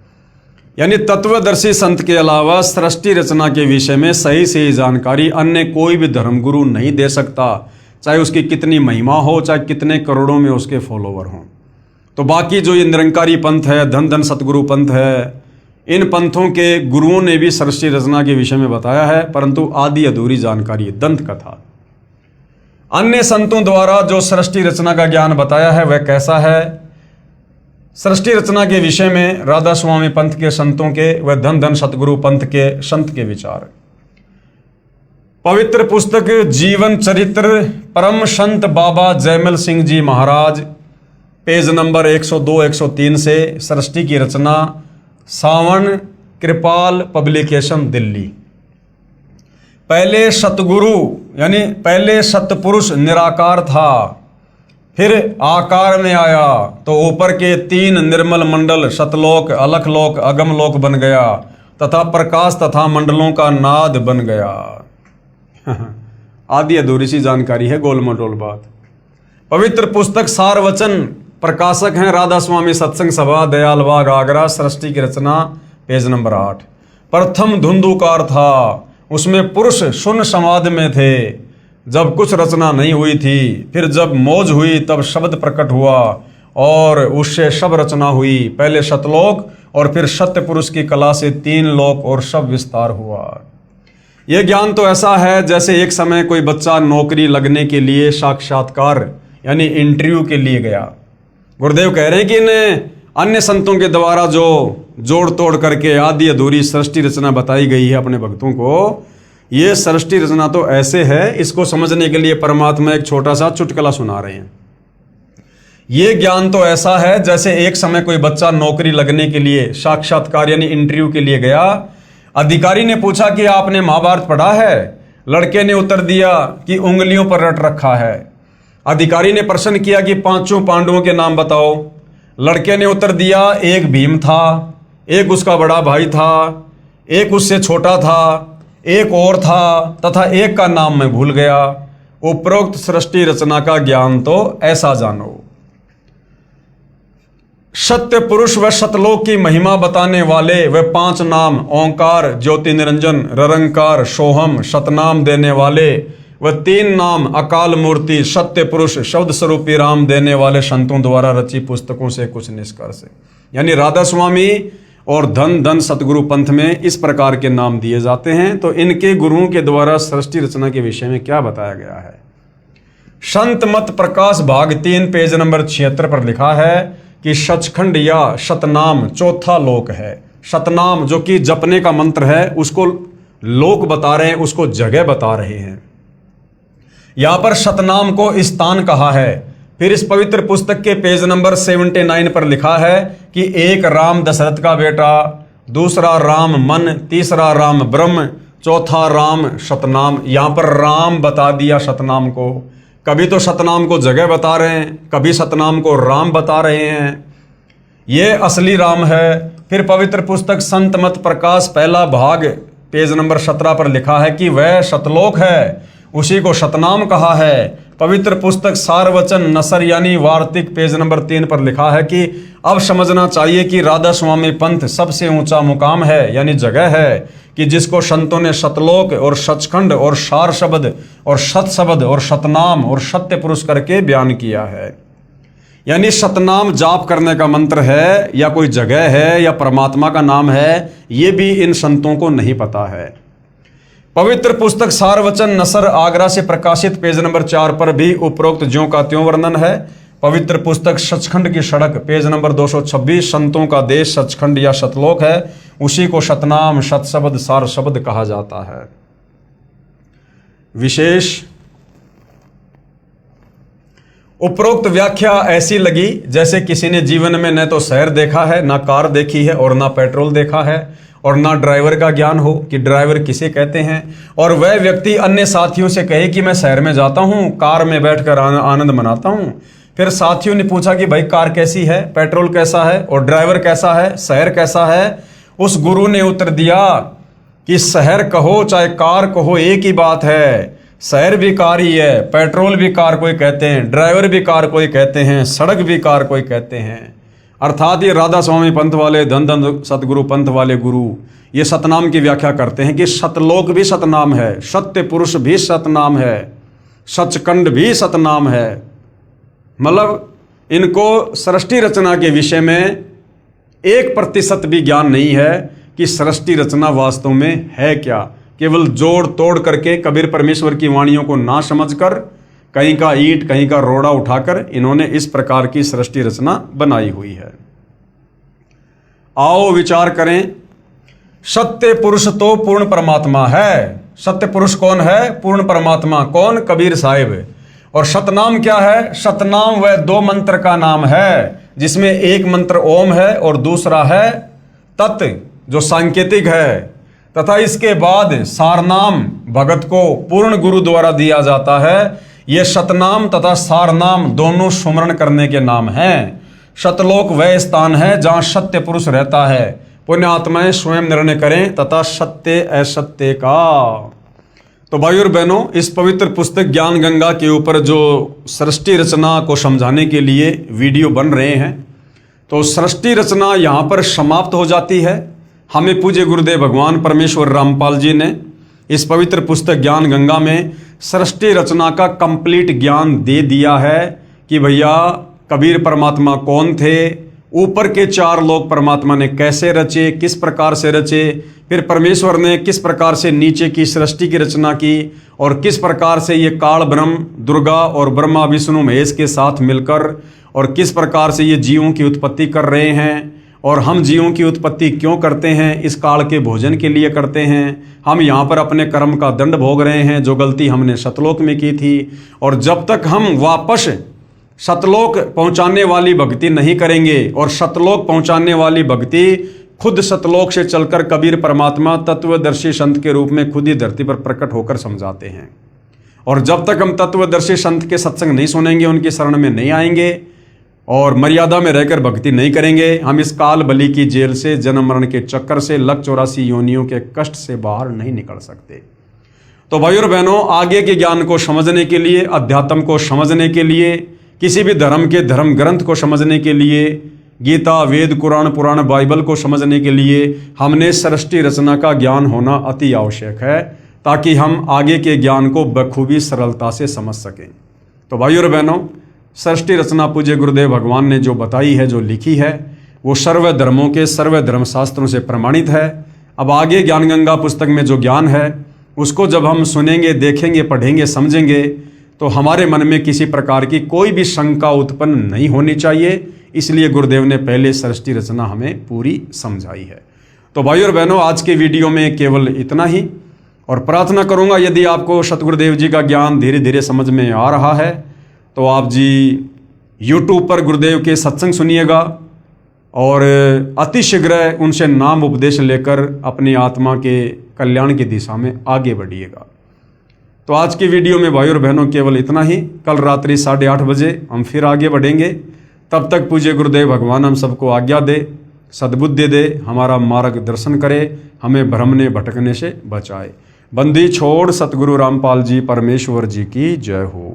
यानी तत्वदर्शी संत के अलावा सृष्टि रचना के विषय में सही सही जानकारी अन्य कोई भी धर्मगुरु नहीं दे सकता, चाहे उसकी कितनी महिमा हो, चाहे कितने करोड़ों में उसके फॉलोवर हों। तो बाकी जो ये निरंकारी पंथ है, धन धन सतगुरु पंथ है, इन पंथों के गुरुओं ने भी सृष्टि रचना के विषय में बताया है, परंतु आधी अधूरी जानकारी है, दंत कथा। अन्य संतों द्वारा जो सृष्टि रचना का ज्ञान बताया है वह कैसा है? सृष्टि रचना के विषय में राधा स्वामी पंथ के संतों के व धन धन सतगुरु पंथ के संत के विचार। पवित्र पुस्तक जीवन चरित्र परम संत बाबा जयमल सिंह जी महाराज, पेज नंबर 102-103 से सृष्टि की रचना, सावन कृपाल पब्लिकेशन, दिल्ली। पहले सतगुरु यानी पहले सतपुरुष निराकार था, फिर आकार में आया तो ऊपर के 3 निर्मल मंडल सतलोक, अलखलोक, अगमलोक बन गया तथा प्रकाश तथा मंडलों का नाद बन गया। आदि अधूरी सी जानकारी है, गोल मटोल बात। पवित्र पुस्तक सार वचन, प्रकाशक हैं राधा स्वामी सत्संग सभा, दयाल बाग, आगरा। सृष्टि की रचना, पेज नंबर 8। प्रथम धुंधुकार था, उसमें पुरुष शून्य समाधि में थे जब कुछ रचना नहीं हुई थी। फिर जब मौज हुई तब शब्द प्रकट हुआ और उससे सब रचना हुई। पहले सतलोक और फिर सत्य पुरुष की कला से 3 लोक और सब विस्तार हुआ। यह ज्ञान तो ऐसा है जैसे एक समय कोई बच्चा नौकरी लगने के लिए साक्षात्कार यानी इंटरव्यू के लिए गया। गुरुदेव कह रहे हैं कि इन अन्य संतों के द्वारा जो जोड़ तोड़ करके आदि अधूरी सृष्टि रचना बताई गई है अपने भक्तों को, ये सृष्टि रचना तो ऐसे है, इसको समझने के लिए परमात्मा एक छोटा सा चुटकुला सुना रहे हैं। ये ज्ञान तो ऐसा है जैसे एक समय कोई बच्चा नौकरी लगने के लिए साक्षात्कार यानी इंटरव्यू के लिए गया। अधिकारी ने पूछा कि आपने महाभारत पढ़ा है? लड़के ने उत्तर दिया कि उंगलियों पर रट रखा है। अधिकारी ने प्रश्न किया कि 5 पांडवों के नाम बताओ। लड़के ने उत्तर दिया, एक भीम था, एक उसका बड़ा भाई था, एक उससे छोटा था, एक और था तथा एक का नाम मैं भूल गया। उपरोक्त सृष्टि रचना का ज्ञान तो ऐसा जानो। सत्य पुरुष व सतलोक की महिमा बताने वाले वे 5 नाम ओंकार, ज्योति निरंजन, ररंकार, सोहम, सतनाम देने वाले व 3 नाम अकाल मूर्ति, सत्य पुरुष, शब्द स्वरूपी राम देने वाले संतों द्वारा रची पुस्तकों से कुछ निष्कर्ष। यानी राधा स्वामी और धन धन सतगुरु पंथ में इस प्रकार के नाम दिए जाते हैं। तो इनके गुरुओं के द्वारा सृष्टि रचना के विषय में क्या बताया गया है? संत मत प्रकाश भाग 3 पेज नंबर 76 पर लिखा है कि सचखंड या सतनाम चौथा लोक है। सतनाम जो कि जपने का मंत्र है, उसको लोक बता रहे हैं, उसको जगह बता रहे हैं। यहां पर सतनाम को स्थान कहा है। फिर इस पवित्र पुस्तक के पेज नंबर 79 पर लिखा है कि एक राम दशरथ का बेटा, दूसरा राम मन, तीसरा राम ब्रह्म, चौथा राम सतनाम। यहां पर राम बता दिया सतनाम को। कभी तो सतनाम को जगह बता रहे हैं, कभी सतनाम को राम बता रहे हैं। ये असली राम है। फिर पवित्र पुस्तक संत मत प्रकाश पहला भाग पेज नंबर 17 पर लिखा है कि वह सतलोक है, उसी को सतनाम कहा है। पवित्र पुस्तक सारवचन नसर यानी वार्तिक पेज नंबर 3 पर लिखा है कि अब समझना चाहिए कि राधा स्वामी पंथ सबसे ऊंचा मुकाम है यानी जगह है कि जिसको संतों ने सतलोक और सचखंड और सार शब्द और सत शब्द और सतनाम और सत्य पुरुष करके बयान किया है। यानी सतनाम जाप करने का मंत्र है या कोई जगह है या परमात्मा का नाम है, ये भी इन संतों को नहीं पता है। पवित्र पुस्तक सारवचन नसर आगरा से प्रकाशित पेज नंबर 4 पर भी उपरोक्त ज्यों का त्यों वर्णन है। पवित्र पुस्तक सचखंड की सड़क पेज नंबर 226 संतों का देश सचखंड या सतलोक है, उसी को सतनाम सतशब्द सार शब्द कहा जाता है। विशेष उपरोक्त व्याख्या ऐसी लगी जैसे किसी ने जीवन में न तो शहर देखा है, ना कार देखी है और ना पेट्रोल देखा है और ना ड्राइवर का ज्ञान हो कि ड्राइवर किसे कहते हैं। और वह व्यक्ति अन्य साथियों से कहे कि मैं शहर में जाता हूँ, कार में बैठकर आनंद मनाता हूँ। फिर साथियों ने पूछा कि भाई कार कैसी है, पेट्रोल कैसा है और ड्राइवर कैसा है, शहर कैसा है? उस गुरु ने उत्तर दिया कि शहर कहो चाहे कार कहो एक ही बात है। शहर भी कार ही है, पेट्रोल भी कार कोई कहते हैं, ड्राइवर भी कार कोई कहते हैं, सड़क भी कार कोई कहते हैं। अर्थात ये राधा स्वामी पंथ वाले धन धन सतगुरु पंथ वाले गुरु ये सतनाम की व्याख्या करते हैं कि सतलोक भी सतनाम है, सत्य पुरुष भी सतनाम है, सचखंड भी सतनाम है। मतलब इनको सृष्टि रचना के विषय में 1% भी ज्ञान नहीं है कि सृष्टि रचना वास्तव में है क्या। केवल जोड़ तोड़ करके कबीर परमेश्वर की वाणियों को ना समझकर कहीं का ईंट कहीं का रोड़ा उठाकर इन्होंने इस प्रकार की सृष्टि रचना बनाई हुई है। आओ विचार करें। सत्य पुरुष तो पूर्ण परमात्मा है। सत्य पुरुष कौन है? पूर्ण परमात्मा। कौन? कबीर साहिब। और सतनाम क्या है? सतनाम वह दो मंत्र का नाम है, जिसमें एक मंत्र ओम है और दूसरा है तत्, जो सांकेतिक है। तथा इसके बाद सारनाम भगत को पूर्ण गुरु द्वारा दिया जाता है। ये सतनाम तथा सारनाम दोनों सुमरण करने के नाम हैं। सतलोक वह स्थान है जहां सत्य पुरुष रहता है। पुण्य आत्माएं स्वयं निर्णय करें तथा सत्य असत्य का। तो भाई और बहनों, इस पवित्र पुस्तक ज्ञान गंगा के ऊपर जो सृष्टि रचना को समझाने के लिए वीडियो बन रहे हैं, तो सृष्टि रचना यहाँ पर समाप्त हो जाती है। हमें पूज्य गुरुदेव भगवान परमेश्वर रामपाल जी ने इस पवित्र पुस्तक ज्ञान गंगा में सृष्टि रचना का कंप्लीट ज्ञान दे दिया है कि भैया कबीर परमात्मा कौन थे, ऊपर के चार लोक परमात्मा ने कैसे रचे, किस प्रकार से रचे, फिर परमेश्वर ने किस प्रकार से नीचे की सृष्टि की रचना की, और किस प्रकार से ये काल ब्रह्म दुर्गा और ब्रह्मा विष्णु महेश के साथ मिलकर और किस प्रकार से ये जीवों की उत्पत्ति कर रहे हैं। और हम जीवों की उत्पत्ति क्यों करते हैं? इस काल के भोजन के लिए करते हैं। हम यहाँ पर अपने कर्म का दंड भोग रहे हैं, जो गलती हमने सतलोक में की थी। और जब तक हम वापस सतलोक पहुंचाने वाली भक्ति नहीं करेंगे, और सतलोक पहुंचाने वाली भक्ति खुद सतलोक से चलकर कबीर परमात्मा तत्वदर्शी संत के रूप में खुद ही धरती पर प्रकट होकर समझाते हैं। और जब तक हम तत्वदर्शी संत के सत्संग नहीं सुनेंगे, उनकी शरण में नहीं आएंगे और मर्यादा में रहकर भक्ति नहीं करेंगे, हम इस काल बलि की जेल से, जन्म मरण के चक्कर से, लक 84 योनियों के कष्ट से बाहर नहीं निकल सकते। तो भाई और बहनों, आगे के ज्ञान को समझने के लिए, अध्यात्म को समझने के लिए, किसी भी धर्म के धर्म ग्रंथ को समझने के लिए, गीता वेद कुरान पुराण बाइबल को समझने के लिए हमने सृष्टि रचना का ज्ञान होना अति आवश्यक है, ताकि हम आगे के ज्ञान को बखूबी सरलता से समझ सकें। तो भाई और बहनों, सृष्टि रचना पूज्य गुरुदेव भगवान ने जो बताई है, जो लिखी है, वो सर्व धर्मों के सर्व धर्म शास्त्रों से प्रमाणित है। अब आगे ज्ञान गंगा पुस्तक में जो ज्ञान है, उसको जब हम सुनेंगे, देखेंगे, पढ़ेंगे, समझेंगे, तो हमारे मन में किसी प्रकार की कोई भी शंका उत्पन्न नहीं होनी चाहिए। इसलिए गुरुदेव ने पहले सृष्टि रचना हमें पूरी समझाई है। तो भाई और बहनों, आज के वीडियो में केवल इतना ही, और प्रार्थना करूंगा यदि आपको सतगुरुदेव जी का ज्ञान धीरे धीरे समझ में आ रहा है, तो आप जी YouTube पर गुरुदेव के सत्संग सुनिएगा और अतिशीघ्र उनसे नाम उपदेश लेकर अपनी आत्मा के कल्याण की दिशा में आगे बढ़िएगा। तो आज की वीडियो में भाई और बहनों केवल इतना ही। कल रात्रि 8:30 बजे हम फिर आगे बढ़ेंगे। तब तक पूज्य गुरुदेव भगवान हम सबको आज्ञा दे, सद्बुद्धि दे, हमारा मार्गदर्शन करे, हमें भ्रमने भटकने से बचाए। बंदी छोड़ सतगुरु रामपाल जी परमेश्वर जी की जय हो।